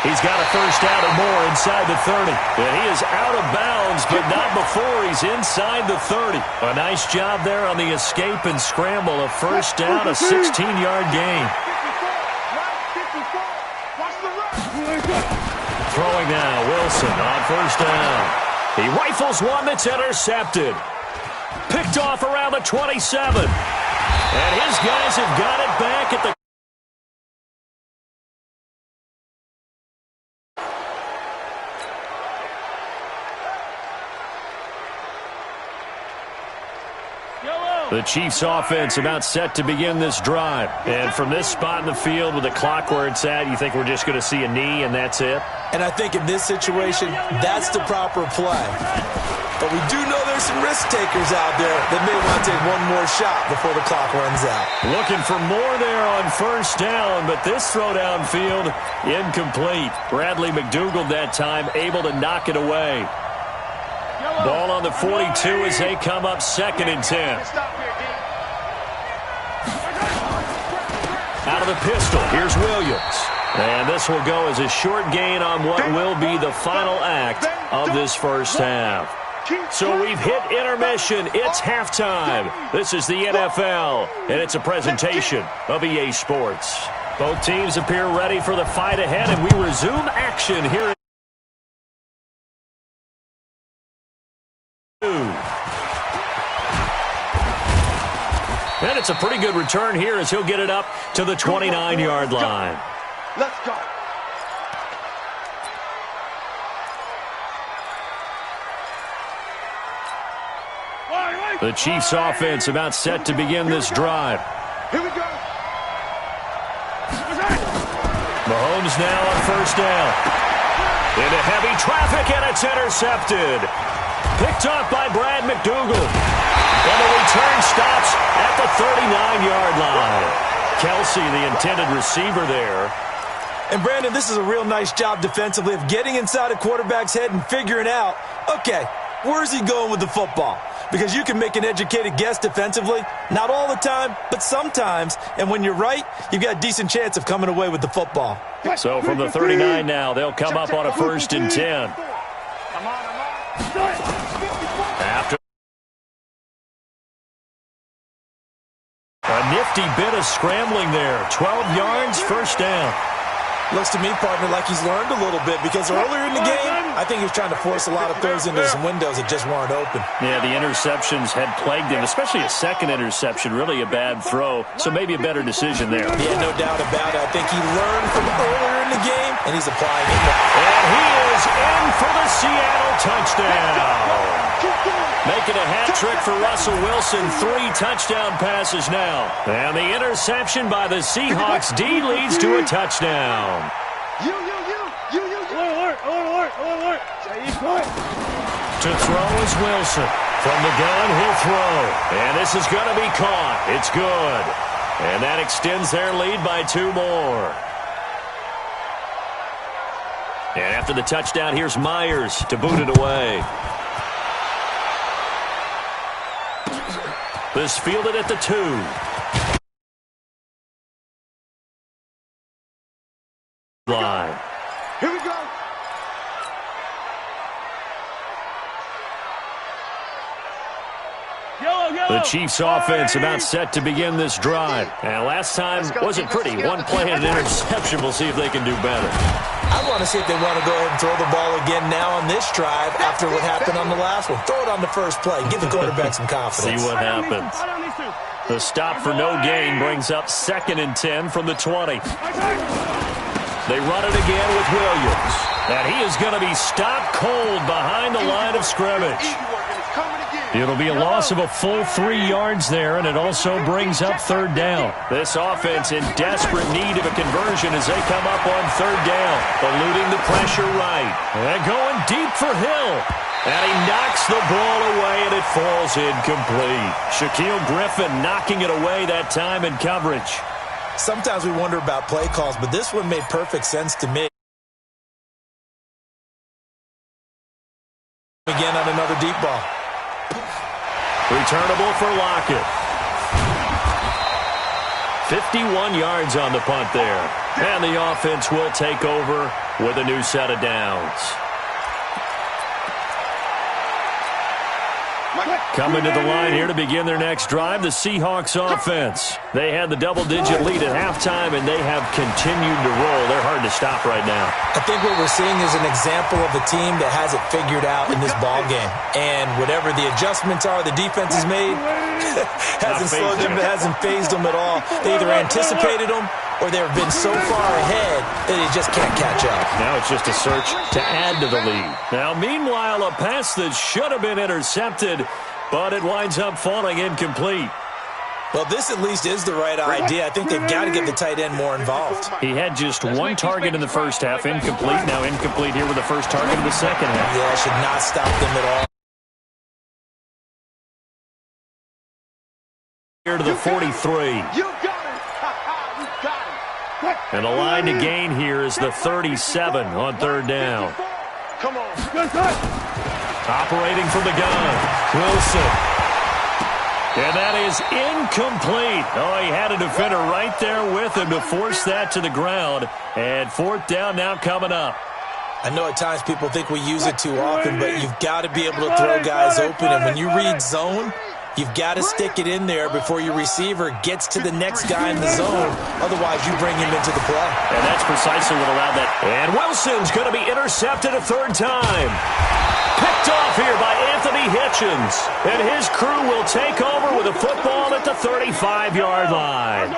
He's got a first down or more inside the 30. And he is out of bounds, but not before he's inside the 30. A nice job there on the escape and scramble. A first down, a 16-yard gain. Throwing now, Wilson on first down. He rifles one that's intercepted. Picked off around the 27. And his guys have got it back at the... The Chiefs offense about set to begin this drive. And from this spot in the field with the clock where it's at, you think we're just going to see a knee and that's it? And I think in this situation, that's the proper play. But we do know there's some risk takers out there that may want to take one more shot before the clock runs out. Looking for more there on first down, but this throw downfield incomplete. Bradley McDougald that time able to knock it away. Ball on the 42 as they come up 2nd and 10. Out of the pistol, here's Williams. And this will go as a short gain on what will be the final act of this first half. So we've hit intermission. It's halftime. This is the NFL, and it's a presentation of EA Sports. Both teams appear ready for the fight ahead, and we resume action here. And it's a pretty good return here as he'll get it up to the 29-yard line. Let's go. The Chiefs offense about set to begin this drive. Here we go. Mahomes now on first down. Into heavy traffic, and it's intercepted. Picked off by Brad McDougald. And the return stops at the 39-yard line. Kelsey, the intended receiver there. And, Brandon, this is a real nice job defensively of getting inside a quarterback's head and figuring out, okay, where's he going with the football? Because you can make an educated guess defensively. Not all the time, but sometimes. And when you're right, you've got a decent chance of coming away with the football. So from the 39 now, they'll come up on a 1st and 10. After a nifty bit of scrambling there. 12 yards, first down. Looks to me, partner, like he's learned a little bit because earlier in the game, I think he was trying to force a lot of throws into some windows that just weren't open. Yeah, the interceptions had plagued him, especially a second interception, really a bad throw. So maybe a better decision there. Yeah, no doubt about it. I think he learned from earlier in the game, and he's applying it now. And he is in for the Seattle touchdown. Making a hat trick for Russell Wilson. 3 touchdown passes now. And the interception by the Seahawks D leads to a touchdown. Alert. To throw is Wilson. From the gun, he'll throw. And this is going to be caught. It's good. And that extends their lead by 2 more. And after the touchdown, here's Myers to boot it away. This fielded at the 2. Line. Here we go. The Chiefs offense about set to begin this drive. And last time wasn't pretty. One play and an interception. We'll see if they can do better. I want to see if they want to go ahead and throw the ball again now on this drive after what happened on the last one. Throw it on the first play. Give the quarterback some confidence. See what happens. The stop for no gain brings up 2nd and 10 from the 20. They run it again with Williams. And he is going to be stopped cold behind the line of scrimmage. It'll be a loss of a full 3 yards there, and it also brings up 3rd down. This offense in desperate need of a conversion as they come up on 3rd down. Eluding the pressure right. And going deep for Hill. And he knocks the ball away, and it falls incomplete. Shaquille Griffin knocking it away that time in coverage. Sometimes we wonder about play calls, but this one made perfect sense to me. Again on another deep ball. Returnable for Lockett. 51 yards on the punt there. And the offense will take over with a new set of downs. Coming to the line here to begin their next drive, the Seahawks offense. They had the double-digit lead at halftime, and they have continued to roll. They're hard to stop right now. I think what we're seeing is an example of a team that has it figured out in this ball game. And whatever the adjustments are the defense has made, hasn't slowed them, hasn't phased them at all. They either anticipated them or they've been so far ahead that they just can't catch up. Now it's just a search to add to the lead. Now, meanwhile, a pass that should have been intercepted, but it winds up falling incomplete. Well, this at least is the right idea. I think they've got to get the tight end more involved. He had just 1 target in the first half, incomplete. Now incomplete here with the first target in the second half. Yeah, should not stop them at all. Here to the 43. And the line to gain here is the 37 on 3rd down. Come on. Operating from the gun, Wilson. And that is incomplete. Oh, he had a defender right there with him to force that to the ground. And 4th down now coming up. I know at times people think we use it too often, but you've got to be able to throw guys open. And when you read zone, you've got to stick it in there before your receiver gets to the next guy in the zone. Otherwise, you bring him into the play. And that's precisely what allowed that. And Wilson's going to be intercepted a 3rd time. Picked off here by Anthony Hitchens. And his crew will take over with a football at the 35-yard line.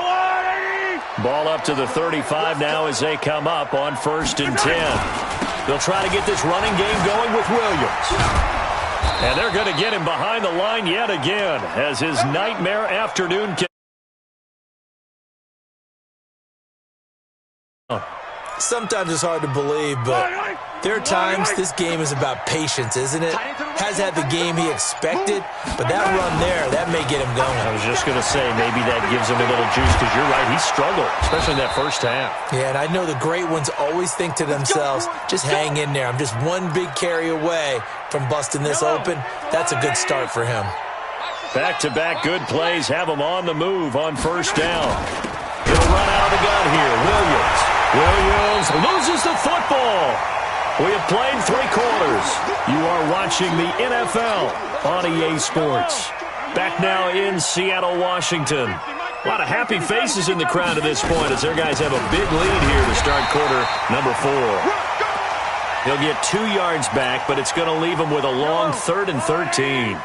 Ball up to the 35 now as they come up on 1st and 10. They'll try to get this running game going with Williams. And they're going to get him behind the line yet again as his nightmare afternoon. Sometimes it's hard to believe, but there are times this game is about patience, isn't it? Has had the game he expected, but that run there, that may get him going. I was just going to say, maybe that gives him a little juice, because you're right, he struggled, especially in that first half. Yeah, and I know the great ones always think to themselves, just hang in there. I'm just one big carry away from busting this open. That's a good start for him. Back-to-back good plays have him on the move on 1st down. He'll run out of the gun here. Williams loses the football. We have played 3 quarters. You are watching the NFL on EA Sports. Back now in Seattle, Washington. A lot of happy faces in the crowd at this point as their guys have a big lead here to start quarter number 4. He'll get 2 yards back, but it's going to leave him with a long 3rd and 13.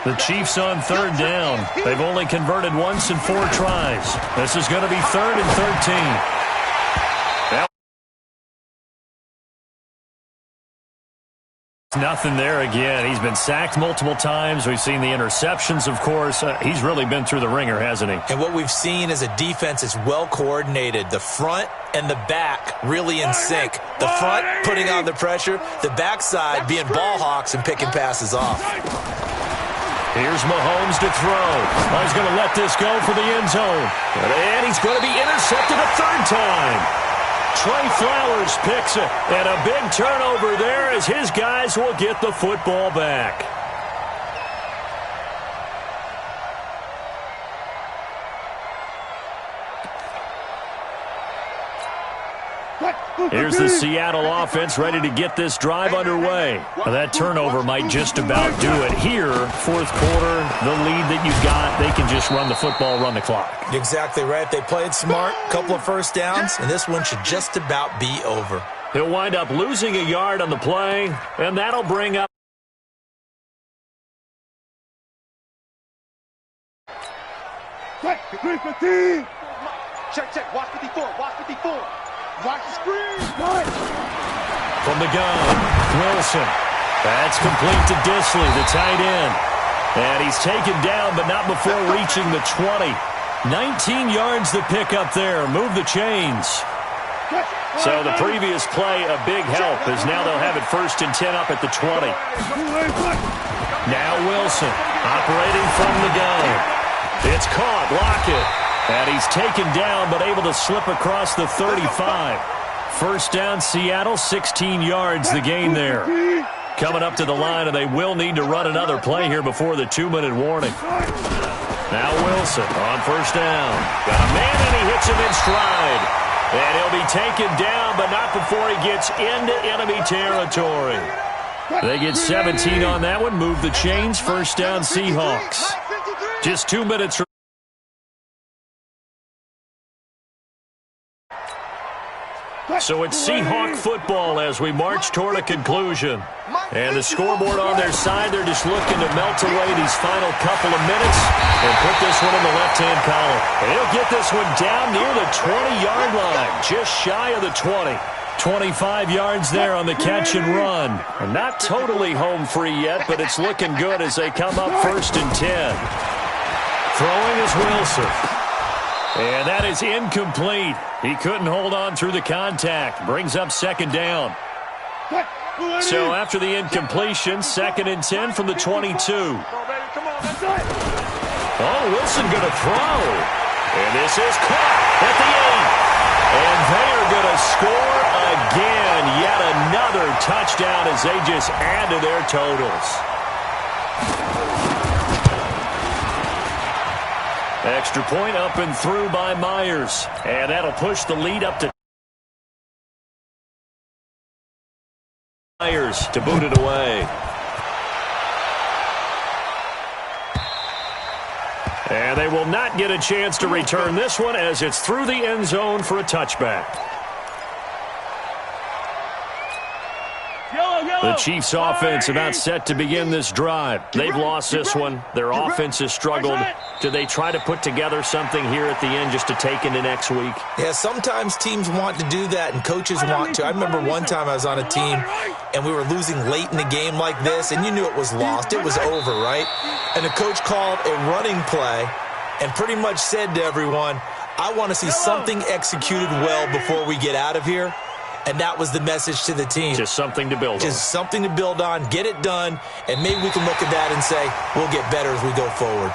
The Chiefs on 3rd down. They've only converted once in 4 tries. This is going to be 3rd and 13. Nothing there again. He's been sacked multiple times. We've seen the interceptions, of course. He's really been through the ringer, hasn't he? And what we've seen is a defense that's well coordinated. The front and the back really in sync. The front putting on the pressure. The backside being ball hawks and picking passes off. Here's Mahomes to throw. He's going to let this go for the end zone. And he's going to be intercepted a 3rd time. Trey Flowers picks it, and a big turnover there as his guys will get the football back. Here's the Seattle offense ready to get this drive underway. Now that turnover might just about do it here. Fourth quarter, the lead that you've got, they can just run the football, run the clock. Exactly right. They played smart, couple of first downs, and this one should just about be over. He'll wind up losing a yard on the play, and that'll bring up. Check. Watch 54. Watch 54. Watch the screen. From the gun, Wilson. That's complete to Disley, the tight end. And he's taken down, but not before reaching the 20. 19 yards to pick up there. Move the chains. So the previous play, a big help, as now they'll have it 1st and 10 up at the 20. Now Wilson, operating from the gun. It's caught, Lockett. And he's taken down, but able to slip across the 35. First down, Seattle, 16 yards the gain there. Coming up to the line, and they will need to run another play here before the 2-minute warning. Now Wilson on first down. Got a man, and he hits him in stride. And he'll be taken down, but not before he gets into enemy territory. They get 17 on that one. Move the chains. First down, Seahawks. Just 2 minutes. So it's Seahawk football as we march toward a conclusion. And the scoreboard on their side, they're just looking to melt away these final couple of minutes and put this one in the left-hand column. And he'll get this one down near the 20-yard line, just shy of the 20. 25 yards there on the catch and run. And not totally home free yet, but it's looking good as they come up 1st and 10. Throwing is Wilson. And that is incomplete. He couldn't hold on through the contact. Brings up 2nd down. So after the incompletion, 2nd and 10 from the 22. Oh, Wilson going to throw. And this is caught at the 8. And they are going to score again. Yet another touchdown as they just add to their totals. Extra point up and through by Myers. And that'll push the lead up to Myers to boot it away. And they will not get a chance to return this one as it's through the end zone for a touchback. The Chiefs' offense about set to begin this drive. They've lost this one. Their offense has struggled. Do they try to put together something here at the end just to take into next week? Yeah, sometimes teams want to do that and coaches want to. I remember one time I was on a team and we were losing late in the game like this, and you knew it was lost. It was over, right? And the coach called a running play and pretty much said to everyone, I want to see something executed well before we get out of here. And that was the message to the team. Just something to build on. Just something to build on, get it done, and maybe we can look at that and say, we'll get better as we go forward.